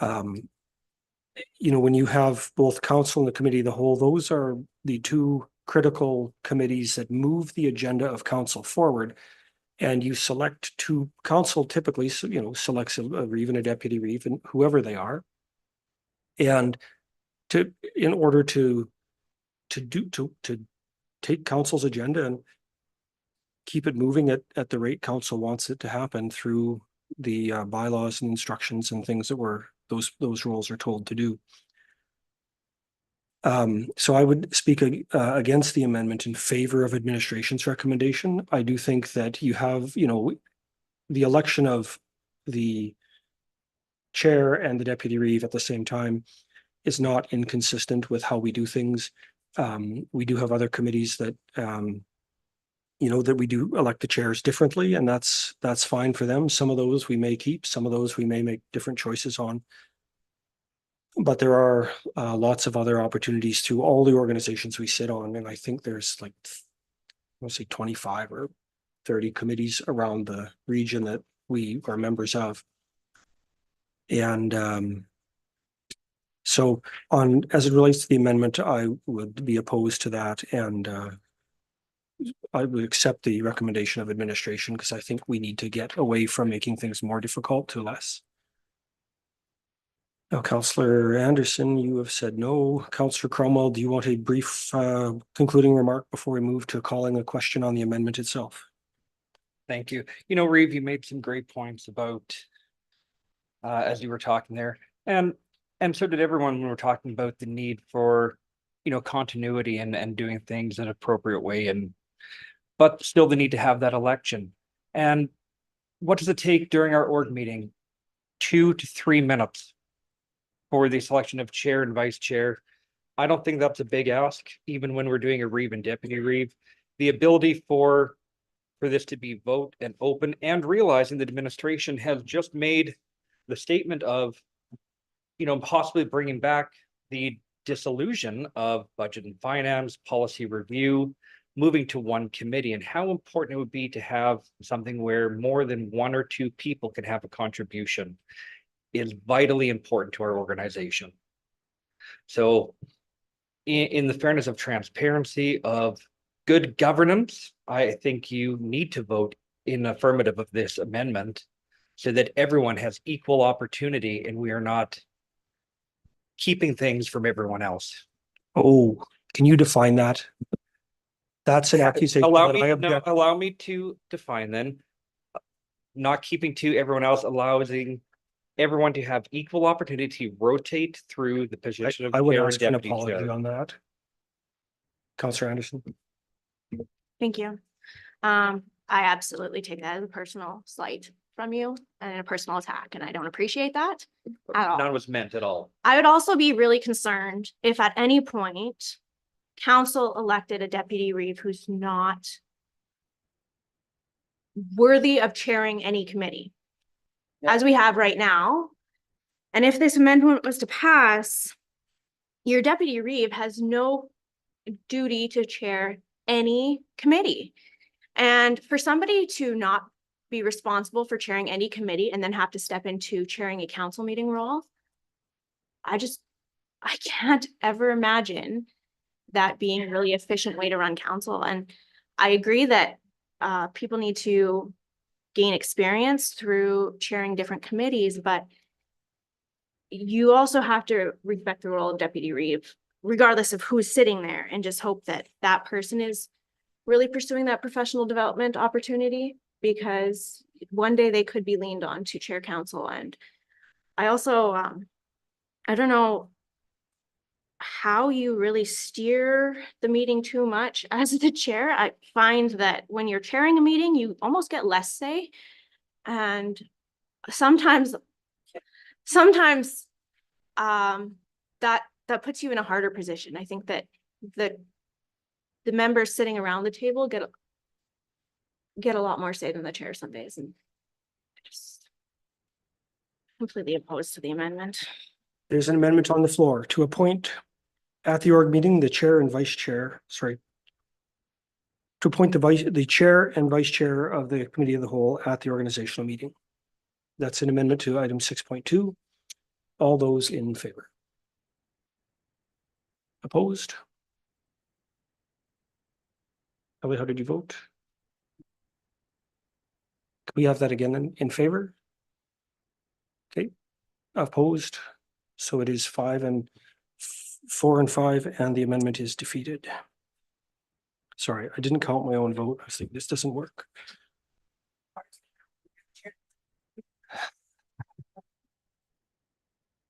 when you have both council and the committee of the whole, those are the two critical committees that move the agenda of council forward. And you select two council typically, selects a reeve and a deputy reeve and whoever they are. And in order to take council's agenda and keep it moving at the rate council wants it to happen through the bylaws and instructions and things that those rules are told to do. So I would speak against the amendment in favor of administration's recommendation. I do think that you have, the election of the chair and the deputy reeve at the same time is not inconsistent with how we do things. We do have other committees that, that we do elect the chairs differently, and that's fine for them. Some of those we may keep, some of those we may make different choices on. But there are lots of other opportunities through all the organizations we sit on. And I think there's like, let's say 25 or 30 committees around the region that we are members of. And so as it relates to the amendment, I would be opposed to that. And I would accept the recommendation of administration because I think we need to get away from making things more difficult to less. Now, Councillor Anderson, you have said no. Councillor Cromwell, do you want a brief concluding remark before we move to calling a question on the amendment itself? Thank you. You know, Reeve, you made some great points about as you were talking there. And so did everyone when we were talking about the need for, you know, continuity and doing things in an appropriate way but still the need to have that election. And what does it take during our org meeting? 2 to 3 minutes for the selection of chair and vice chair. I don't think that's a big ask, even when we're doing a Reeve and deputy Reeve. The ability for this to be vote and open, and realizing that administration has just made the statement of, you know, possibly bringing back the dissolution of budget and finance, policy review, moving to one committee, and how important it would be to have something where more than 1 or 2 people can have a contribution is vitally important to our organization. So in the fairness of transparency, of good governance, I think you need to vote in affirmative of this amendment so that everyone has equal opportunity and we are not keeping things from everyone else. Oh, can you define that? That's an accusation Allow that I me, no, object. allow me to define then. Not keeping to everyone else, allowing everyone to have equal opportunity to rotate through the position of I would chair and ask an deputy apology chair. on that. Counselor Anderson. Thank you. I absolutely take that as a personal slight from you and a personal attack, and I don't appreciate that at all. None was meant at all. I would also be really concerned if at any point council elected a deputy Reeve who's not worthy of chairing any committee, as we have right now. And if this amendment was to pass, your deputy Reeve has no duty to chair any committee. And for somebody to not be responsible for chairing any committee and then have to step into chairing a council meeting role, I can't ever imagine that being a really efficient way to run council. And I agree that people need to gain experience through chairing different committees, but you also have to respect the role of deputy Reeve, regardless of who's sitting there, and just hope that that person is really pursuing that professional development opportunity, because one day they could be leaned on to chair council. And I also, I don't know how you really steer the meeting too much as the chair. I find that when you're chairing a meeting, you almost get less say. And sometimes that puts you in a harder position. I think that the members sitting around the table get a lot more say than the chair some days, and I just completely opposed to the amendment. There's an amendment on the floor to appoint at the org meeting, the chair and vice chair, sorry. To appoint the chair and vice chair of the committee of the whole at the organizational meeting. That's an amendment to item 6.2. All those in favor? Opposed? Ellie, how did you vote? Can we have that again in favor? Okay, opposed. So it is 4 and 5, and the amendment is defeated. Sorry, I didn't count my own vote. I was thinking this doesn't work.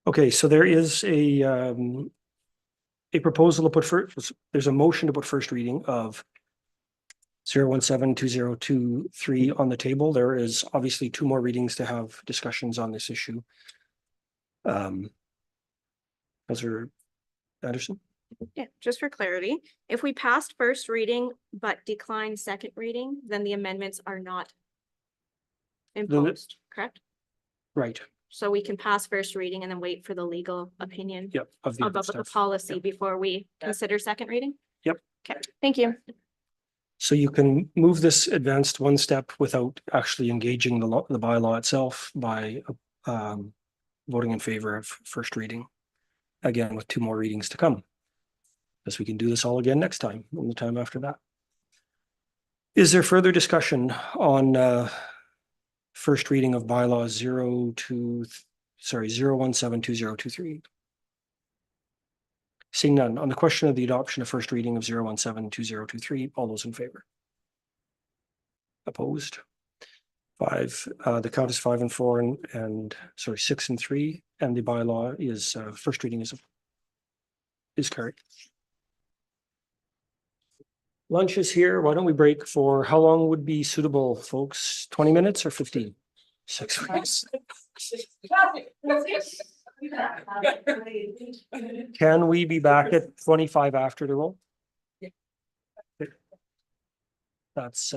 Okay, so there is a proposal to put first, there's a motion to put first reading of 017-2023 on the table. There is obviously 2 more readings to have discussions on this issue. Councilor Anderson? Yeah, just for clarity, if we passed first reading but declined second reading, then the amendments are not imposed, correct? Right. So we can pass first reading and then wait for the legal opinion Yep. Of the other about the stuff. policy Yep. before we consider second reading? Yep. Okay, thank you. So you can move this advanced one step without actually engaging the bylaw itself by voting in favor of first reading. Again, with 2 more readings to come. As we can do this all again next time, and the time after that. Is there further discussion on first reading of bylaw 017-2023? Seeing none, on the question of the adoption of first reading of 017-2023, all those in favor? Opposed? 5, the count is 5 and 4 and sorry, 6 and 3, and the bylaw is, first reading is carried. Lunch is here. Why don't we break for, how long would be suitable, folks? 20 minutes or 15? 6 minutes. Can we be back at 25 after the roll? That's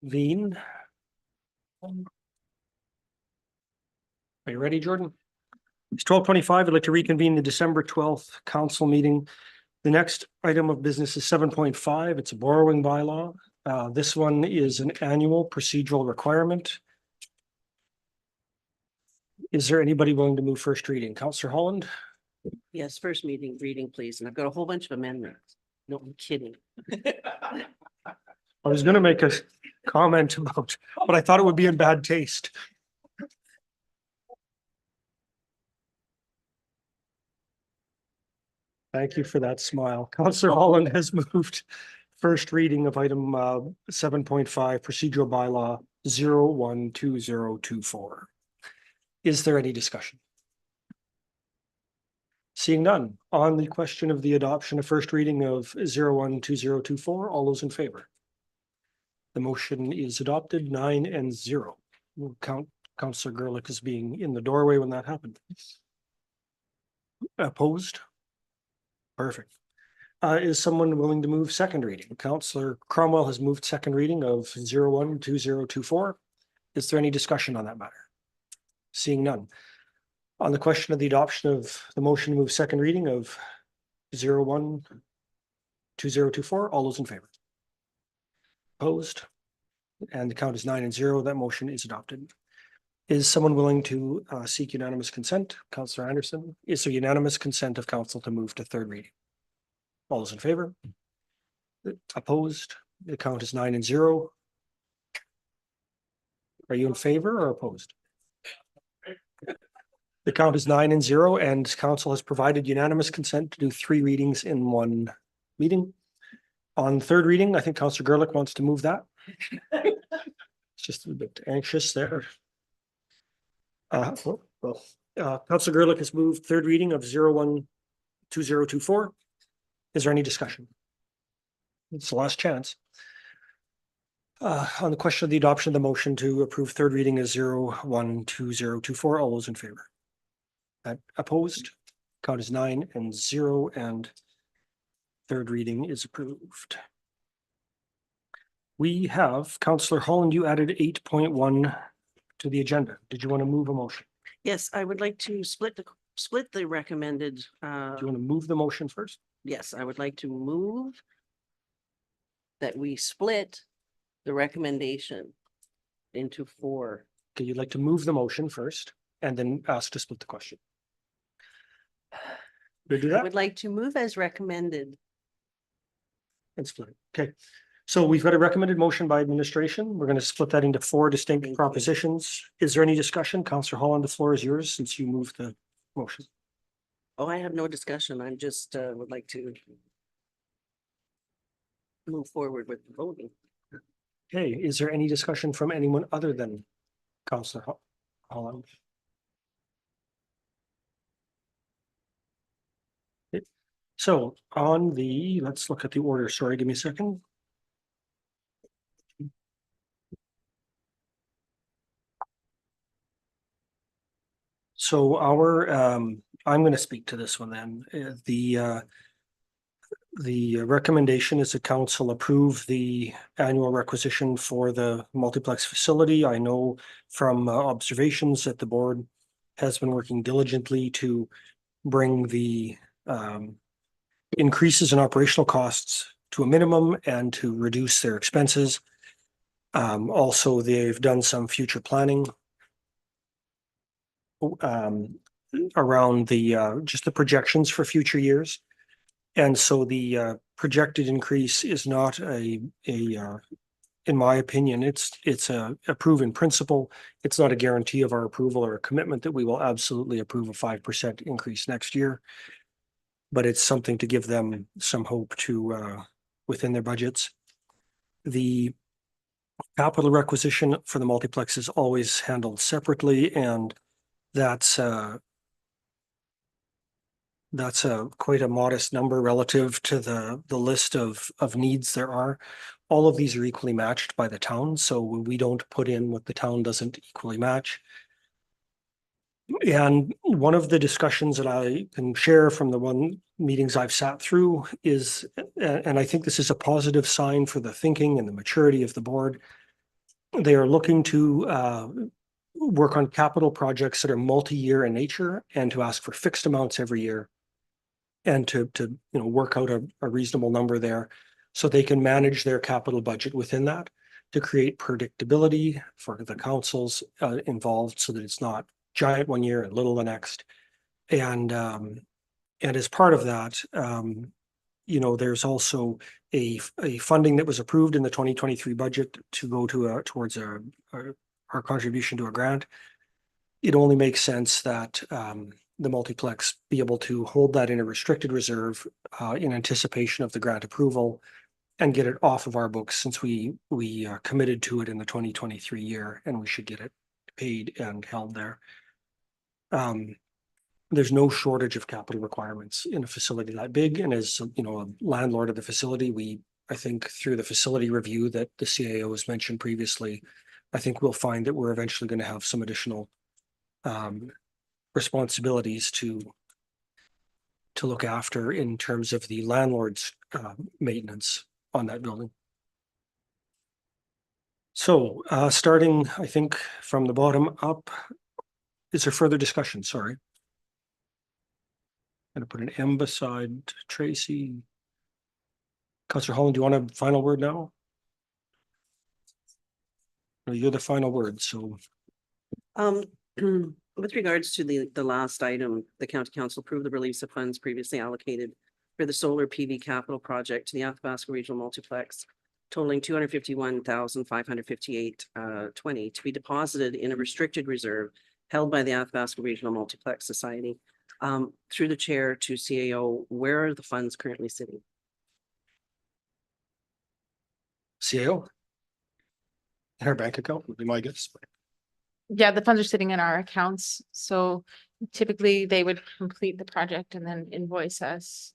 reconvene. Are you ready, Jordan? It's 12:25. I'd like to reconvene the December 12th council meeting. The next item of business is 7.5. It's a borrowing bylaw. This one is an annual procedural requirement. Is there anybody willing to move first reading? Counselor Holland? Yes, first reading, please. And I've got a whole bunch of amendments. No, I'm kidding. I was gonna make a comment about, but I thought it would be in bad taste. Thank you for that smile. Counselor Holland has moved first reading of item 7.5 procedural bylaw 012024. Is there any discussion? Seeing none, on the question of the adoption of first reading of 012024, all those in favor? The motion is adopted 9-0. We'll count Counselor Gerlich as being in the doorway when that happened. Opposed? Perfect. Is someone willing to move second reading? Counselor Cromwell has moved second reading of 012024. Is there any discussion on that matter? Seeing none. On the question of the adoption of the motion to move second reading of 012024, all those in favor? Opposed? And the count is 9-0. That motion is adopted. Is someone willing to seek unanimous consent? Counselor Anderson, is there unanimous consent of council to move to third reading? All those in favor? Opposed? The count is 9-0. Are you in favor or opposed? The count is 9-0, and council has provided unanimous consent to do 3 readings in one meeting. On third reading, I think Councillor Gerlich wants to move that. It's just a bit anxious there. Councillor Gerlich has moved third reading of 012024. Is there any discussion? It's the last chance. On the question of the adoption of the motion to approve third reading is 012024, all those in favor? Opposed? Count is 9-0, and third reading is approved. We have, Councillor Holland, you added 8.1 to the agenda. Did you want to move a motion? Yes, I would like to split the recommended, Do you want to move the motion first? yes, I would like to move that we split the recommendation into 4. Okay, you'd like to move the motion first and then ask to split the question. We'll do I that would like to move as recommended. and split it. Okay. So we've got a recommended motion by administration. We're going to split that into 4 distinct propositions. Is there any discussion? Councillor Holland, the floor is yours since you moved the motion. Oh, I have no discussion. I'm just would like to move forward with the voting. Okay, is there any discussion from anyone other than Councillor Holland? So on the, let's look at the order. Sorry, give me a second. So our, I'm going to speak to this one then. The recommendation is that council approve the annual requisition for the multiplex facility. I know from observations that the board has been working diligently to bring the increases in operational costs to a minimum and to reduce their expenses. Also, they've done some future planning around the just the projections for future years. And so the projected increase is not in my opinion, it's a proven principle. It's not a guarantee of our approval or a commitment that we will absolutely approve a 5% increase next year. But it's something to give them some hope to within their budgets. The capital requisition for the multiplex is always handled separately, and that's quite a modest number relative to the list of needs there are. All of these are equally matched by the town, so we don't put in what the town doesn't equally match. And one of the discussions that I can share from the meetings I've sat through is, and I think this is a positive sign for the thinking and the maturity of the board, They are looking to work on capital projects that are multi-year in nature and to ask for fixed amounts every year. And to work out a reasonable number there so they can manage their capital budget within that to create predictability for the councils involved so that it's not giant one year and little the next. And as part of that, there's also a funding that was approved in the 2023 budget to go towards our contribution to a grant. It only makes sense that the multiplex be able to hold that in a restricted reserve in anticipation of the grant approval and get it off of our books since we committed to it in the 2023 year, and we should get it paid and held there. There's no shortage of capital requirements in a facility that big, and as a landlord of the facility, I think through the facility review that the CAO has mentioned previously, I think we'll find that we're eventually going to have some additional responsibilities to look after in terms of the landlord's maintenance on that building. So starting, I think, from the bottom up, is there further discussion? Sorry. I'm going to put an M beside Tracy. Councillor Holland, do you want a final word now? No, you're the final word, so. With regards to the last item, the county council approved the release of funds previously allocated for the solar PV capital project to the Athabasca Regional Multiplex, totaling $251,558.20 to be deposited in a restricted reserve held by the Athabasca Regional Multiplex Society. Through the chair to CAO, where are the funds currently sitting? CAO? In our bank account would be my guess. Yeah, the funds are sitting in our accounts, so typically they would complete the project and then invoice us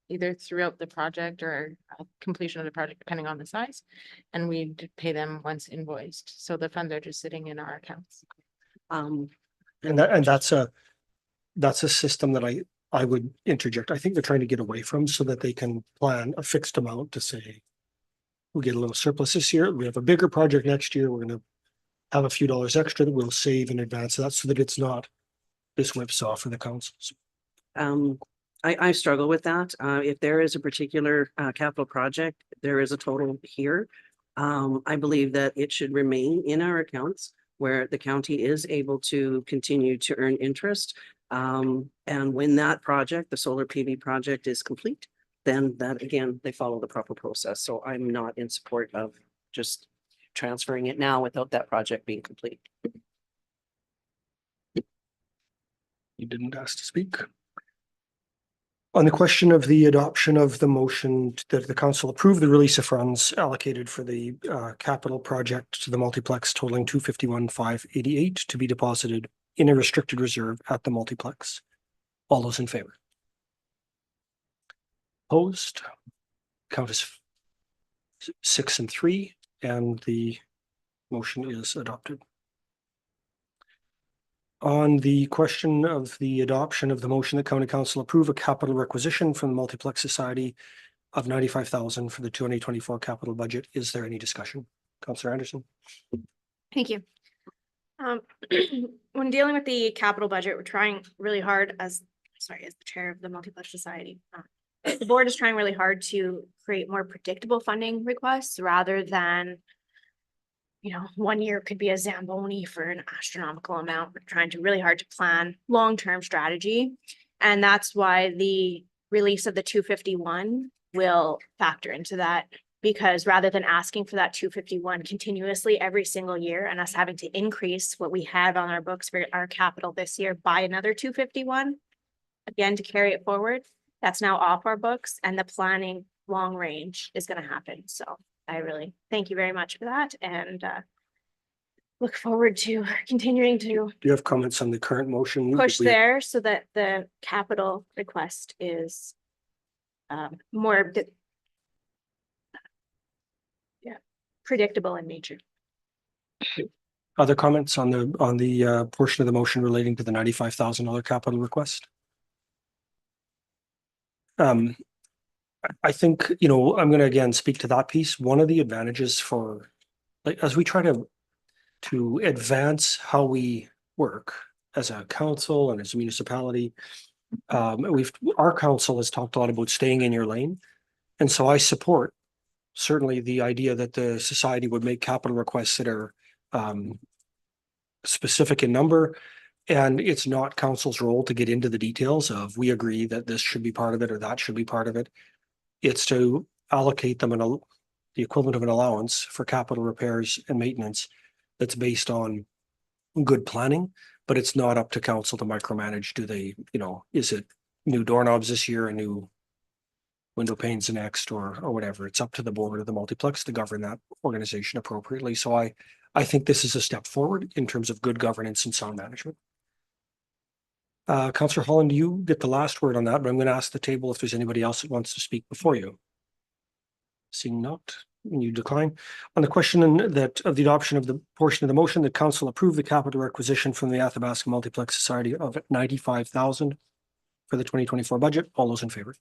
either throughout the project or completion of the project, depending on the size, and we'd pay them once invoiced. So the funds are just sitting in our accounts. And that's a system that I would interject. I think they're trying to get away from so that they can plan a fixed amount to say, we get a little surplus this year, we have a bigger project next year, we're going to have a few dollars extra that we'll save in advance of that so that it's not this whipsaw for the councils. I struggle with that. If there is a particular capital project, there is a total here. I believe that it should remain in our accounts where the county is able to continue to earn interest. And when that project, the solar PV project, is complete, then that again, they follow the proper process. So I'm not in support of just transferring it now without that project being complete. You didn't ask to speak. On the question of the adoption of the motion that the council approve the release of funds allocated for the capital project to the multiplex totaling $251,588 to be deposited in a restricted reserve at the multiplex. All those in favor? Opposed? Count is 6 and 3, and the motion is adopted. On the question of the adoption of the motion that county council approve a capital requisition from the Multiplex Society of $95,000 for the 2024 capital budget, is there any discussion? Councillor Anderson. Thank you. When dealing with the capital budget, we're trying really hard as the chair of the Multiplex Society. The board is trying really hard to create more predictable funding requests rather than, 1 year could be a Zamboni for an astronomical amount. We're trying to really hard to plan long-term strategy. And that's why the release of the 251 will factor into that, because rather than asking for that 251 continuously every single year and us having to increase what we had on our books for our capital this year by another 251, again, to carry it forward, that's now off our books, and the planning long range is going to happen. So I really thank you very much for that, and look forward to continuing to Do you have comments on the current motion? push there so that the capital request is more predictable in nature. Other comments on the portion of the motion relating to the $95,000 capital request? I think, I'm going to again speak to that piece. One of the advantages for like, as we try to advance how we work as a council and as a municipality, our council has talked a lot about staying in your lane. And so I support certainly the idea that the society would make capital requests that are specific in number. And it's not council's role to get into the details of, we agree that this should be part of it or that should be part of it. It's to allocate them the equivalent of an allowance for capital repairs and maintenance that's based on good planning, but it's not up to council to micromanage. Do they, is it new doorknobs this year and new window panes the next, or whatever? It's up to the board of the multiplex to govern that organization appropriately. So I think this is a step forward in terms of good governance and sound management. Councillor Holland, you get the last word on that, but I'm going to ask the table if there's anybody else that wants to speak before you. Seeing not, you decline. On the question that of the adoption of the portion of the motion that council approve the capital requisition from the Athabasca Multiplex Society of 95,000 for the 2024 budget. All those in favor?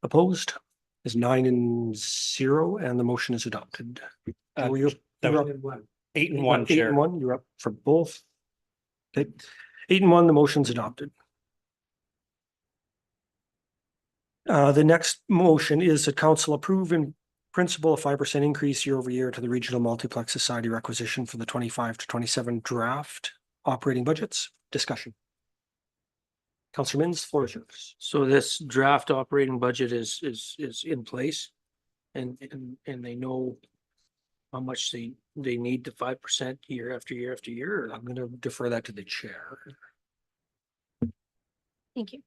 Opposed is 9-0, and the motion is adopted. Were you that you're was up? 8-1, 8 Chair. and 1, you're up for both. Okay, 8-1, the motion's adopted. The next motion is that council approve in principle a 5% increase year over year to the Regional Multiplex Society requisition for the 25 to 27 draft operating budgets. Discussion. Councillor Minns, floor is yours. So this draft operating budget is in place, and they know how much they need the 5% year after year after year. I'm going to defer that to the chair. Thank you.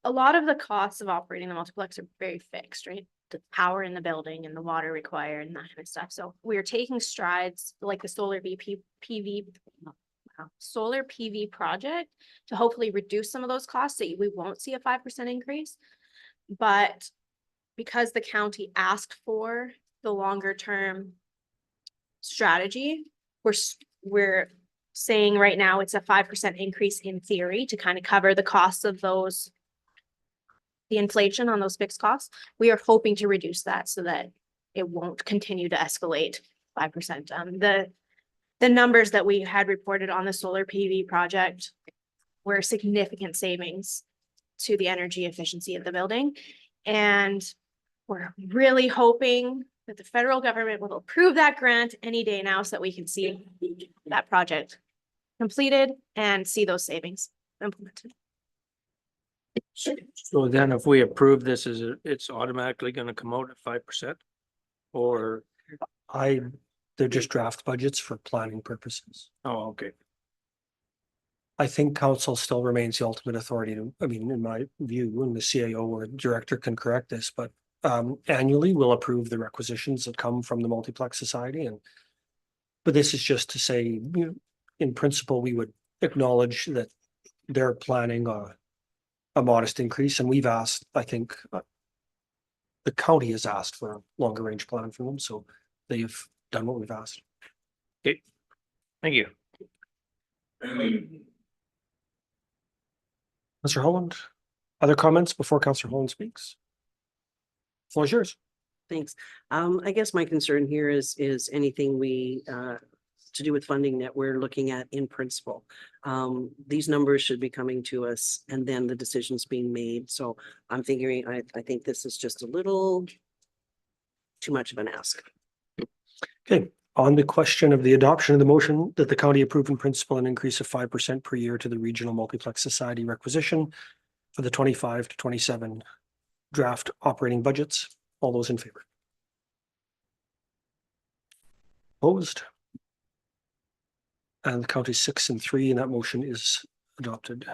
A lot of the costs of operating the multiplex are very fixed, right? The power in the building and the water required and that kind of stuff. So we're taking strides like the solar PV project to hopefully reduce some of those costs so we won't see a 5% increase. But because the county asked for the longer term strategy, we're saying right now it's a 5% increase in theory to kind of cover the costs of the inflation on those fixed costs. We are hoping to reduce that so that it won't continue to escalate 5%. The numbers that we had reported on the solar PV project were significant savings to the energy efficiency of the building. And we're really hoping that the federal government will approve that grant any day now so that we can see that project completed and see those savings implemented. So then if we approve this, it's automatically going to come out at 5%? Or they're just draft budgets for planning purposes. oh, okay. I think council still remains the ultimate authority to, in my view, and the CAO or director can correct this, but annually we'll approve the requisitions that come from the Multiplex Society. But this is just to say, in principle, we would acknowledge that they're planning a modest increase, and we've asked, I think, the county has asked for a longer range plan from them, so they've done what we've asked. Okay, thank you. Mr. Holland, other comments before Councillor Holland speaks? Floor is yours. Thanks. I guess my concern here is anything to do with funding that we're looking at in principle. These numbers should be coming to us and then the decisions being made. So I'm figuring, I think this is just a little too much of an ask. Okay, on the question of the adoption of the motion that the county approve in principle an increase of 5% per year to the Regional Multiplex Society requisition for the 25 to 27 draft operating budgets. All those in favor? Opposed? And the count is 6-3, and that motion is adopted.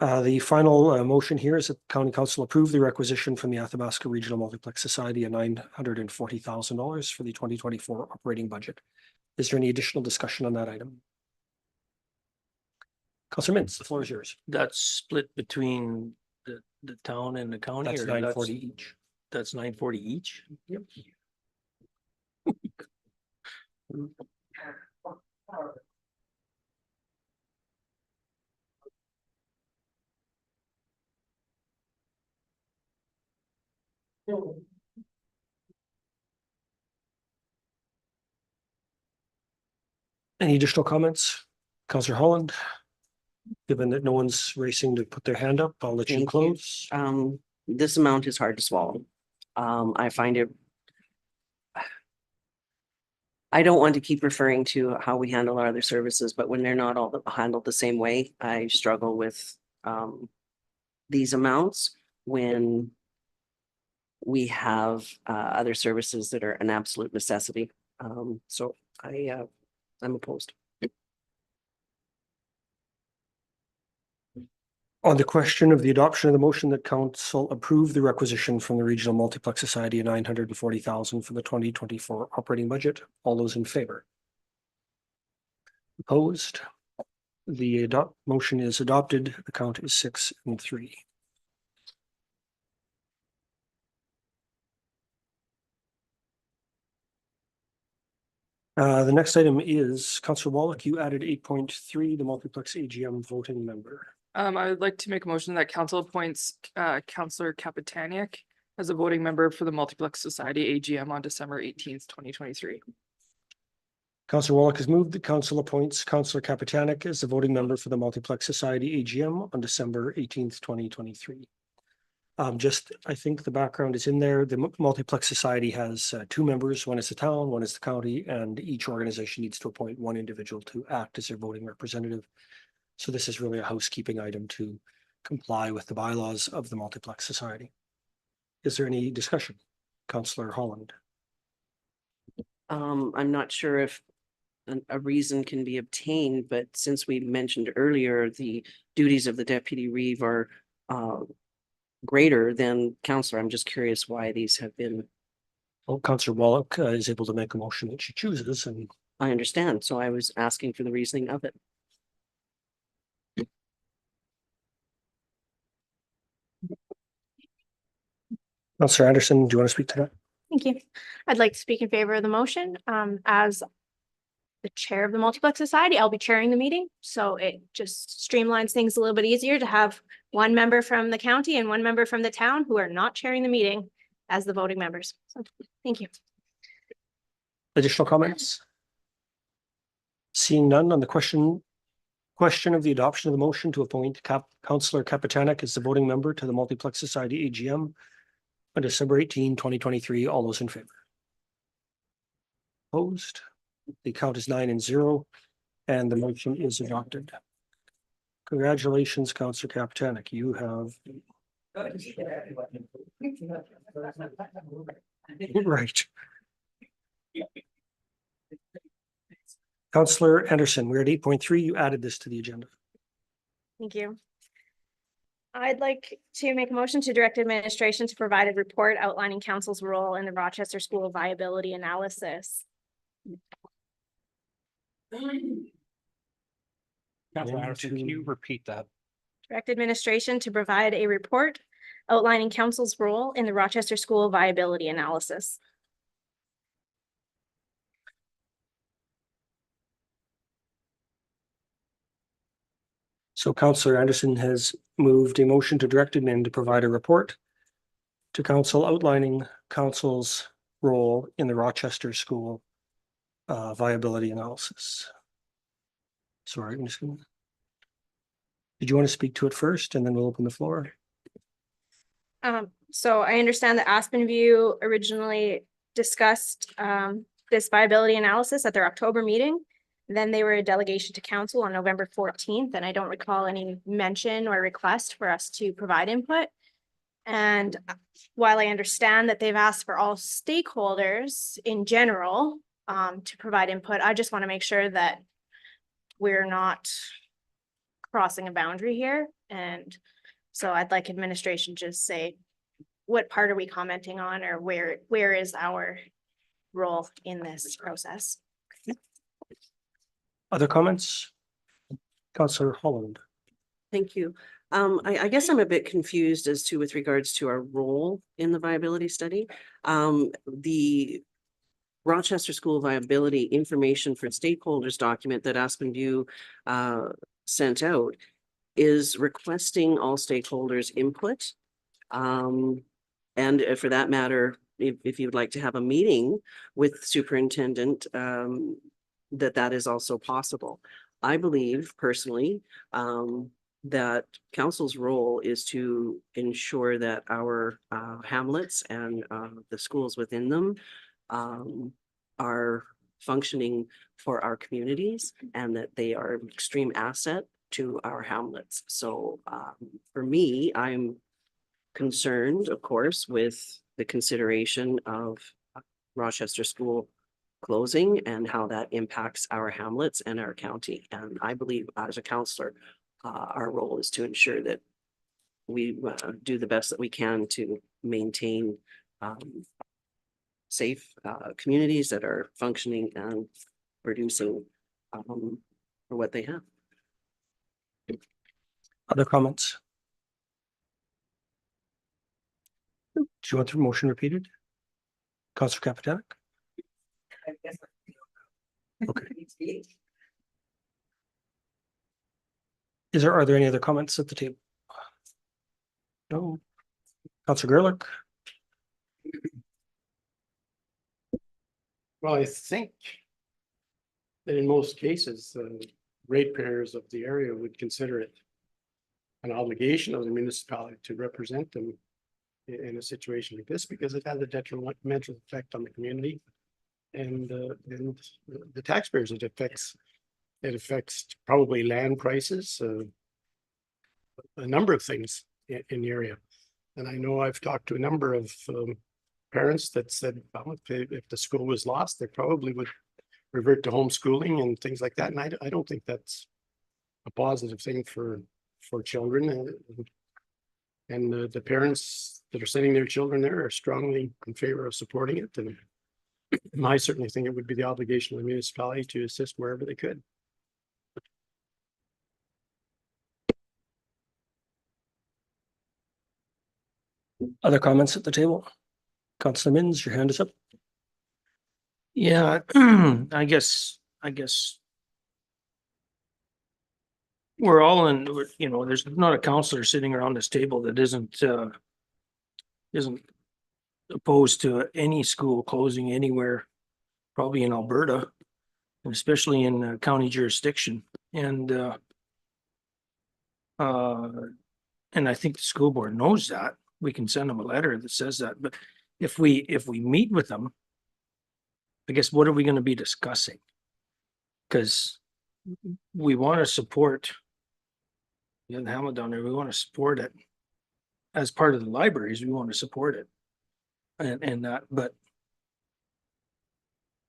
The final motion here is that the County Council approve the requisition from the Athabasca Regional Multiplex Society of $940,000 for the 2024 operating budget. Is there any additional discussion on that item? Councillor Mintz, the floor is yours. That's split between the town and the county? That's or $940 each. That's $940 each? Yep. Any additional comments? Counselor Holland? Given that no one's racing to put their hand up, I'll let you Thank you. close. This amount is hard to swallow. I find it. I don't want to keep referring to how we handle our other services, but when they're not all handled the same way, I struggle with these amounts when we have other services that are an absolute necessity. So I'm opposed. On the question of the adoption of the motion that council approve the requisition from the Regional Multiplex Society of $940,000 for the 2024 operating budget, all those in favor? Opposed? The motion is adopted. The count is 6-3. The next item is Councillor Wallach. You added 8.3, the multiplex AGM voting member. I would like to make a motion that council appoints Councillor Kapitaniak as a voting member for the Multiplex Society AGM on December 18th, 2023. Councillor Wallach has moved. The council appoints Councillor Kapitaniak as the voting member for the Multiplex Society AGM on December 18th, 2023. I think the background is in there. The Multiplex Society has 2 members. One is the town, one is the county, and each organization needs to appoint 1 individual to act as their voting representative. So this is really a housekeeping item to comply with the bylaws of the Multiplex Society. Is there any discussion? Councillor Holland. I'm not sure if a reason can be obtained, but since we mentioned earlier, the duties of the deputy reeve are greater than councillor. I'm just curious why these have been. Well, Councillor Wallach is able to make a motion that she chooses, and I understand. So I was asking for the reasoning of it. Councillor Anderson, do you want to speak to that? Thank you. I'd like to speak in favor of the motion. As the chair of the Multiplex Society, I'll be chairing the meeting. So it just streamlines things a little bit easier to have 1 member from the county and 1 member from the town who are not chairing the meeting as the voting members. So thank you. Additional comments? Seeing none on the question of the adoption of the motion to appoint Councillor Kapitaniak as the voting member to the Multiplex Society AGM on December 18, 2023, all those in favor? Opposed? The count is 9-0, and the motion is adopted. Congratulations, Councillor Kapitaniak. You have. Right. Councillor Anderson, we're at 8.3. You added this to the agenda. Thank you. I'd like to make a motion to direct administration to provide a report outlining council's role in the Rochester School viability analysis. Councilor Anderson, can you repeat that? Direct administration to provide a report outlining council's role in the Rochester School viability analysis. So Councillor Anderson has moved a motion to direct admin to provide a report to council outlining council's role in the Rochester School viability analysis. Sorry, I'm just gonna. Did you want to speak to it first and then we'll open the floor? So I understand that Aspen View originally discussed this viability analysis at their October meeting. Then they were a delegation to council on November 14th, and I don't recall any mention or request for us to provide input. And while I understand that they've asked for all stakeholders in general to provide input, I just want to make sure that we're not crossing a boundary here. And so I'd like administration just say, what part are we commenting on, or where is our role in this process? Other comments? Councillor Holland. Thank you. I guess I'm a bit confused as to with regards to our role in the viability study. The Rochester School Viability Information for Stakeholders document that Aspen View sent out is requesting all stakeholders' input. And for that matter, if you would like to have a meeting with superintendent, that that is also possible. I believe personally, that council's role is to ensure that our hamlets and the schools within them are functioning for our communities and that they are an extreme asset to our hamlets. So for me, I'm concerned, of course, with the consideration of Rochester School closing and how that impacts our hamlets and our county. And I believe as a counselor, our role is to ensure that we do the best that we can to maintain safe communities that are functioning and producing for what they have. Other comments? Do you want the motion repeated? Councillor Kapitanek? Okay. Are there any other comments at the table? No. Councillor Gerlich? Well, I think that in most cases, ratepayers of the area would consider it an obligation of the municipality to represent them in a situation like this, because it has a detrimental effect on the community and the taxpayers. It affects probably land prices, a number of things in the area. And I know I've talked to a number of parents that said, well, if the school was lost, they probably would revert to homeschooling and things like that. And I don't think that's a positive thing for children. And the parents that are sending their children there are strongly in favor of supporting it. And I certainly think it would be the obligation of the municipality to assist wherever they could. Other comments at the table? Councillor Minns, your hand is up. Yeah, I guess we're all in, there's not a counselor sitting around this table that isn't opposed to any school closing anywhere, probably in Alberta, and especially in county jurisdiction. And I think the school board knows that. We can send them a letter that says that, but if we meet with them, I guess, what are we going to be discussing? Because we want to support the Hamlet down there. We want to support it as part of the libraries. We want to support it, and that. But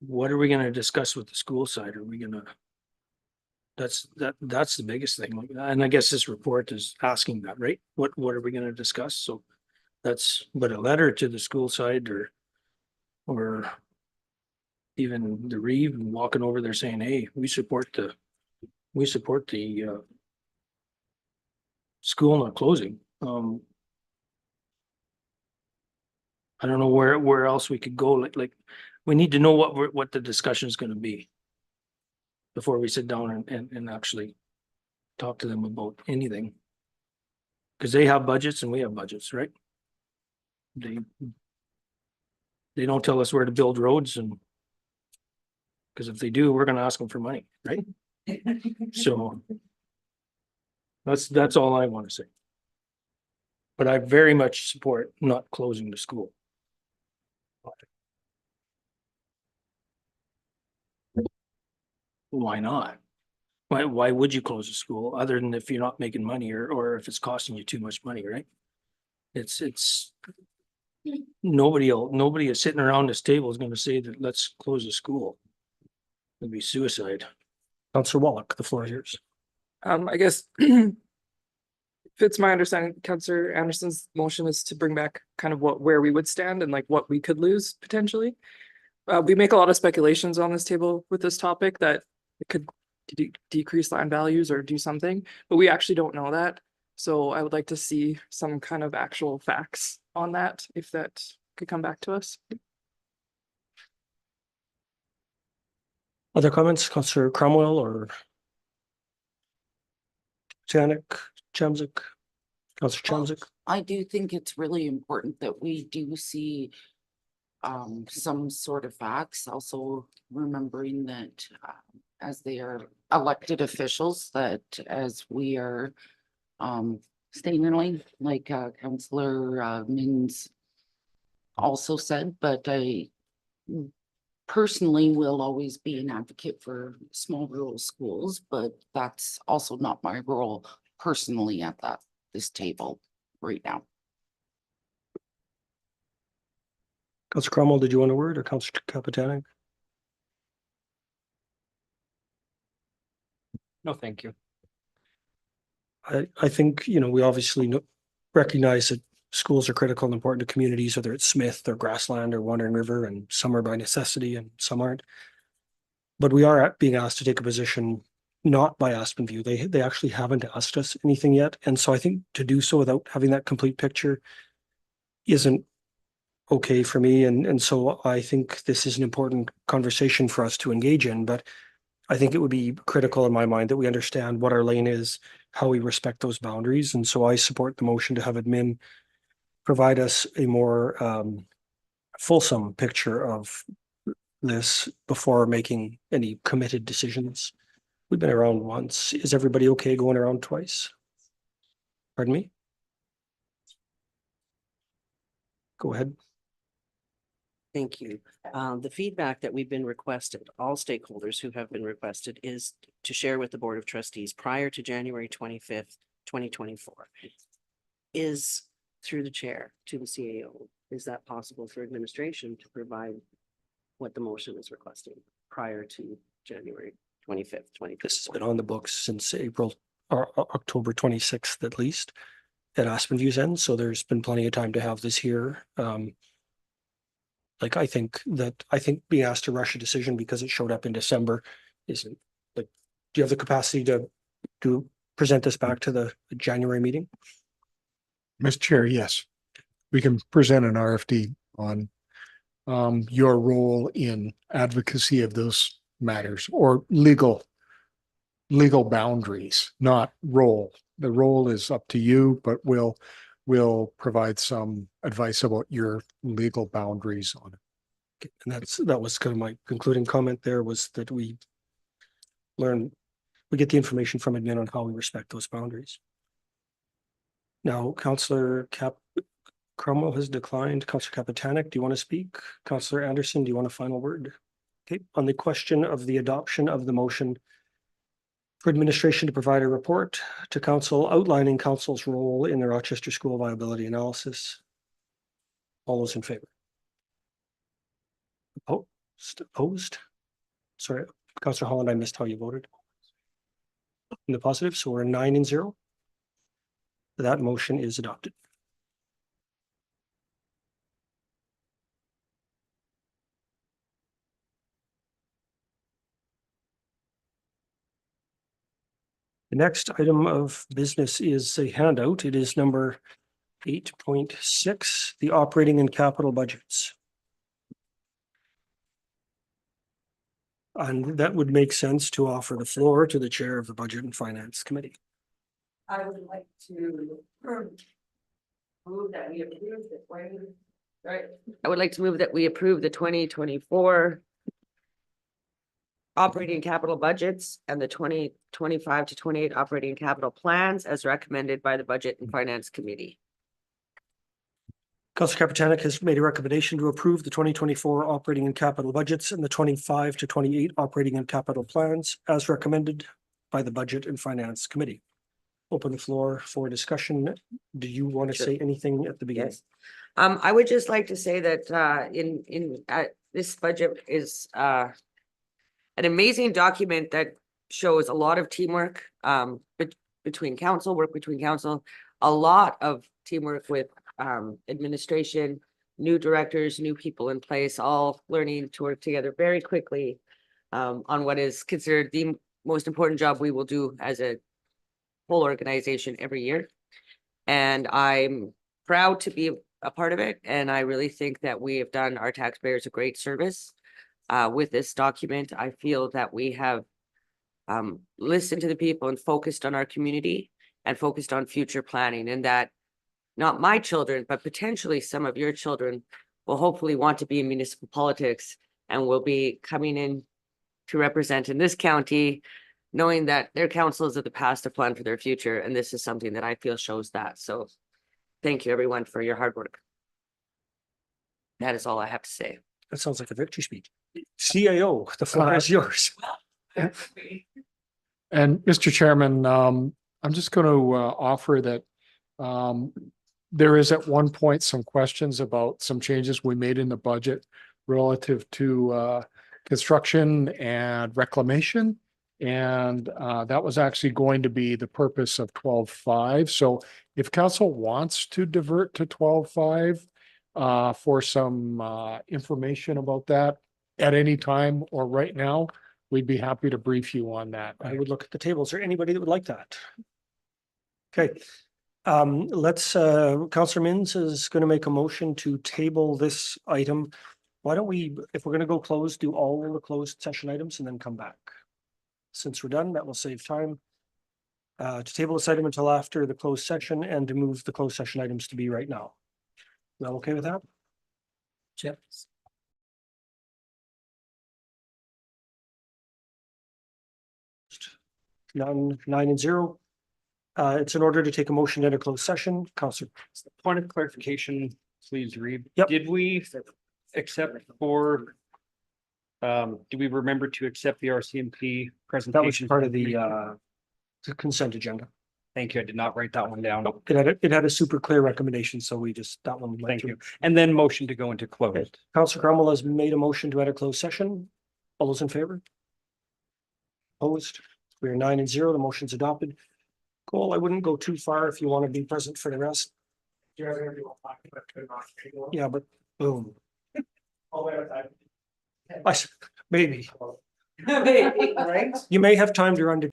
what are we going to discuss with the school side? Are we going to? That's the biggest thing. And I guess this report is asking that, right? What are we going to discuss? So but a letter to the school side or even the Reeve and walking over there saying, hey, we support the school not closing. I don't know where else we could go. Like we need to know what the discussion is going to be before we sit down and actually talk to them about anything. Because they have budgets and we have budgets, right? They don't tell us where to build roads, and because if they do, we're going to ask them for money, right? So that's all I want to say. But I very much support not closing the school. Why not? Why would you close a school other than if you're not making money or if it's costing you too much money, right? It's nobody is sitting around this table is going to say that let's close the school. It'd be suicide. Councillor Wallach, the floor is yours. I guess if it's my understanding, Councillor Anderson's motion is to bring back kind of where we would stand and like what we could lose potentially. We make a lot of speculations on this table with this topic that it could decrease land values or do something, but we actually don't know that. So I would like to see some kind of actual facts on that, if that could come back to us. Other comments, Councillor Cromwell or Janik, Chamzik, Councillor Chamzik? I do think it's really important that we do see some sort of facts, also remembering that as they are elected officials, that as we are staying in line, like Councillor Mins also said, but I personally will always be an advocate for small rural schools, but that's also not my role personally at this table right now. Councillor Cromwell, did you want a word, or Councillor Kapitanek? No, thank you. I think, you know, we obviously recognize that schools are critical and important to communities, whether it's Smith or Grassland or Wandering River, and some are by necessity and some aren't. But we are being asked to take a position not by Aspen View. They actually haven't asked us anything yet. And so I think to do so without having that complete picture isn't okay for me. And so I think this is an important conversation for us to engage in, but I think it would be critical in my mind that we understand what our lane is, how we respect those boundaries. And so I support the motion to have admin provide us a more fulsome picture of this before making any committed decisions. We've been around once. Is everybody okay going around twice? Pardon me? Go ahead. Thank you. The feedback that we've been requested, all stakeholders who have been requested, is to share with the Board of Trustees prior to January 25th, 2024. Is through the chair to the CAO. Is that possible for administration to provide what the motion is requesting prior to January 25th, 2024? This has been on the books since April or October 26th at least at Aspen View's end. So there's been plenty of time to have this here. Like I think being asked to rush a decision because it showed up in December isn't like, do you have the capacity to present this back to the January meeting? Mr. Chair, yes. We can present an RFD on your role in advocacy of those matters, or legal boundaries, not role. The role is up to you, but we'll provide some advice about your legal boundaries on it. And that was kind of my concluding comment there, was that we get the information from admin on how we respect those boundaries. Now, Councillor Cromwell has declined. Councillor Kapitanek, do you want to speak? Councillor Anderson, do you want a final word? Okay, on the question of the adoption of the motion for administration to provide a report to council outlining council's role in the Rochester School viability analysis. All those in favor? Opposed? Sorry, Councillor Holland, I missed how you voted. In the positive, so we're 9-0. That motion is adopted. The next item of business is a handout. It is number 8.6, the operating and capital budgets. And that would make sense to offer the floor to the chair of the Budget and Finance Committee. I would like to move that we approve I would like to move that we approve the 2024 operating capital budgets and the 2025 to 28 operating capital plans as recommended by the Budget and Finance Committee. Councillor Kapitanek has made a recommendation to approve the 2024 operating and capital budgets and the 25 to 28 operating and capital plans as recommended by the Budget and Finance Committee. Open the floor for discussion. Do you want to say anything at the beginning? Yes. I would just like to say that this budget is an amazing document that shows a lot of teamwork between council, a lot of teamwork with administration, new directors, new people in place, all learning to work together very quickly on what is considered the most important job we will do as a whole organization every year. And I'm proud to be a part of it. And I really think that we have done our taxpayers a great service with this document. I feel that we have listened to the people and focused on our community and focused on future planning, and that not my children, but potentially some of your children will hopefully want to be in municipal politics and will be coming in to represent in this county, knowing that their councils of the past have planned for their future, and this is something that I feel shows that. So thank you, everyone, for your hard work. That is all I have to say. That sounds like a victory speech. CAO, the floor is yours. And Mr. Chairman, I'm just going to offer that there is at one point some questions about some changes we made in the budget relative to construction and reclamation. And that was actually going to be the purpose of 12.5. So if council wants to divert to 12.5 for some information about that at any time or right now, we'd be happy to brief you on that. I would look at the table. Is there anybody that would like that? Okay. Let's, Counselor Mins is going to make a motion to table this item. Why don't we, if we're going to go close, do all the closed session items and then come back? Since we're done, that will save time. To table this item until after the closed session and to move the closed session items to be right now. Is that okay with that? Yep. 9-0. It's in order to take a motion in a closed session. Counselor. Point of clarification, please, Reed. Yep. Did we accept for, do we remember to accept the RCMP presentation? That was part of the consent agenda. Thank you. I did not write that one down. It had a super clear recommendation, so we just, that one. went Thank through. you. And then motion to go into closed. Counselor Cromwell has made a motion to enter closed session. All those in favor? Opposed? We are 9-0. The motion's adopted. Cole, I wouldn't go too far if you want to be present for the rest. Yeah, but boom. Maybe. You may have time to run to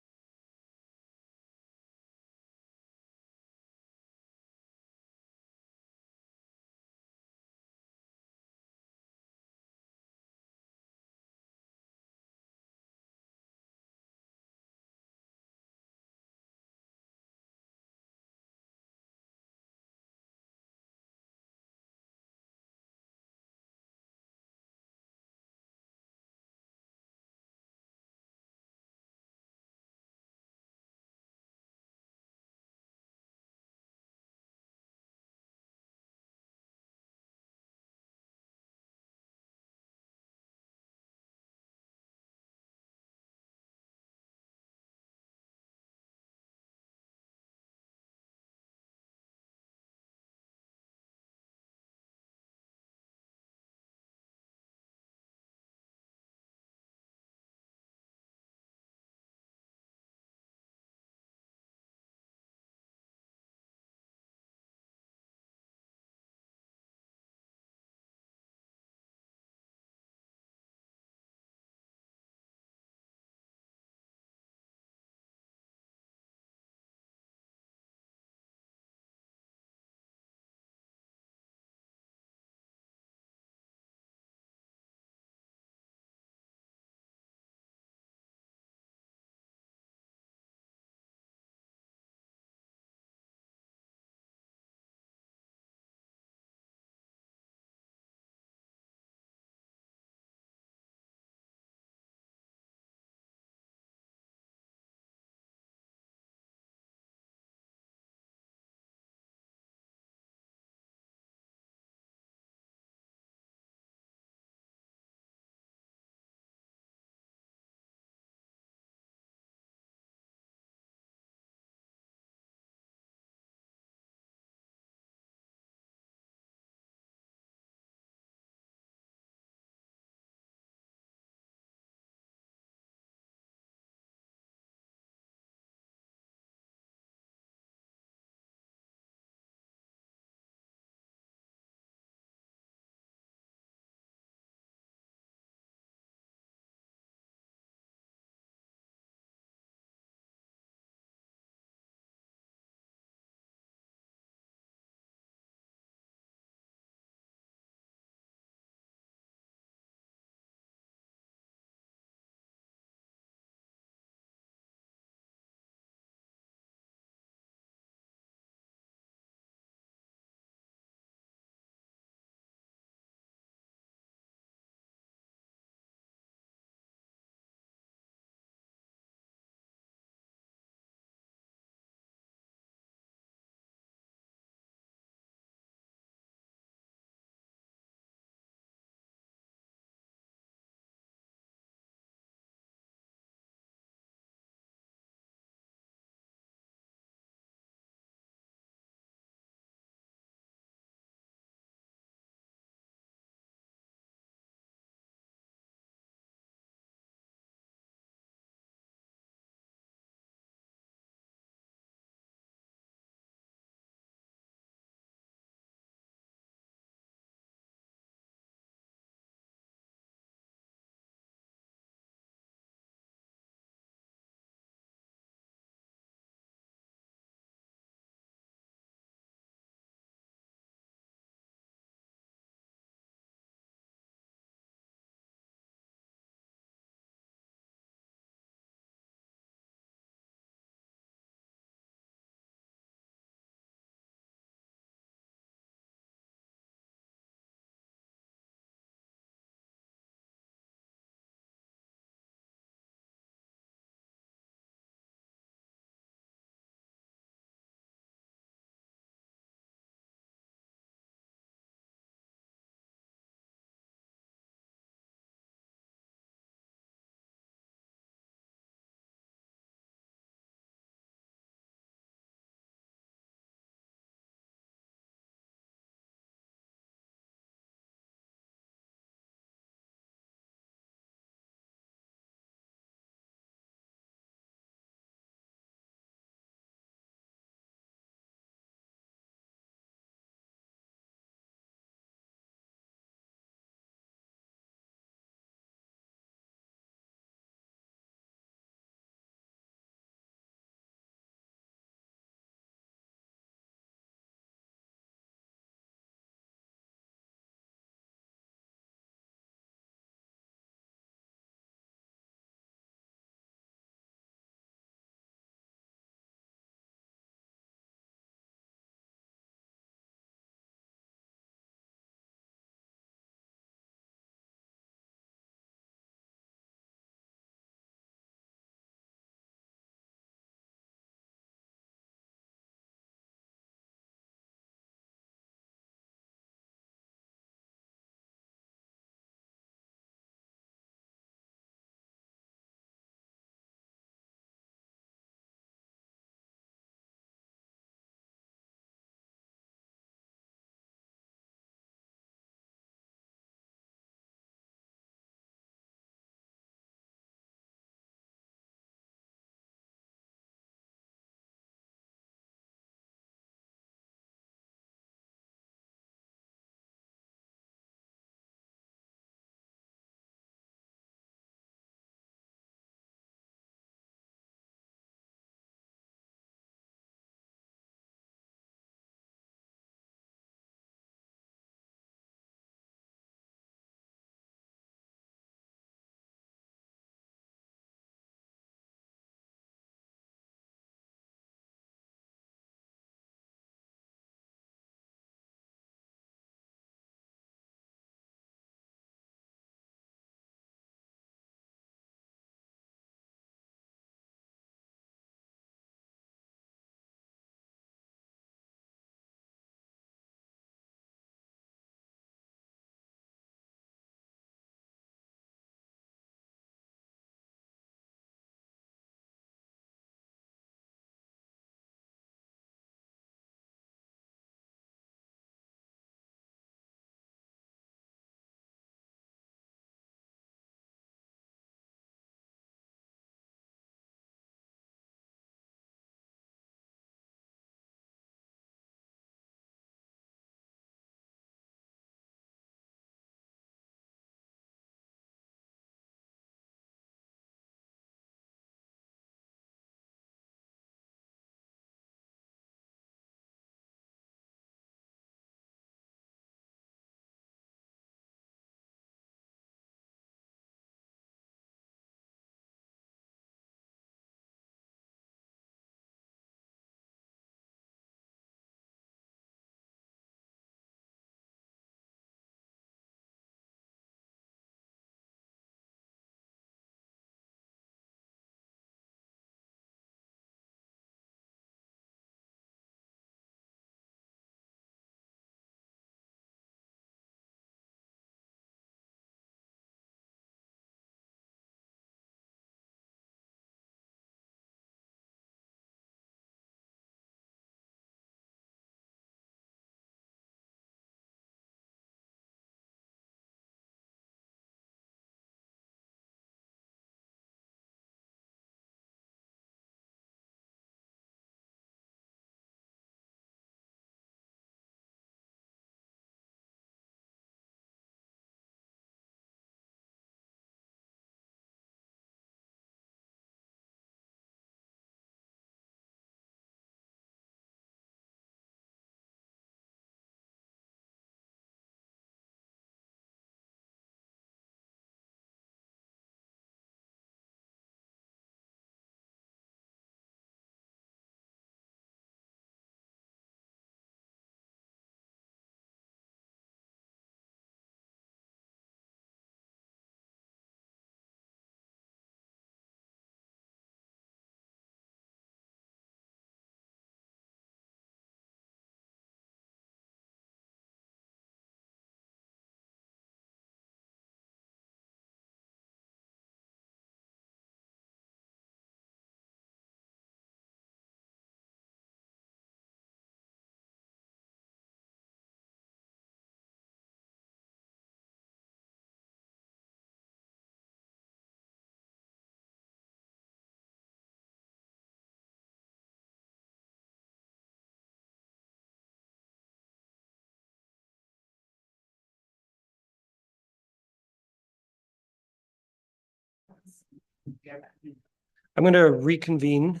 I'm going to reconvene.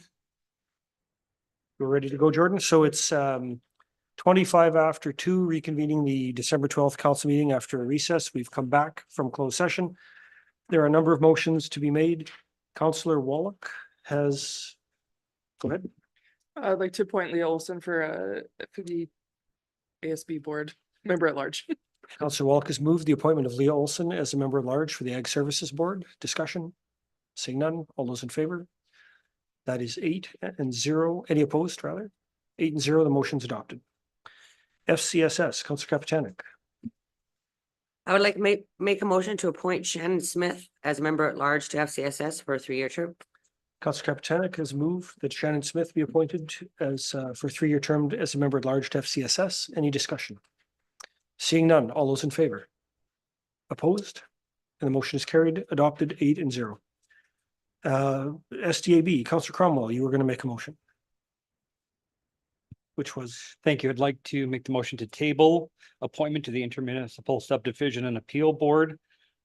We're ready to go, Jordan. So it's 25 after 2, reconvening the December 12th council meeting after a recess. We've come back from closed session. There are a number of motions to be made. Councillor Wallach has, go ahead. I'd like to appoint Leah Olson for the ASB board member at large. Councillor Wallach has moved the appointment of Leah Olson as a member at large for the Ag Services Board. Discussion? Seeing none. All those in favor? That is 8-0. Any opposed, rather? 8-0. The motion's adopted. FCSS, Councillor Kapitanek. I would like to make a motion to appoint Shannon Smith as a member at large to FCSS for a 3-year term. Councillor Kapitanek has moved that Shannon Smith be appointed as for a 3-year term as a member at large to FCSS. Any discussion? Seeing none. All those in favor? Opposed? And the motion is carried, adopted 8-0. SDAB, Councillor Cromwell, you were going to make a motion. Which was, Thank you. I'd like to make the motion to table appointment to the Intermunicipal Subdivision and Appeal Board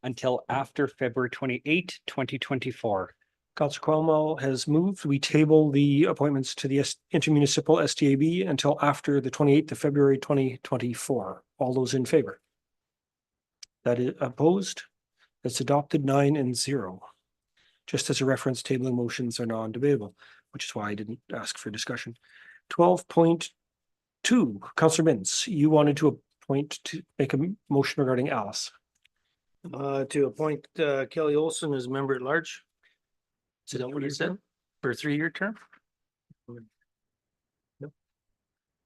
until after February 28, 2024. Councillor Cromwell has moved. We table the appointments to the intermunicipal SDAB until after the 28th of February 2024. All those in favor? That is opposed? That's adopted 9-0. Just as a reference, tabling motions are non-debatable, which is why I didn't ask for discussion. 12.2, Councillor Mintz, you wanted to make a motion regarding Alice. To appoint Kelly Olson as member at large. Is that what you said? For a 3-year term? No.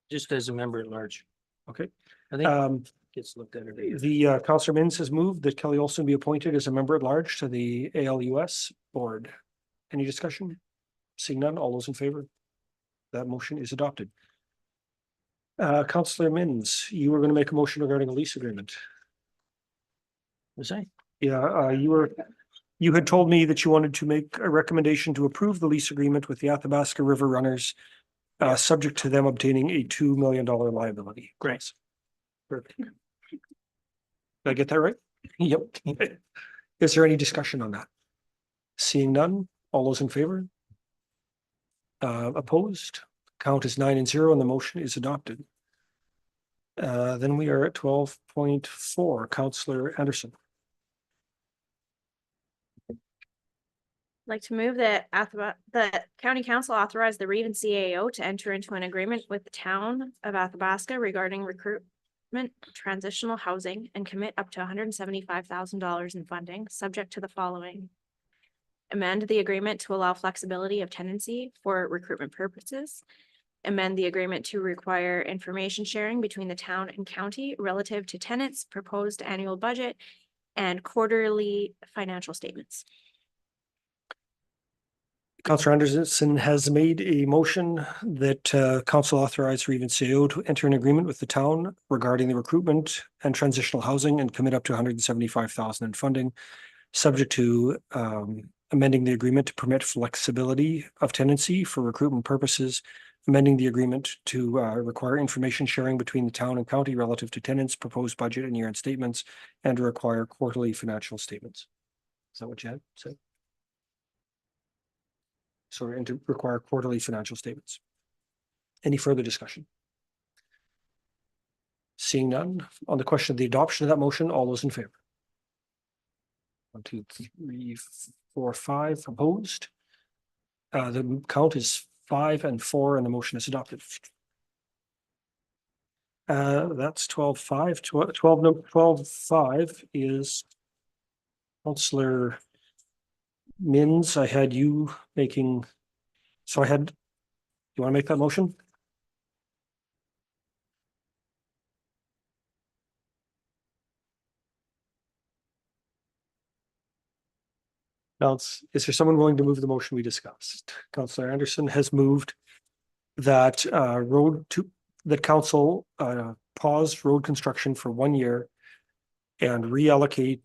Just as a member at large. Okay. I think gets looked at every year. The Councillor Mintz has moved that Kelly Olson be appointed as a member at large to the ALUS board. Any discussion? Seeing none, all those in favor? That motion is adopted. Councillor Mintz, you were going to make a motion regarding a lease agreement. Was I? Yeah, you had told me that you wanted to make a recommendation to approve the lease agreement with the Athabasca River Runners, subject to them obtaining a $2 million liability. Great. Perfect. Did I get that right? Yep. Is there any discussion on that? Seeing none, all those in favor? Opposed? Count is 9-0 and the motion is adopted. Then we are at 12.4, Councillor Anderson. I'd like to move that the county council authorize the Reeve and CAO to enter into an agreement with the town of Athabasca regarding recruitment, transitional housing, and commit up to $175,000 in funding, subject to the following. Amend the agreement to allow flexibility of tenancy for recruitment purposes. Amend the agreement to require information sharing between the town and county relative to tenants' proposed annual budget and quarterly financial statements. Councillor Anderson has made a motion that council authorize Reeve and CAO to enter an agreement with the town regarding the recruitment and transitional housing and commit up to $175,000 in funding, subject to amending the agreement to permit flexibility of tenancy for recruitment purposes, amending the agreement to require information sharing between the town and county relative to tenants' proposed budget and year-end statements, and to require quarterly financial statements. Is that what you had said? Sorry, and to require quarterly financial statements. Any further discussion? Seeing none, on the question of the adoption of that motion, all those in favor? 1, 2, 3, 4, 5 opposed. The count is 5-4 and the motion is adopted. That's 12.5. 12.5 is Councillor Mintz. I had you making, so I had, you want to make that motion? Now, is there someone willing to move the motion we discussed? Councillor Anderson has moved that that council pause road construction for 1 year and reallocate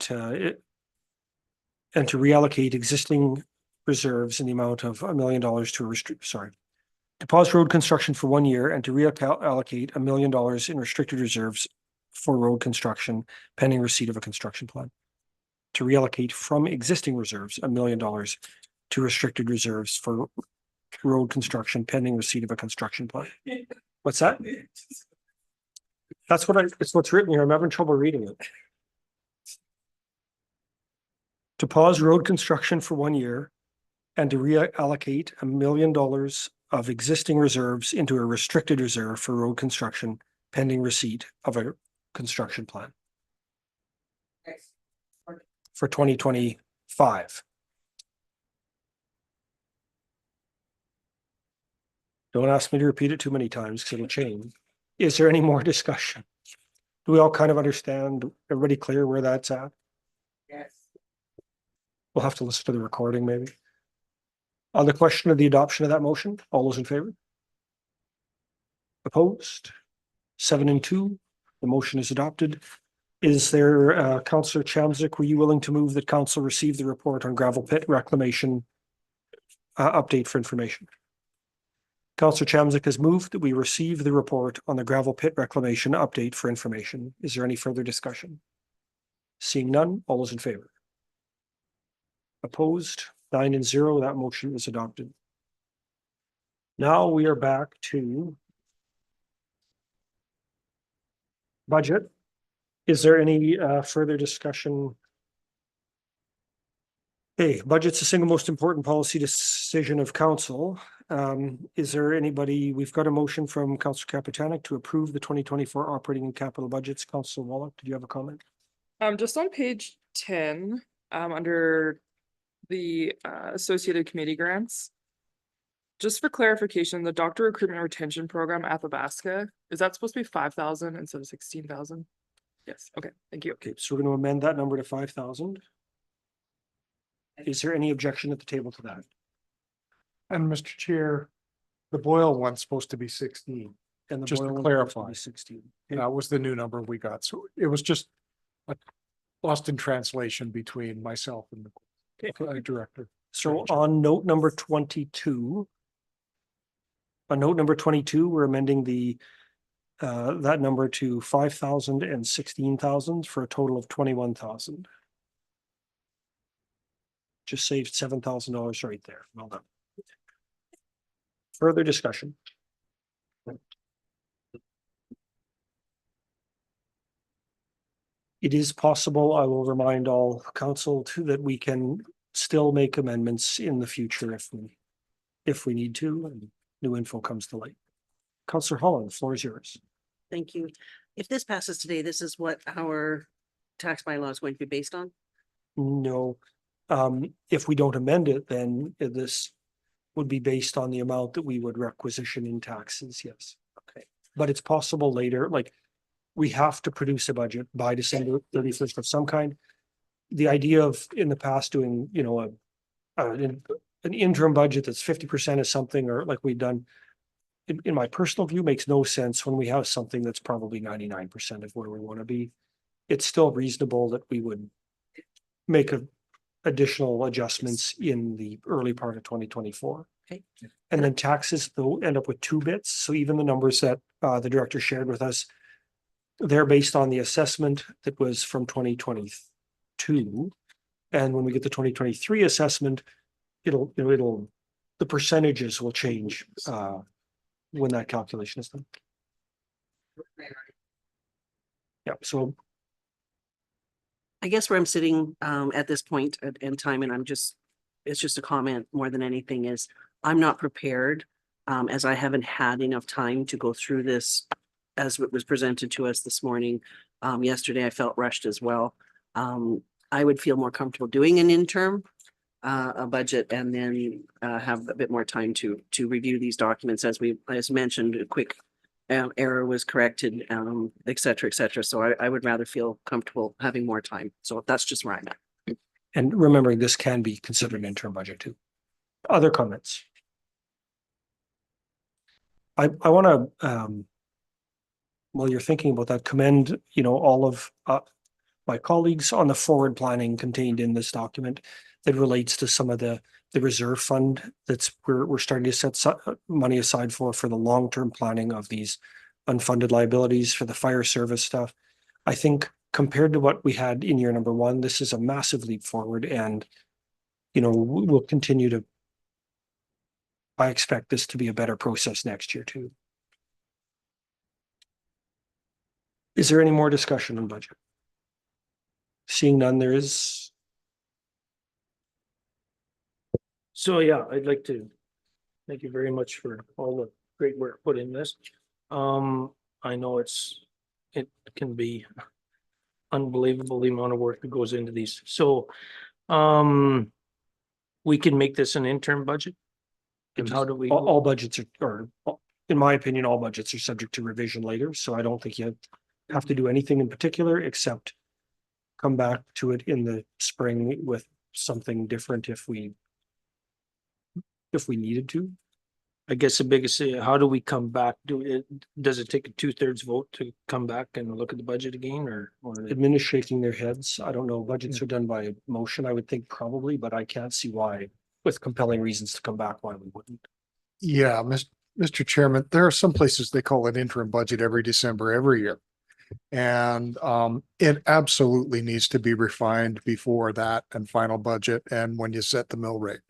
to reallocate existing reserves in the amount of $1 million to pause road construction for 1 year and to reallocate $1 million in restricted reserves for road construction pending receipt of a construction plan. to reallocate from existing reserves $1 million to restricted reserves for road construction pending receipt of a construction plan. What's that? It's what's written here. I'm having trouble reading it. To pause road construction for 1 year and to reallocate $1 million of existing reserves into a restricted reserve for road construction pending receipt of a construction plan for 2025. Don't ask me to repeat it too many times because it'll change. Is there any more discussion? Do we all kind of understand? Everybody clear where that's at? Yes. We'll have to listen to the recording maybe. On the question of the adoption of that motion, all those in favor? Opposed? 7 and 2, the motion is adopted. Is there, Councillor Chamzik, were you willing to move that council receive the report on gravel pit reclamation update for information? Councillor Chamzik has moved that we receive the report on the gravel pit reclamation update for information. Is there any further discussion? Seeing none, all those in favor? Opposed? 9 and 0, that motion is adopted. Now we are back to budget. Is there any further discussion? Okay, budget's the single most important policy decision of council. Is there anybody, we've got a motion from Councillor Kapitanek to approve the 2024 operating and capital budgets. Councillor Wallach, did you have a comment? Just on page 10, under the associated committee grants. Just for clarification, the doctor recruitment retention program at Athabasca, is that supposed to be 5,000 instead of 16,000? Yes, okay, thank you. Okay, so we're going to amend that number to 5,000. Is there any objection at the table to that? And Mr. Chair, the Boyle one's supposed to be 16. And the Just to Boyle one clarify. 16. That was the new number we got. So it was just lost in translation between myself and the director. So on note number 22, we're amending the that number to 5,000 and 16,000 for a total of 21,000. Just saved $7,000 right there. Well done. Further discussion. It is possible, I will remind all council too, that we can still make amendments in the future if we need to and new info comes to light. Councillor Holland, the floor is yours. Thank you. If this passes today, this is what our tax bylaw is going to be based on? No, if we don't amend it, then this would be based on the amount that we would requisition in taxes, yes. Okay. But it's possible later, like we have to produce a budget by December 31st of some kind. The idea of in the past doing, you know, an interim budget that's 50% of something or like we've done, in my personal view, makes no sense when we have something that's probably 99% of where we want to be. It's still reasonable that we would make additional adjustments in the early part of 2024. Okay. And then taxes, they'll end up with 2 bits. So even the numbers that the director shared with us, they're based on the assessment that was from 2022. And when we get the 2023 assessment, the percentages will change when that calculation is done. Yeah, so I guess where I'm sitting at this point in time, and it's just a comment more than anything, is I'm not prepared as I haven't had enough time to go through this as it was presented to us this morning. Yesterday, I felt rushed as well. I would feel more comfortable doing an interim a budget and then have a bit more time to review these documents. As mentioned, a quick error was corrected, et cetera, et cetera. So I would rather feel comfortable having more time. So that's just where I'm at. and remembering this can be considered an interim budget too. Other comments? I want to, while you're thinking about that, commend, all of my colleagues on the forward planning contained in this document that relates to some of the reserve fund we're starting to set money aside for the long-term planning of these unfunded liabilities for the fire service stuff. I think compared to what we had in year number one, this is a massive leap forward and, you know, we'll continue to, I expect this to be a better process next year too. Is there any more discussion on budget? Seeing none, there is. So yeah, I'd like to thank you very much for all the great work put in this. I know it can be unbelievable the amount of work that goes into these. So, we can make this an interim budget? And how do we? All budgets are, in my opinion, all budgets are subject to revision later, so I don't think you have to do anything in particular except come back to it in the spring with something different if we needed to. I guess the biggest, how do we come back? Does it take a 2/3 vote to come back and look at the budget again or? Admin is shaking their heads. I don't know. Budgets are done by motion, I would think probably, but I can't see why, with compelling reasons to come back, why we wouldn't. Yeah, Mr. Chairman, there are some places they call it interim budget every December, every year. And it absolutely needs to be refined before that and final budget and when you set the mill rate.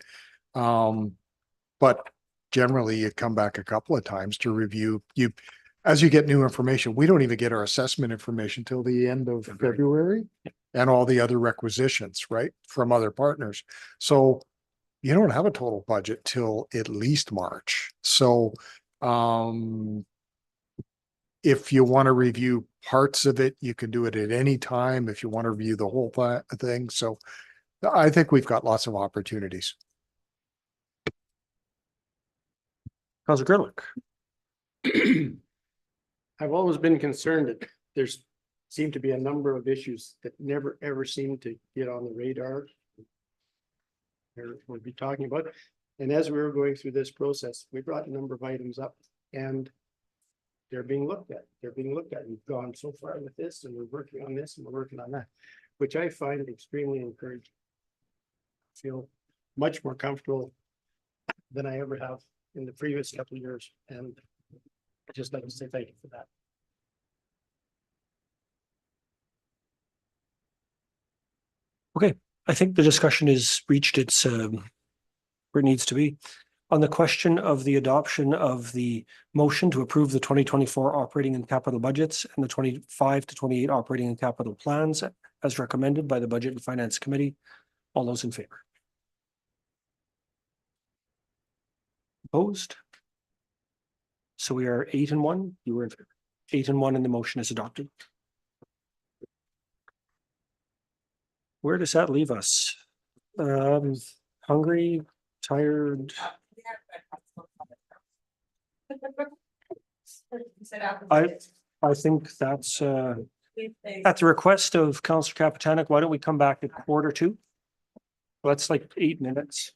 But generally you come back a couple of times to review as you get new information. We don't even get our assessment information till the end of February and all the other requisitions, right, from other partners. So you don't have a total budget till at least March. So if you want to review parts of it, you can do it at any time if you want to review the whole thing. So I think we've got lots of opportunities. Councilor Gridlock. I've always been concerned that there's seem to be a number of issues that never, ever seem to get on the radar. We'll be talking about, and as we were going through this process, we brought a number of items up and they're being looked at. We've gone so far with this and we're working on this and we're working on that, which I find extremely encouraging. I feel much more comfortable than I ever have in the previous couple of years. And I'd just like to say thank you for that. Okay, I think the discussion has reached its where it needs to be. On the question of the adoption of the motion to approve the 2024 operating and capital budgets and the 25 to 28 operating and capital plans as recommended by the Budget and Finance Committee, all those in favor? Opposed? So we are 8-1. You were in favor. 8-1 and the motion is adopted. Where does that leave us? Hungry, tired? I think that's at the request of Councillor Kapitanek. Why don't we come back at 1:45? That's like 8 minutes.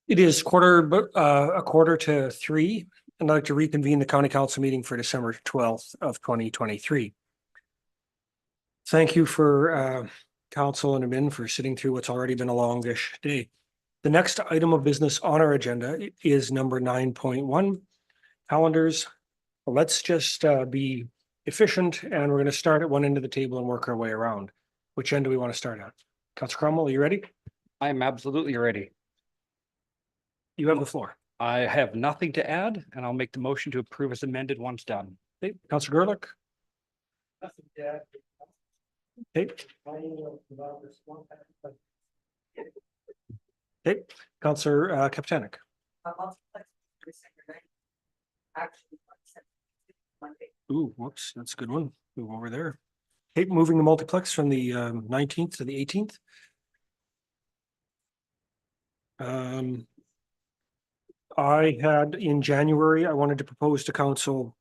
It is a quarter to 3, and I'd like to reconvene the county council meeting for December 12th of 2023. Thank you for council and admin for sitting through what's already been a longish day. The next item of business on our agenda is number 9.1, calendars. Let's just be efficient, and we're going to start at one end of the table and work our way around. Which end do we want to start at? Councilor Cromwell, are you ready? I am absolutely ready. You have the floor. I have nothing to add, and I'll make the motion to approve as amended once done. Okay, Councilor Gerlich? Okay. Okay, Councilor Kaptanik. Ooh, whoops, that's a good one. Move over there. Okay, moving the multiplex from the 19th to the 18th. I had in January, I wanted to propose to council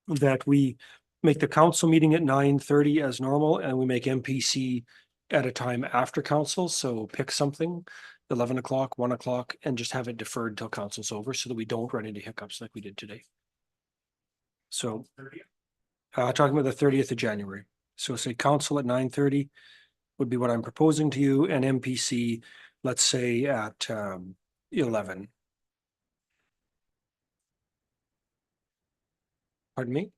that we make the council meeting at 9:30 as normal, and we make MPC at a time after council. So pick something, 11 o'clock, 1 o'clock, and just have it deferred till council's over so that we don't run into hiccups like we did today. So talking about the 30th of January. So say council at 9:30 would be what I'm proposing to you, and MPC, let's say at 11. Pardon me?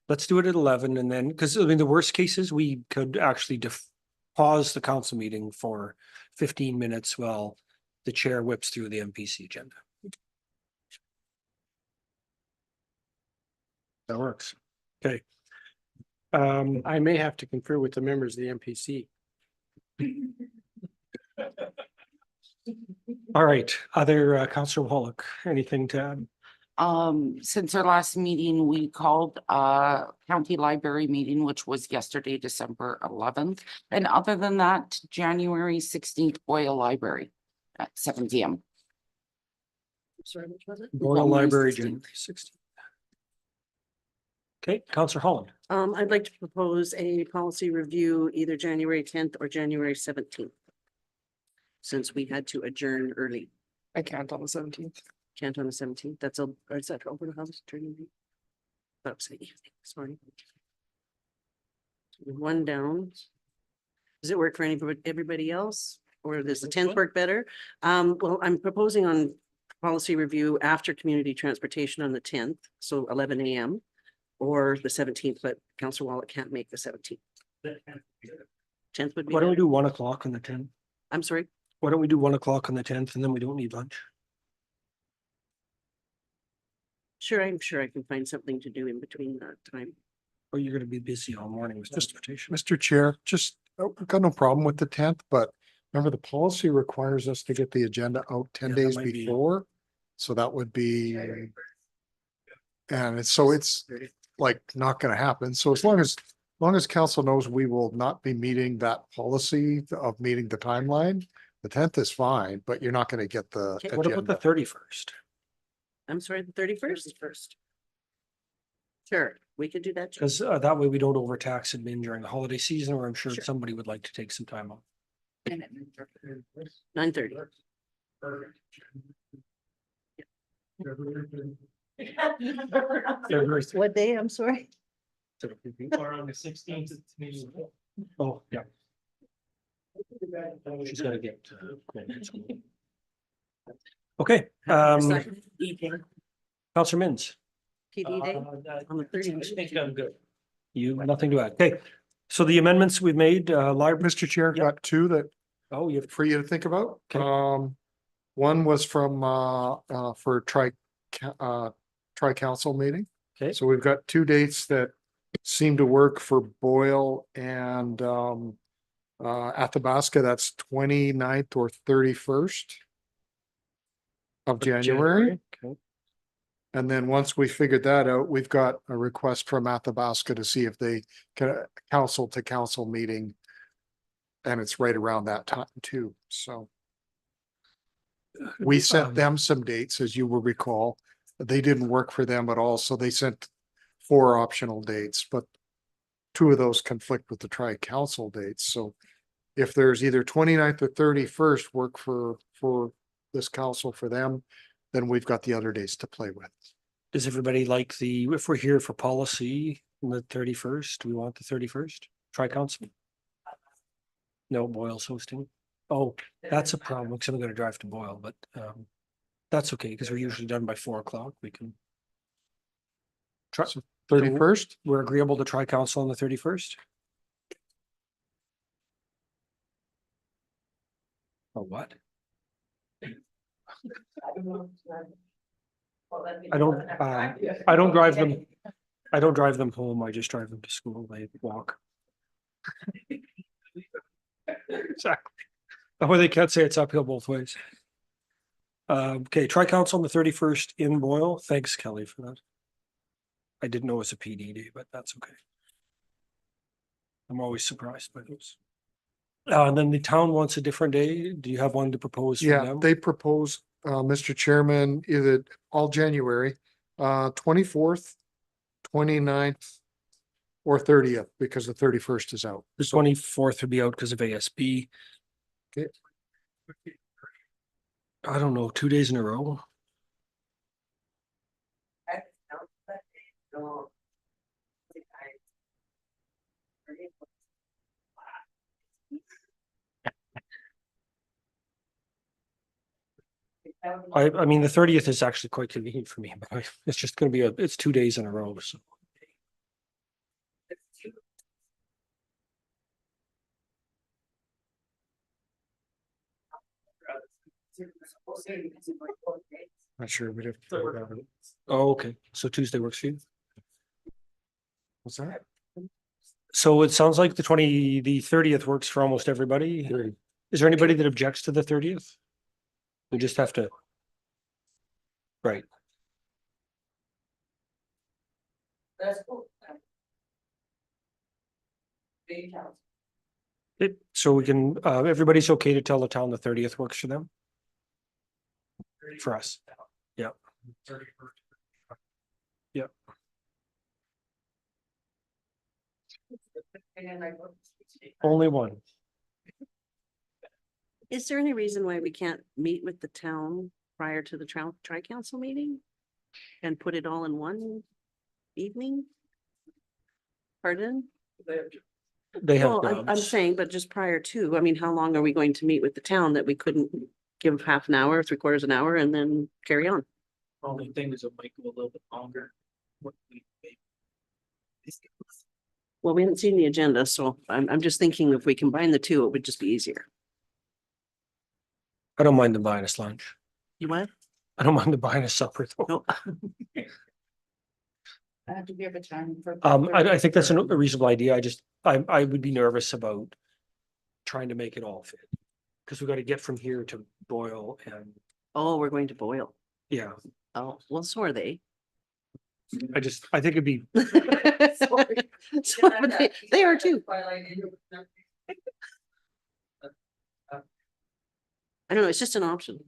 Let's do it at 11, and then, because I mean, the worst cases, we could actually pause the council meeting for 15 minutes while the chair whips through the MPC agenda. That works. Okay. I may have to confer with the members of the MPC. All right, other Councilor Wallach, anything to add? Since our last meeting, we called a county library meeting, which was yesterday, December 11th. And other than that, January 16th, Boyle Library at 7 p.m. Sorry, which was it? Boyle Library, January 16th. Okay, Councilor Holland. I'd like to propose a policy review either January 10th or January 17th. Since we had to adjourn early. I can't on the 17th. Can't on the 17th. That's or is that open house turning? Oops, sorry. One down. Does it work for everybody else? Or does the 10th work better? Well, I'm proposing on policy review after community transportation on the 10th, so 11 a.m. or the 17th, but Councilor Wallach can't make the 17th. 10th would be. Why don't we better. do 1 o'clock on the 10th? I'm sorry. Why don't we do 1 o'clock on the 10th, and then we don't need lunch? Sure, I'm sure I can find something to do in between that time. Or you're going to be busy all morning with transportation? Mr. Chair, I've got no problem with the 10th, but remember the policy requires us to get the agenda out 10 Yeah, that days might be- before. So that would be, and it's like not gonna happen. So as long as council knows we will not be meeting that policy of meeting the timeline, the 10th is fine, but you're not gonna get the Okay. What about the agenda. 31st? I'm sorry, the 31st? Sure, we could do that. too. Because that way we don't overtax admin during the holiday season, or I'm sure Sure. somebody would like to take some time off. 9:30. What day? I'm sorry. Or on the 16th. Oh, yeah. She's gotta get. Okay, Evening. Councilor Mins, PD day on the 30th. I think I'm good. you, nothing to add. Okay, so the amendments we've made, library, Mr. Chair, Yep. got two that oh, you have, for you to think about. Okay. One was from for tri-council meeting. Okay. So we've got two dates that seem to work for Boyle and Athabasca. That's 29th or 31st of January. Okay. And then once we figured that out, we've got a request from Athabasca to see if they can council to council meeting. And it's right around that time too, so. We sent them some dates, as you will recall. They didn't work for them at all, so they sent 4 optional dates, but two of those conflict with the tri-council dates, so if there's either 29th or 31st work for this council for them, then we've got the other days to play with. Does everybody like if we're here for policy on the 31st, do we want the 31st? Tri-council? No, Boyle's hosting. Oh, that's a problem, because I'm gonna drive to Boyle, but that's okay, because we're usually done by 4 o'clock. We can. Try, 31st? we're agreeable to tri-council on the 31st? Oh, what? I don't drive them. I don't drive them home. I just drive them to school. They walk. Exactly. That way they can't say it's uphill both ways. Okay, tri-council on the 31st in Boyle. Thanks, Kelly, for that. I didn't know it was a PD day, but that's okay. I'm always surprised by those. And then the town wants a different day. Do you have one to propose? For Yeah, them? they propose, Mr. Chairman, either all January, 24th, 29th, or 30th, because the 31st is out. The 24th would be out because of ASB. Okay. I don't know, 2 days in a row. I mean, the 30th is actually quite convenient for me, but it's just gonna be it's 2 days in a row, so. Not sure we'd have to figure it out. Oh, okay, so Tuesday works for you? What's that? So it sounds like the 30th works for almost everybody. Is there anybody that objects to the 30th? We just have to. Right. So we can, everybody's okay to tell the town the 30th works for them? For us, yeah. Yep. Only one. Is there any reason why we can't meet with the town prior to the tri-council meeting? And put it all in one evening? Pardon? They have Well, I'm grounds. saying, but just prior to, I mean, how long are we going to meet with the town that we couldn't give half an hour, 3/4 an hour, and then carry on? Only thing is it might go a little bit longer. Well, we haven't seen the agenda, so I'm just thinking if we combine the two, it would just be easier. I don't mind them buying us lunch. You what? I don't mind them buying us supper though. No. Do we have a time for? I think that's a reasonable idea. I would be nervous about trying to make it all fit. Because we got to get from here to Boyle and, Oh, we're going to Boyle. yeah, Oh, well, so are they. I think it'd be, So are they are too. I don't know, it's just an option.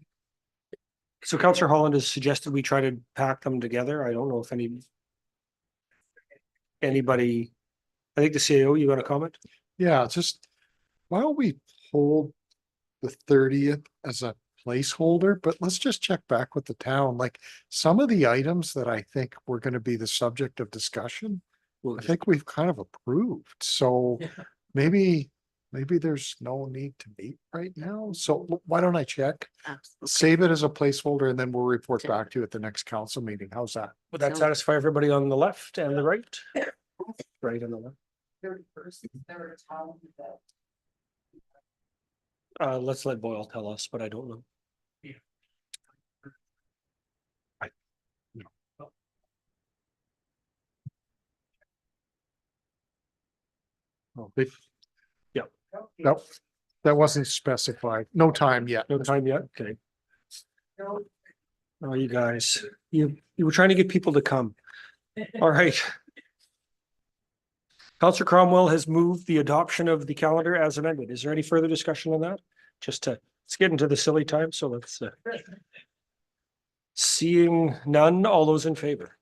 so Councillor Holland has suggested we try to pack them together. I don't know if anybody, I think the CAO, you got a comment? Yeah, just, why don't we hold the 30th as a placeholder, but let's just check back with the town, like some of the items that I think were gonna be the subject of discussion. I think we've kind of approved, so maybe there's no need to meet right now, so why don't I check? Save it as a placeholder and then we'll report back to you at the next council meeting, how's that? Would that satisfy everybody on the left and the right? Right and the left. 31st, is there a town that? Let's let Boyle tell us, but I don't know. Oh, yeah. Nope, that wasn't specified, no time yet. No time yet, okay. Oh, you guys, you were trying to get people to come. All right. Councillor Cromwell has moved the adoption of the calendar as amended. Is there any further discussion on that? Let's get into the silly time, so let's seeing none, all those in favor?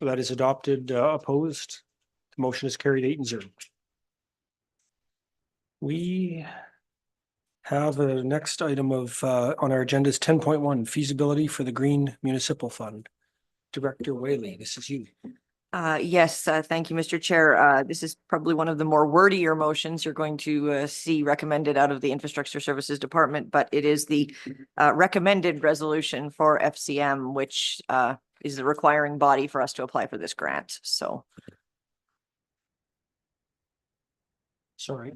That is adopted, opposed, Motion is carried 8-0. We have a next item of, on our agenda is 10.1 feasibility for the Green Municipal Fund. Director Whaley, this is you. Yes, thank you, Mr. Chair. This is probably one of the more wordier motions you're going to see recommended out of the Infrastructure Services Department, but it is the recommended resolution for FCM, which is the requiring body for us to apply for this grant. So Sorry,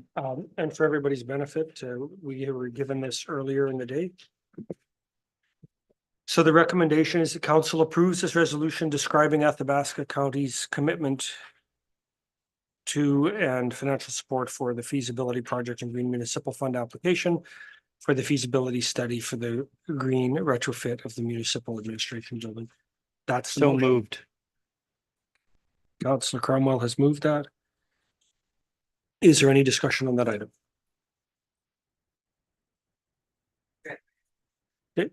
and for everybody's benefit, we were given this earlier in the day. So the recommendation is the council approves this resolution describing Athabasca County's commitment to and financial support for the feasibility project and Green Municipal Fund application for the feasibility study for the green retrofit of the municipal administration building. That's the So motion. moved. Councillor Cromwell has moved that. Is there any discussion on that item? Okay.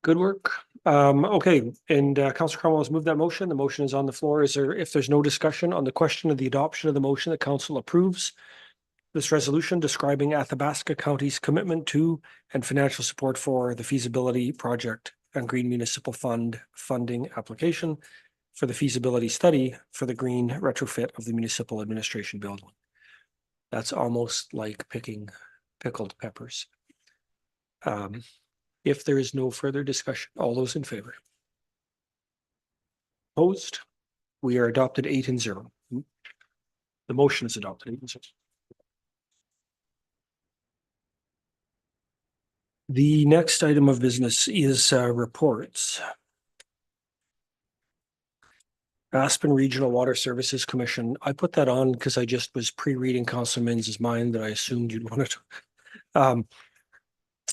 Good work. Okay, and Councillor Cromwell has moved that motion. The motion is on the floor. Is there, if there's no discussion on the question of the adoption of the motion, the council approves this resolution describing Athabasca County's commitment to and financial support for the feasibility project and Green Municipal Fund funding application for the feasibility study for the green retrofit of the municipal administration building. That's almost like picking pickled peppers. If there is no further discussion, all those in favor? Opposed? We are adopted 8-0. The motion is adopted 8-0. The next item of business is reports. Aspen Regional Water Services Commission. I put that on because I just was pre-reading Councilor Minns' mind that I assumed you'd want it.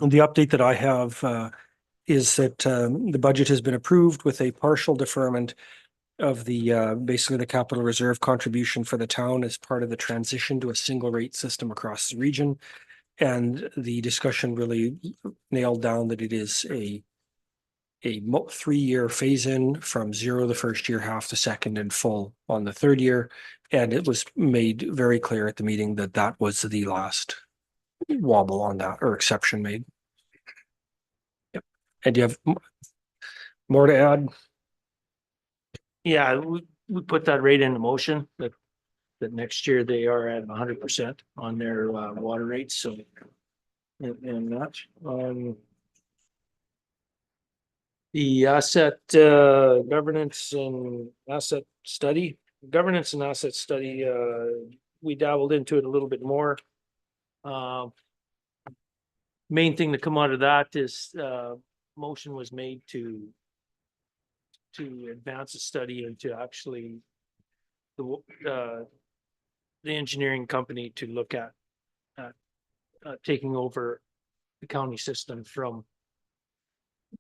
The update that I have is that the budget has been approved with a partial deferment of the basically the capital reserve contribution for the town as part of the transition to a single rate system across the region. And the discussion really nailed down that it is a 3-year phase in from 0 the first year, half the second, and full on the third year. And it was made very clear at the meeting that that was the last wobble on that, or exception made. Yep. And do you have more to add? Yeah, we put that rate into motion that next year they are at 100% on their water rates. So and that the asset governance and asset study, we dabbled into it a little bit more. Main thing to come out of that is motion was made to advance the study and to actually the engineering company to look at taking over the county system from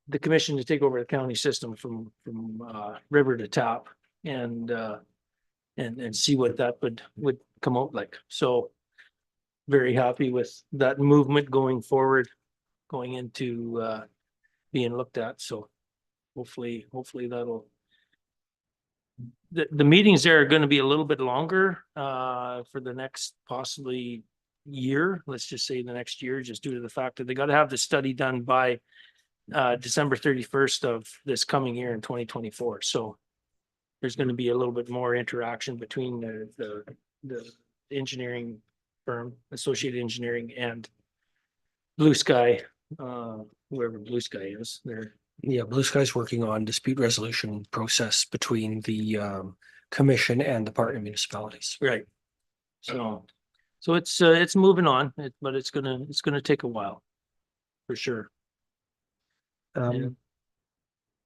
the commission to take over the county system from river to tap and see what that would come out like. So very happy with that movement going forward, going into being looked at. So hopefully that'll the meetings there are going to be a little bit longer for the next possibly year. Let's just say the next year, just due to the fact that they got to have the study done by December 31st of this coming year in 2024. So there's going to be a little bit more interaction between the engineering firm, Associated Engineering, and Blue Sky, whoever Blue Sky is. Blue Sky's working on dispute resolution process between the commission and the partner municipalities. Right. So it's moving on, but it's gonna take a while, for sure. Yeah.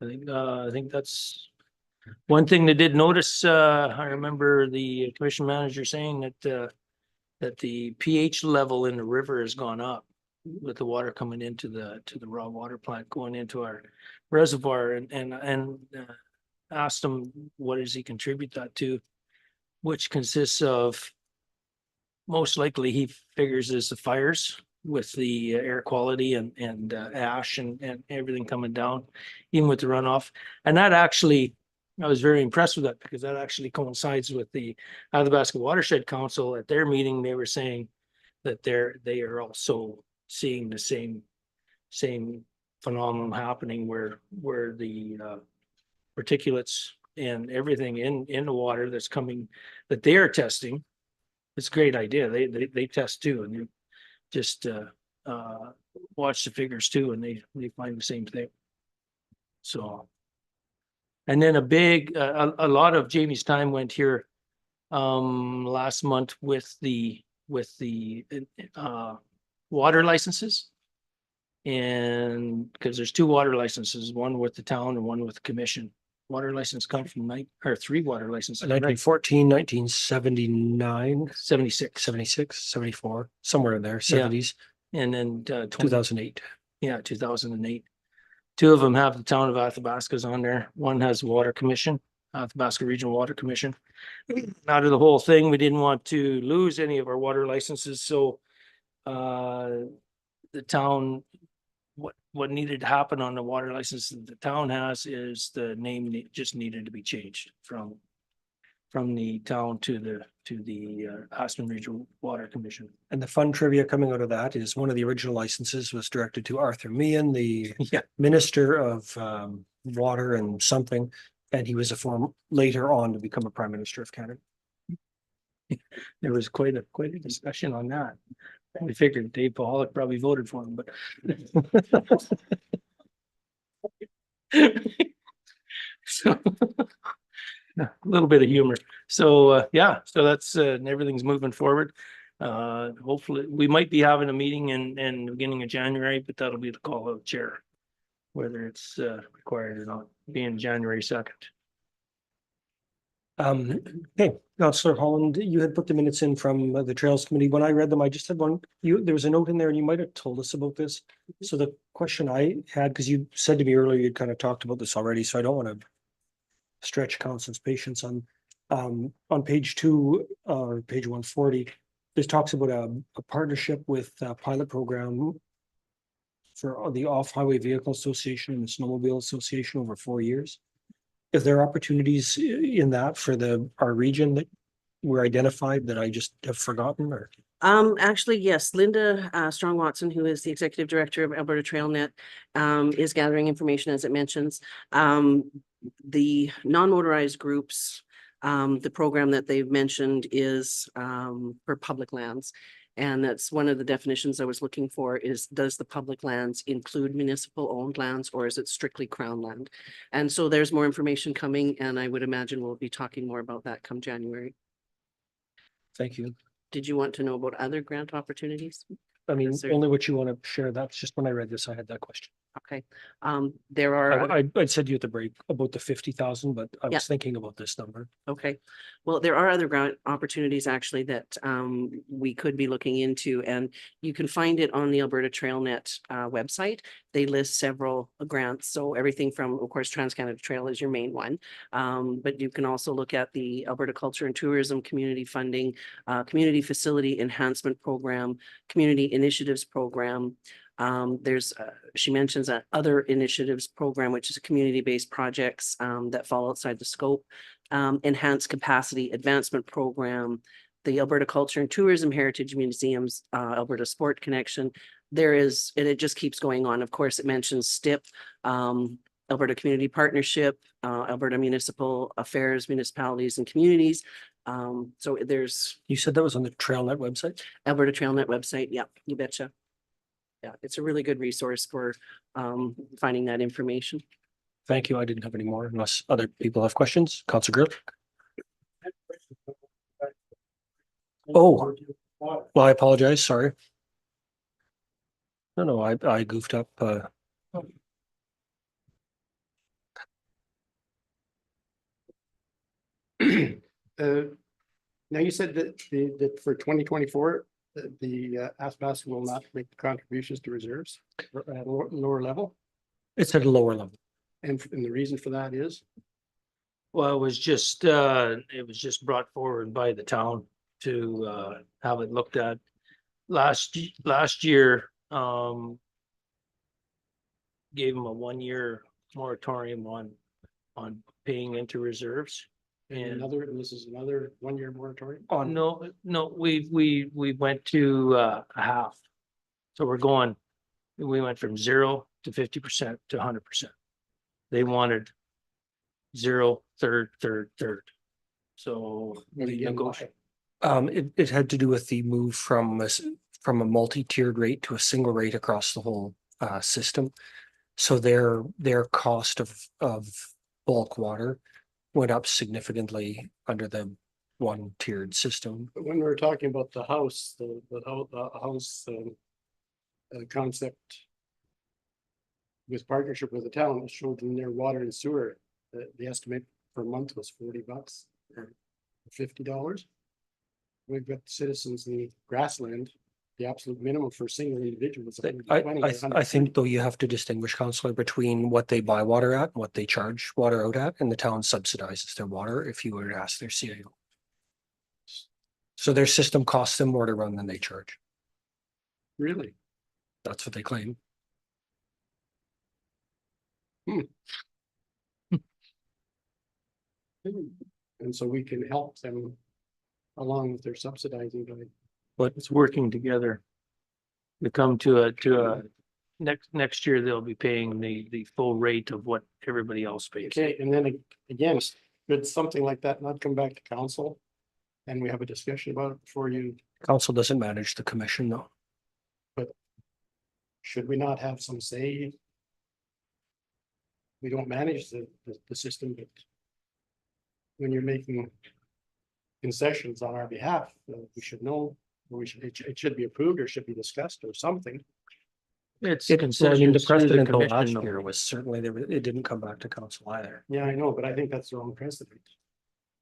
I think that's one thing they did notice. I remember the commission manager saying that the pH level in the river has gone up with the water coming into the raw water plant going into our reservoir, and asked him what does he contribute that to, which consists of most likely he figures is the fires with the air quality and ash and everything coming down, even with the runoff. And that actually I was very impressed with that because that actually coincides with the Athabasca Watershed Council at their meeting. They were saying that they are also seeing the same phenomenon happening where the particulates and everything in the water that's coming, that they are testing. It's a great idea. They test too, and they just watch the figures too, and they find the same thing. So. And then a lot of Jamie's time went here last month with the water licenses. And because there's 2 water licenses, one with the town and one with the commission. Water license come from 3 water licenses. 1914, 1979, 76. 76, 74, somewhere in there, 70s, And then 2008. Yeah, 2008. 2 of them have the town of Athabasca's on there. One has Water Commission, Athabasca Regional Water Commission. Out of the whole thing, we didn't want to lose any of our water licenses, so the town, what needed to happen on the water license that the town has is the name just needed to be changed from the town to the Aspen Regional Water Commission. And the fun trivia coming out of that is one of the original licenses was directed to Arthur Meehan, the Minister of Water and something, and he was a form later on to become a Prime Minister of Canada. There was quite a discussion on that. We figured Dave Pollock probably voted for him, but so a little bit of humor. So yeah, so that's everything's moving forward. Hopefully we might be having a meeting in the beginning of January, but that'll be the call of the chair, whether it's required or not, being January 2nd. Okay, Councillor Holland, you had put the minutes in from the Trails Committee. When I read them, I just had there was a note in there and you might have told us about this. So the question I had, because you said to me earlier, you'd kind of talked about this already, so I don't want to stretch council's patience on page 2 or page 140. This talks about a partnership with a pilot program for the Off-Highway Vehicle Association and the Snowmobile Association over 4 years. Is there opportunities in that for our region that were identified that I just have forgotten, or? Actually, yes, Linda Strong Watson, who is the executive director of Alberta TrailNet, is gathering information as it mentions. The non-motorized groups, the program that they've mentioned is for public lands. And that's one of the definitions I was looking for is, does the public lands include municipal owned lands or is it strictly crown land? And so there's more information coming, and I would imagine we'll be talking more about that come January. Thank you. Did you want to know about other grant opportunities? I mean, Yes, sir. only what you want to share. That's just when I read this, I had that question. Okay, there are. I said to you at the break about the 50,000, but I was Yeah. thinking about this number. Okay, well, there are other grant opportunities actually that we could be looking into, and you can find it on the Alberta TrailNet website. They list several grants, so everything from, of course, Trans-Canada Trail is your main one. But you can also look at the Alberta Culture and Tourism Community Funding, Community Facility Enhancement Program, Community Initiatives Program. There's, she mentions that other initiatives program, which is a community-based projects that fall outside the scope, enhanced capacity advancement program, the Alberta Culture and Tourism Heritage Museums, Alberta Sport Connection. There is, and it just keeps going on. Of course, it mentions STIP, Alberta Community Partnership, Alberta Municipal Affairs, Municipalities and Communities. So there's. You said that was on the TrailNet website? Alberta TrailNet website. Yeah, you betcha. Yeah, it's a really good resource for finding that information. Thank you. I didn't have any more unless other people have questions. Councilor Grill. Oh, well, I apologize. Sorry. No, I goofed up. Now you said that for 2024, the Athabasca will not make the contributions to reserves at a lower level. It's at a lower level. And the reason for that is? Well, it was just brought forward by the town to have it looked at. Last year, gave them a 1-year moratorium on on paying into reserves. And This is another one-year moratorium? no, we went to a half. So we went from 0 to 50% to 100%. They wanted 0, third. So we negotiated. It had to do with the move from from a multi-tiered rate to a single rate across the whole system. So their cost of bulk water went up significantly under the one tiered system. But when we were talking about the house, the house concept with partnership with the town, it showed in their water and sewer, the estimate per month was $40 or $50. We've got citizens in the grassland, the absolute minimum for a single individual is I think though you have to distinguish, Councillor, between what they buy water at, what they charge water out at, and the town subsidizes their water if you were to ask their CIO. So their system costs them more to run than they charge. Really? That's what they claim. And so we can help them along with their subsidizing by. But it's working together. To come to a next year, they'll be paying the full rate of what everybody else pays. Okay, and then again, should something like that not come back to council? And we have a discussion about it before you, Council doesn't manage the commission though. should we not have some say? We don't manage the system, but when you're making concessions on our behalf, we should know, or it should be approved or should be discussed or something. It's I mean, the concessions to the precedent though commission, last though. year was certainly there, it didn't come back to council either. Yeah, I know, but I think that's the wrong precedent.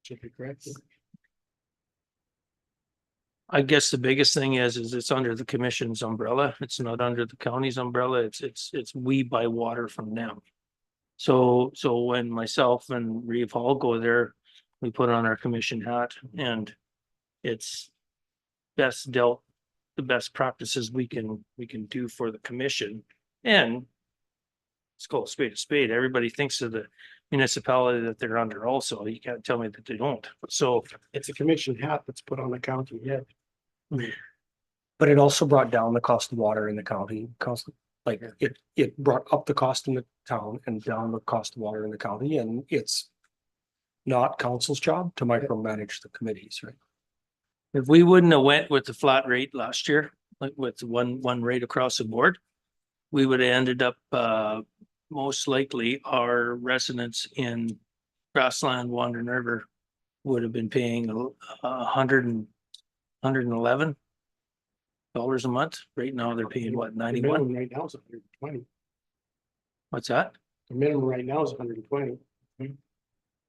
Should be corrected. I guess the biggest thing is it's under the commission's umbrella. It's not under the county's umbrella. It's we buy water from them. So when myself and Reeve Hall go there, we put on our commission hat and it's best dealt, the best practices we can do for the commission. And let's call a spade. Everybody thinks of the municipality that they're under also. You can't tell me that they don't. So It's a commission hat that's put on the county head. But it also brought down the cost of water in the county, like it brought up the cost in the town and down the cost of water in the county, and it's not council's job to micromanage the committees, right? if we wouldn't have went with the flat rate last year, like with one rate across the board, we would have ended up, most likely our residents in Grassland, Wandering River would have been paying $111 a month. Right now, they're paying what, The 91? minimum right now is 120. What's that? The minimum right now is 120.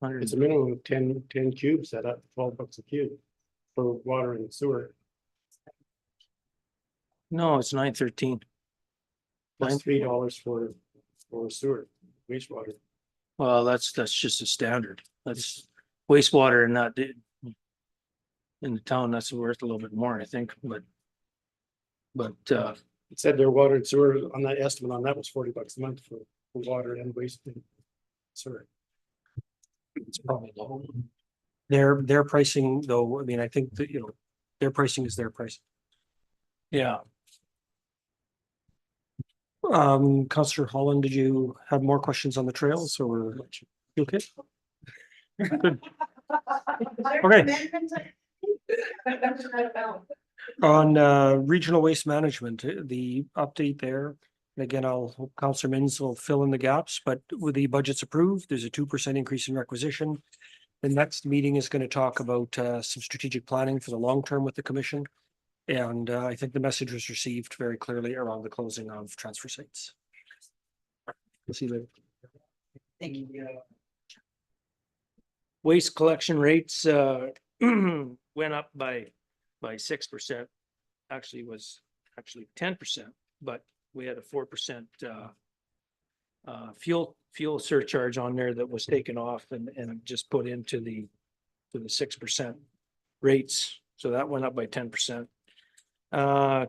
100. It's a minimum of 10 cubes at up $12 a cube for water and sewer. No, it's 913. Plus $3 for sewer, wastewater. Well, that's just a standard. That's wastewater and not in the town, that's worth a little bit more, I think, but It said their water and sewer on that estimate on that was $40 a month for water and waste and sewer. It's probably low. Their pricing though, I mean, I think that, their pricing is their pricing. yeah. Councillor Holland, did you have more questions on the trails or you okay? Good. Okay. On regional waste management, the update there, and again, I'll hope Councillor Minns will fill in the gaps, but with the budgets approved, there's a 2% increase in requisition. The next meeting is going to talk about some strategic planning for the long term with the commission. And I think the message was received very clearly around the closing of transfer sites. We'll see you later. Thank you. Waste collection rates went up by 6%. Actually was 10%, but we had a 4% fuel surcharge on there that was taken off and just put into the 6% rates. So that went up by 10%.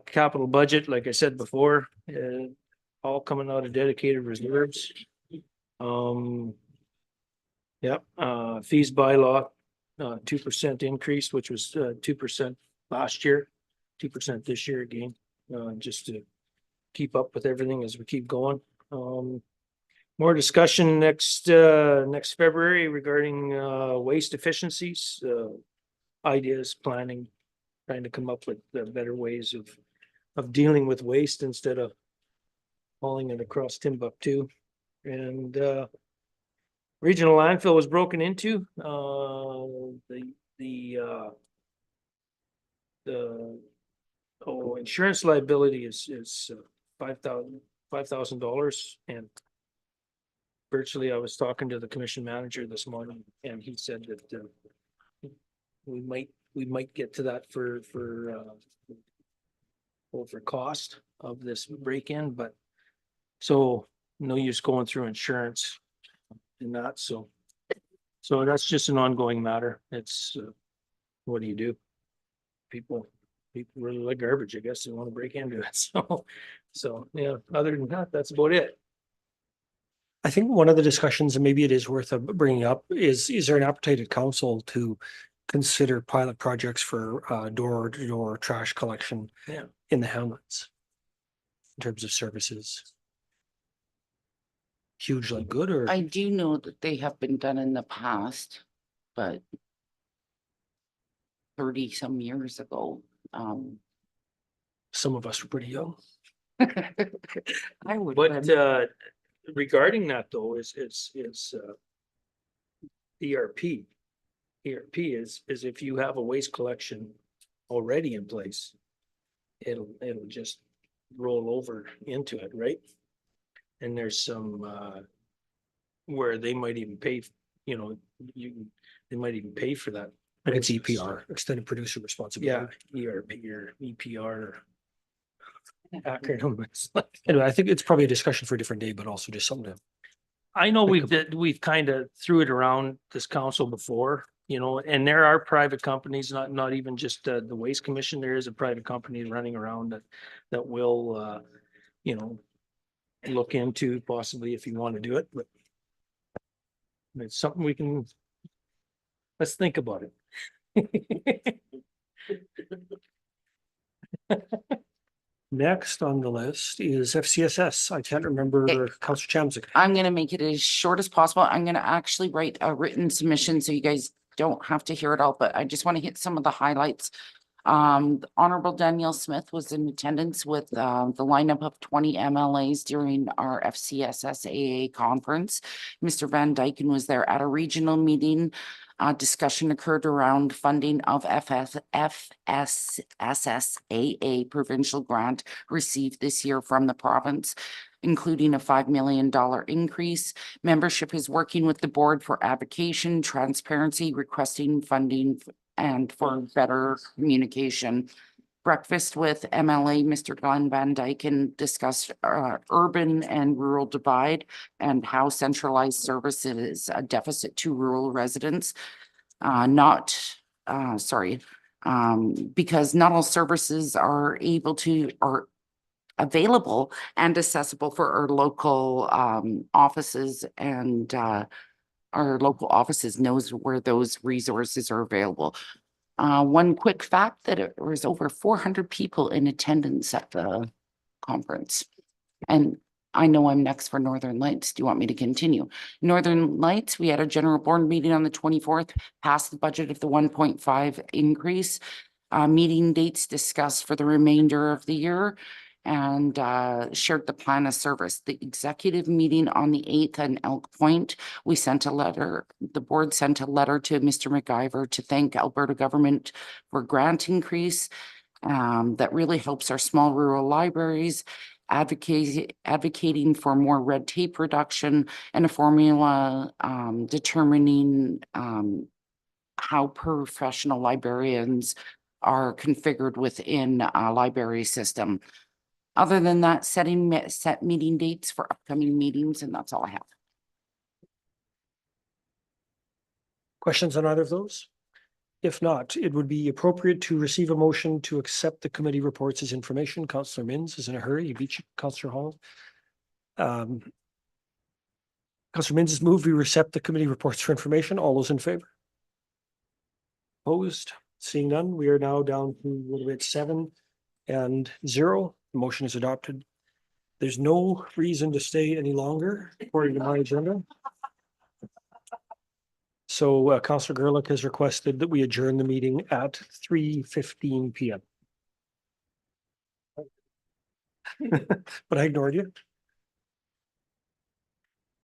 Capital budget, like I said before, all coming out of dedicated reserves. Yep, fees bylaw, 2% increase, which was 2% last year, 2% this year again, just to keep up with everything as we keep going. More discussion next February regarding waste efficiencies, ideas, planning, trying to come up with better ways of dealing with waste instead of hauling it across Timbuktu. And regional landfill was broken into. The insurance liability is $5,000, and virtually I was talking to the commission manager this morning, and he said that we might get to that for cost of this break-in, but so no use going through insurance and that, so that's just an ongoing matter. It's what do you do? People really like garbage, I guess. They want to break into it. So yeah, other than that, that's about it. I think one of the discussions, and maybe it is worth bringing up, is there an appetite at council to consider pilot projects for door-to-door trash collection Yeah. in the hamlets in terms of services? Hugely good, or? I do know that they have been done in the past, but 30 some years ago. Some of us were pretty young. I would. But regarding that though, is ERP. ERP is if you have a waste collection already in place, it'll just roll over into it, right? And there's some where they might even pay, they might even pay for that. And it's EPR, extended producer responsibility. Yeah, ERP or EPR acronym. Anyway, I think it's probably a discussion for a different day, but also just something to. I know we've kind of threw it around this council before, and there are private companies, not even just the Waste Commission. There is a private company running around that will, look into possibly if you want to do it, but it's something let's think about it. Next on the list is FCSS. I can't remember Councillor Chamzik. I'm gonna make it as short as possible. I'm gonna actually write a written submission so you guys don't have to hear it all, but I just want to hit some of the highlights. Honorable Danielle Smith was in attendance with the lineup of 20 MLAs during our FCSS AA conference. Mr. Van Dyken was there at a regional meeting. Discussion occurred around funding of FSSAA provincial grant received this year from the province, including a $5 million increase. Membership is working with the board for advocacy, transparency, requesting funding, and for better communication. Breakfast with MLA Mr. Glenn Van Dyken discussed urban and rural divide and how centralized service is a deficit to rural residents. Because not all services are available and accessible for our local offices, and our local offices knows where those resources are available. One quick fact that it was over 400 people in attendance at the conference. And I know I'm next for Northern Lights. Do you want me to continue? Northern Lights, we had a general board meeting on the 24th, passed the budget of the 1.5 increase. Meeting dates discussed for the remainder of the year, and shared the plan of service. The executive meeting on the 8th in Elk Point, we sent a letter, the board sent a letter to Mr. McIver to thank Alberta government for grant increase that really helps our small rural libraries, advocating for more red tape reduction and a formula determining how professional librarians are configured within a library system. Other than that, set meeting dates for upcoming meetings, and that's all I have. Questions on either of those? If not, it would be appropriate to receive a motion to accept the committee reports as information. Councillor Minns is in a hurry. You beat you, Councillor Hall. Counselor Mins has moved, we accept the committee reports for information. All those in favor? Opposed? Seeing none, we are now down to, what are we at, 7-0. The motion is adopted. There's no reason to stay any longer according to my agenda. So Counselor Gerlich has requested that we adjourn the meeting at 3:15 PM. But I ignored you.